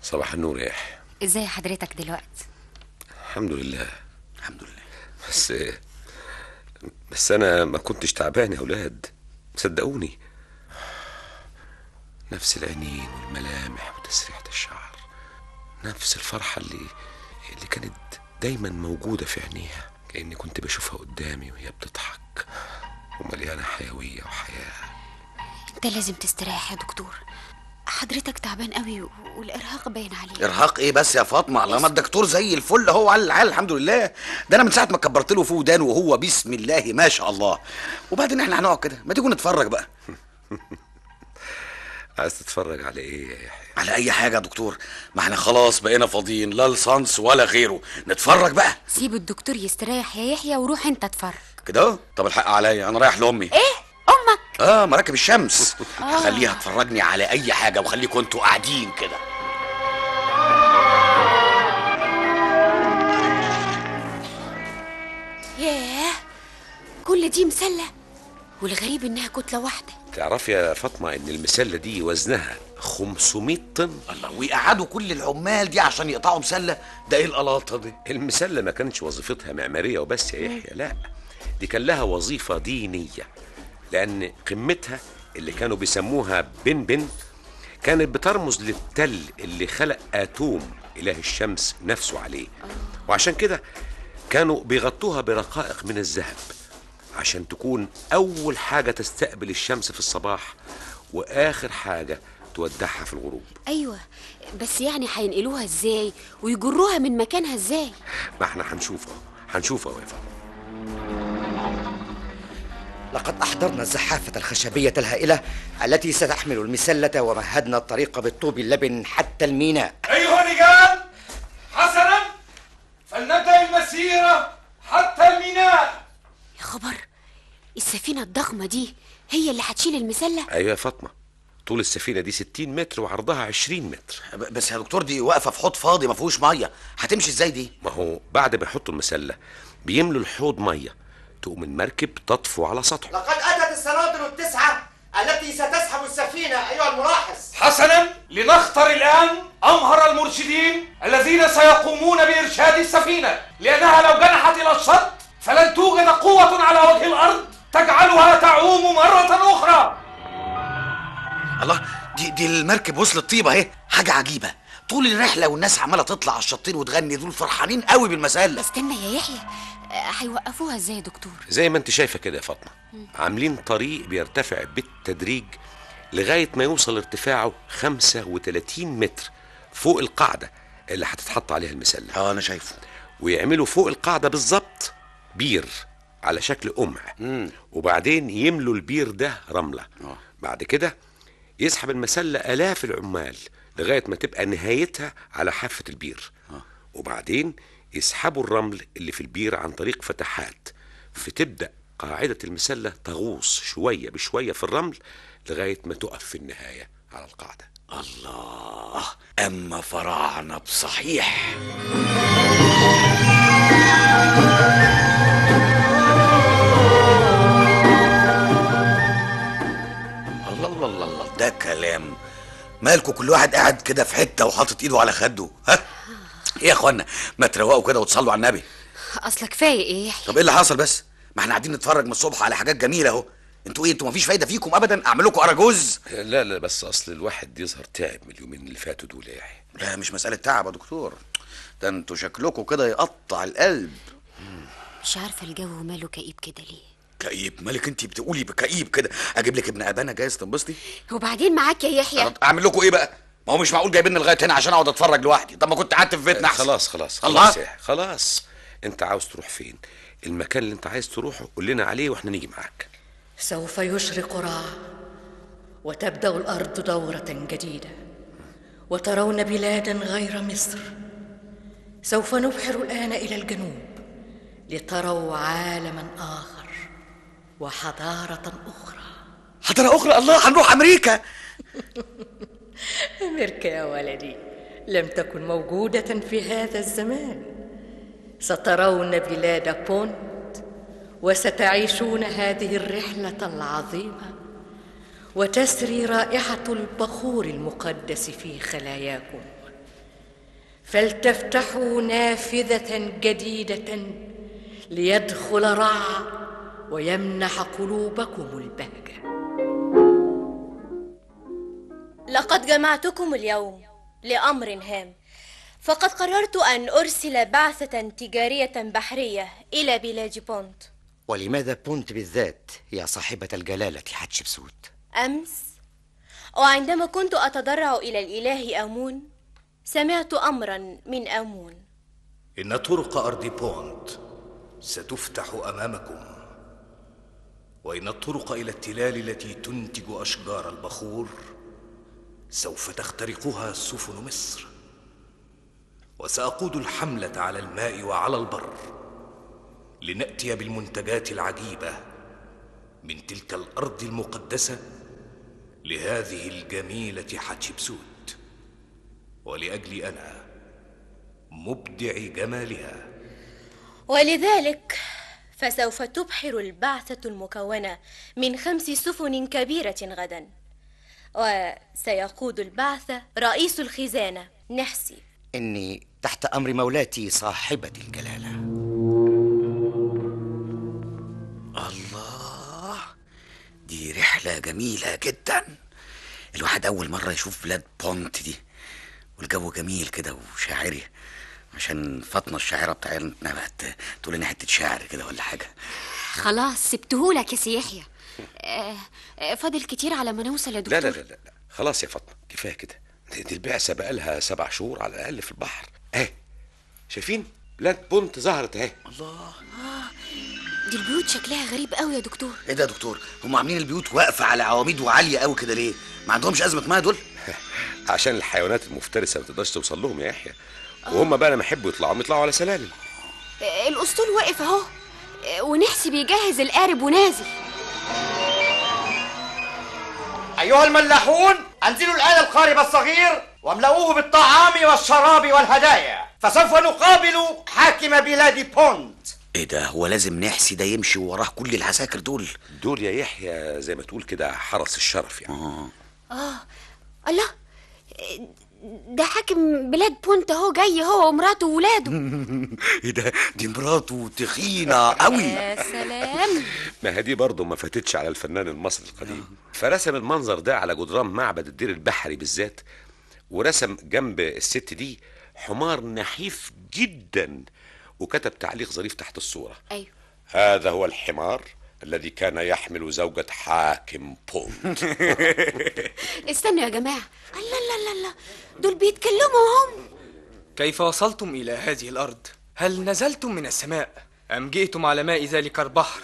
صباح النور يا يحيى. ازاي حضرتك دلوقتي؟ الحمد لله. بس انا ما كنتش تعبان يا اولاد، صدقوني. نفس العينين والملامح وتسريحة الشعر، نفس الفرحة اللي كانت دايما موجودة في عينيها، كأني كنت بشوفها قدامي وهي بتضحك ومليانة حيوية وحياة. انت لازم تستريح يا دكتور، حضرتك تعبان قوي والارهاق باين عليه. ارهاق ايه بس يا فاطمه؟ لما الدكتور زي الفل اهو على العال الحمد لله. ده انا من ساعه ما كبرت له في ودانه وهو بسم الله ما شاء الله. وبعدين احنا هنقعد كده، ما تيجوا نتفرج بقى. عايز تتفرج على ايه يا يحيى؟ على اي حاجه يا دكتور، ما احنا خلاص بقينا فاضيين، لا لصنص ولا غيره. نتفرج بقى. سيب الدكتور يستريح يا يحيى وروح انت اتفرج كده. طب الحق عليا، انا رايح لامي. ايه امك؟ مراكب الشمس. هخليها تفرجني على اي حاجه وخليكم انتوا قاعدين كده. ياه، كل دي مسله، والغريب انها كتله واحده. تعرفي يا فاطمه ان المسله دي وزنها 500 طن؟ الله، ويقعدوا كل العمال دي عشان يقطعوا مسله؟ ده ايه القلاطه دي؟ المسله ما كانتش وظيفتها معماريه وبس يا يحيى، لا، دي كان لها وظيفه دينيه، لأن قمتها اللي كانوا بيسموها بن كانت بترمز للتل اللي خلق آتوم إله الشمس نفسه عليه، وعشان كده كانوا بيغطوها برقائق من الذهب عشان تكون أول حاجة تستقبل الشمس في الصباح وآخر حاجة تودعها في الغروب. أيوة، بس يعني هينقلوها إزاي ويجروها من مكانها إزاي؟ ما احنا هنشوفه يا فاطمة. لقد أحضرنا الزحافة الخشبية الهائلة التي ستحمل المسلة، ومهدنا الطريق بالطوب اللبن حتى الميناء. أيها الرجال، حسنا، فلنبدأ المسيرة حتى الميناء. يا خبر، السفينة الضخمة دي هي اللي هتشيل المسلة؟ أيوة يا فاطمة، طول السفينة دي 60 متر وعرضها 20 متر. بس يا دكتور دي واقفة في حوض فاضي ما فيهوش مية، هتمشي ازاي دي؟ ما هو بعد ما يحطوا المسلة بيملوا الحوض مية، تقوم المركب تطفو على سطحه. لقد أتت الصنادل التسعة التي ستسحب السفينة أيها الملاحظ. حسنا، لنختر الآن أمهر المرشدين الذين سيقومون بإرشاد السفينة، لأنها لو جنحت إلى الشط فلن توجد قوة على وجه الأرض تجعلها تعوم مرة أخرى. الله، دي المركب وصلت طيبة اهي، حاجة عجيبة. طول الرحله والناس عماله تطلع على الشطين وتغني، دول فرحانين قوي بالمسله. استنى يا يحيى، هيوقفوها ازاي يا دكتور؟ زي ما انت شايفه كده يا فاطمه، عاملين طريق بيرتفع بالتدريج لغايه ما يوصل ارتفاعه 35 متر فوق القاعده اللي هتتحط عليها المسله. انا شايفه. ويعملوا فوق القاعده بالظبط بير على شكل قمع، وبعدين يملوا البير ده رمله. بعد كده يسحب المسله آلاف العمال لغايه ما تبقى نهايتها على حافه البير، وبعدين يسحبوا الرمل اللي في البير عن طريق فتحات، فتبدأ قاعدة المسلة تغوص شوية بشوية في الرمل لغاية ما تقف في النهاية على القاعدة. الله، أما فراعنة بصحيح. الله الله الله الله، ده كلام. مالكوا كل واحد قاعد كده في حتة وحاطط ايده على خده؟ ها؟ ايه يا اخوانا، ما تروقوا كده وتصلوا على النبي. اصل كفايه ايه؟ طب ايه اللي حصل بس؟ ما احنا قاعدين نتفرج من الصبح على حاجات جميله اهو. انتوا ايه، انتوا مفيش فايده فيكم ابدا؟ اعمل لكم اراجوز؟ لا بس اصل الواحد يظهر تعب من اليومين اللي فاتوا دول يا يحيى. لا مش مساله تعب يا دكتور، ده انتوا شكلكم كده يقطع القلب. مش عارفه الجو ماله كئيب كده ليه؟ كئيب؟ مالك انت بتقولي بكئيب كده؟ اجيب لك ابن ابانا جايز تنبسطي؟ وبعدين معاك يا يحيى. اعمل لكم ايه بقى؟ ما هو مش معقول جايبيني لغايه هنا عشان اقعد اتفرج لوحدي. طب ما كنت قعدت في بيتنا احسن. خلاص انت عاوز تروح فين؟ المكان اللي انت عايز تروحه قول لنا عليه واحنا نيجي معاك. سوف يشرق رع وتبدأ الأرض دورة جديدة، وترون بلادا غير مصر. سوف نبحر الآن إلى الجنوب لتروا عالما آخر وحضارة أخرى. حضارة أخرى؟ الله، هنروح أمريكا. أمريكا يا ولدي لم تكن موجودة في هذا الزمان. سترون بلاد بونت وستعيشون هذه الرحلة العظيمة، وتسري رائحة البخور المقدس في خلاياكم. فلتفتحوا نافذة جديدة ليدخل رع ويمنح قلوبكم البهجة. لقد جمعتكم اليوم لأمر هام، فقد قررت أن أرسل بعثة تجارية بحرية إلى بلاد بونت. ولماذا بونت بالذات يا صاحبة الجلالة حتشبسوت؟ أمس وعندما كنت أتضرع إلى الإله آمون سمعت أمرا من آمون. إن طرق أرض بونت ستفتح أمامكم، وإن الطرق إلى التلال التي تنتج أشجار البخور سوف تخترقها سفن مصر، وسأقود الحملة على الماء وعلى البر لنأتي بالمنتجات العجيبة من تلك الأرض المقدسة لهذه الجميلة حتشبسوت، ولأجل أنا مبدع جمالها. ولذلك فسوف تبحر البعثة المكونة من 5 سفن كبيرة غدا، وسيقود البعثة رئيس الخزانة نحسي. إني تحت أمر مولاتي صاحبة الجلالة. الله، دي رحلة جميلة جدا. الواحد أول مرة يشوف بلاد بونت دي، والجو جميل كده وشاعري، عشان فاطمة الشاعرة بتاعتنا بقت تقول لنا حتة شعر كده ولا حاجة. خلاص سبتهولك يا سي يحيى. فاضل كتير على ما نوصل يا دكتور. لا خلاص يا فاطمة، كفاية كده. دي البعثة بقالها 7 شهور على الأقل في البحر. شايفين بلاد بونت ظهرت اهي. الله، دي البيوت شكلها غريب قوي يا دكتور. ايه ده يا دكتور؟ هم عاملين البيوت واقفة على عواميد وعالية قوي كده ليه؟ ما عندهمش أزمة مياه دول؟ عشان الحيوانات المفترسة ما تقدرش توصل لهم يا يحيى، وهم بقى لما يحبوا يطلعوا على سلالم. الأسطول واقف اهو، ونحسي بيجهز القارب ونازل. أيها الملاحون، أنزلوا الآن القارب الصغير واملؤوه بالطعام والشراب والهدايا، فسوف نقابل حاكم بلاد بونت. ايه ده؟ هو لازم نحسي ده يمشي وراه كل العساكر دول يا يحيى زي ما تقول كده حرس الشرف يعني. الله، ده حاكم بلاد بونت اهو جاي هو ومراته وولاده. ايه ده؟ دي مراته تخينة قوي. يا سلام. ما هي دي برضه ما فاتتش على الفنان المصري القديم، فرسم المنظر ده على جدران معبد الدير البحري بالذات، ورسم جنب الست دي حمار نحيف جدا، وكتب تعليق ظريف تحت الصورة. ايوه، هذا هو الحمار الذي كان يحمل زوجة حاكم بونت. استنوا يا جماعة، الله الله الله الله، دول بيتكلموا هم. كيف وصلتم إلى هذه الأرض؟ هل نزلتم من السماء أم جئتم على ماء ذلك البحر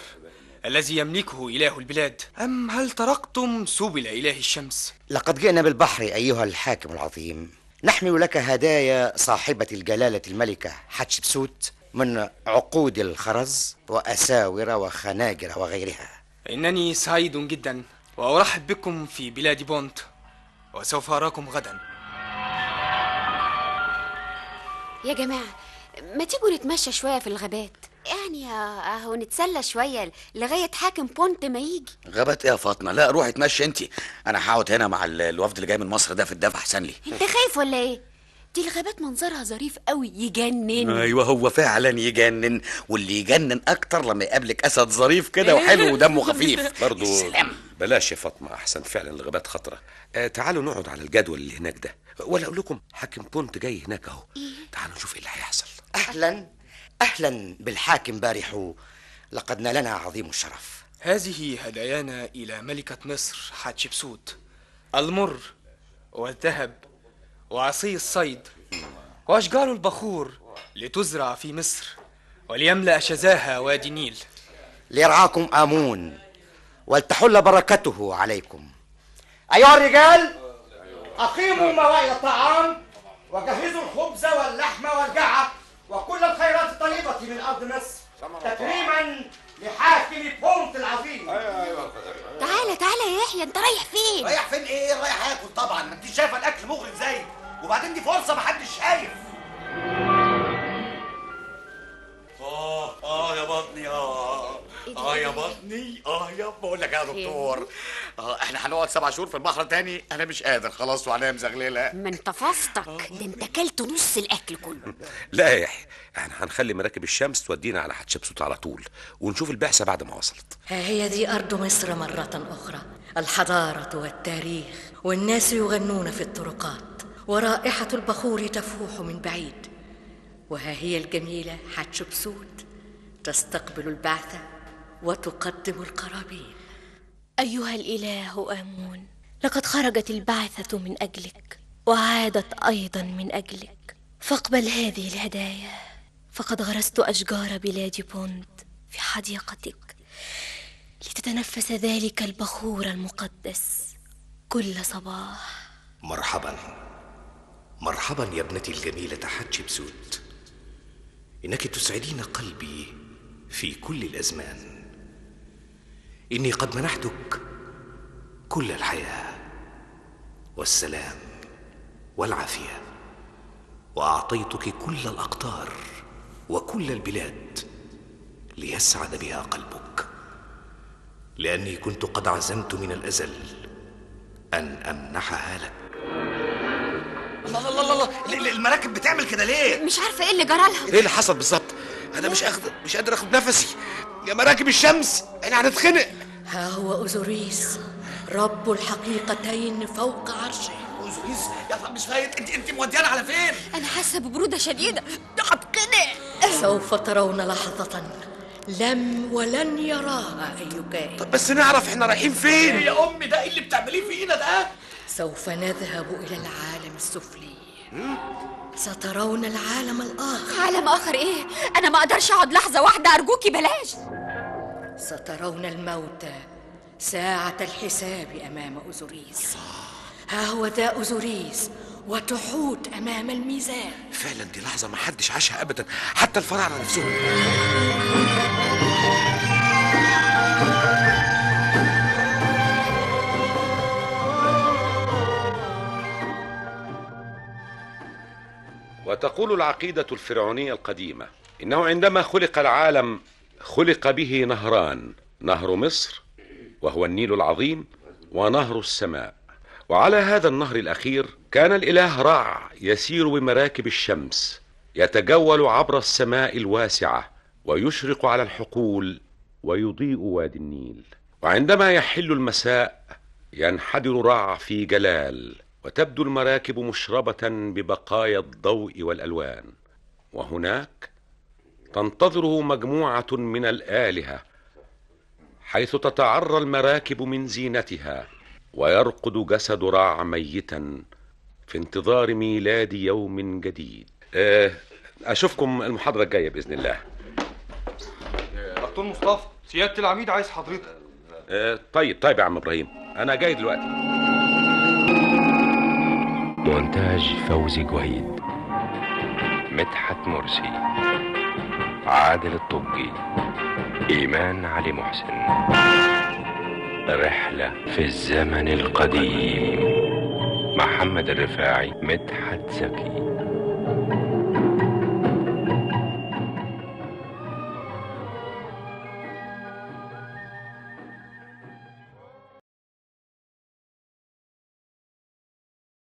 الذي يملكه إله البلاد، أم هل تركتم سبل إله الشمس؟ لقد جئنا بالبحر أيها الحاكم العظيم، نحمل لك هدايا صاحبة الجلالة الملكة حتشبسوت من عقود الخرز وأساور وخناجر وغيرها. إنني سعيد جدا وأرحب بكم في بلاد بونت، وسوف أراكم غدا. يا جماعة، ما تيجوا نتمشى شوية في الغابات، يعني اهو نتسلى شوية لغاية حاكم بونت ما يجي. غابات ايه يا فاطمة؟ لا روحي اتمشي انتي، انا هقعد هنا مع الوفد اللي جاي من مصر ده في الدفع احسن لي. انت خايف ولا ايه؟ دي الغابات منظرها ظريف قوي يجنن. ايوه هو فعلا يجنن، واللي يجنن اكتر لما يقابلك اسد ظريف كده وحلو ودمه خفيف. برضو بلاش يا فاطمة، احسن فعلا الغابات خطرة. تعالوا نقعد على الجدول اللي هناك ده، ولا اقول لكم حاكم بونت جاي هناك اهو. تعالوا نشوف ايه اللي هيحصل. أهلا أهلا بالحاكم بارحو، لقد نالنا عظيم الشرف. هذه هدايانا إلى ملكة مصر حتشبسوت، المر والذهب وعصي الصيد وأشجار البخور لتزرع في مصر وليملأ شذاها وادي النيل. ليرعاكم آمون ولتحل بركته عليكم. أيها الرجال، أقيموا موائد الطعام وجهزوا الخبز واللحم والجعة وكل الخيرات الطيبة من أرض مصر تكريما لحاكم بونت العظيم. تعالى يا يحيى، انت رايح فين؟ رايح فين ايه؟ رايح اكل طبعا، ما انت شايفه الاكل مغري ازاي، وبعدين دي فرصه محدش شايف. يا بطني يا بطني يا بقول لك يا دكتور، احنا هنقعد 7 شهور في البحر تاني، انا مش قادر خلاص وعينيا مزغلله. ما انت فاستك، ده انت كلت نص الاكل كله. لا يا يحيى، احنا هنخلي مراكب الشمس تودينا على حتشبسوت على طول، ونشوف البعثة بعد ما وصلت. ها هي دي أرض مصر مرة أخرى، الحضارة والتاريخ والناس يغنون في الطرقات ورائحة البخور تفوح من بعيد. وها هي الجميلة حتشبسوت تستقبل البعثة وتقدم القرابين. أيها الإله آمون، لقد خرجت البعثة من أجلك وعادت أيضا من أجلك، فاقبل هذه الهدايا، فقد غرست أشجار بلاد بونت في حديقتك لتتنفس ذلك البخور المقدس كل صباح. مرحبا مرحبا يا ابنتي الجميلة حتشبسوت، إنك تسعدين قلبي في كل الأزمان. إني قد منحتك كل الحياة والسلام والعافية، وأعطيتك كل الأقطار وكل البلاد ليسعد بها قلبك، لأني كنت قد عزمت من الأزل أن أمنحها لك. الله الله الله، المراكب بتعمل كده ليه؟ مش عارفه ايه اللي جرالها. ايه اللي حصل بالظبط؟ انا مش قادر اخد نفسي يا مراكب الشمس، احنا هنتخنق. ها هو أوزوريس رب الحقيقتين فوق عرشه. أوزوريس يا مش فايت، انت موديانا على فين؟ انا حاسه ببروده شديده، هتخنق. سوف ترون لحظة لم ولن يراها أي كائن. طب بس نعرف احنا رايحين فين. يا أمي ده ايه اللي بتعمليه فينا ده؟ سوف نذهب إلى العالم السفلي. سترون العالم الآخر. عالم آخر إيه؟ أنا ما أقدرش أقعد لحظة واحدة، أرجوكي بلاش. سترون الموتى ساعة الحساب أمام أوزوريس. ها هو ذا أوزوريس وتحوت أمام الميزان. فعلا دي لحظة ما حدش عاشها أبدا، حتى الفراعنة نفسهم. وتقول العقيدة الفرعونية القديمة إنه عندما خلق العالم خلق به نهران، نهر مصر وهو النيل العظيم، ونهر السماء. وعلى هذا النهر الأخير كان الإله رع يسير بمراكب الشمس، يتجول عبر السماء الواسعة ويشرق على الحقول ويضيء وادي النيل. وعندما يحل المساء ينحدر رع في جلال وتبدو المراكب مشربة ببقايا الضوء والألوان، وهناك تنتظره مجموعة من الآلهة، حيث تتعرى المراكب من زينتها ويرقد جسد راع ميتا في انتظار ميلاد يوم جديد. أشوفكم المحاضرة الجاية بإذن الله. دكتور مصطفى، سيادة العميد عايز حضرتك. طيب يا عم إبراهيم، أنا جاي دلوقتي. مونتاج فوزي جويد، مدحت مرسي، عادل الطبي، إيمان علي محسن. رحلة في الزمن القديم. محمد الرفاعي، مدحت زكي.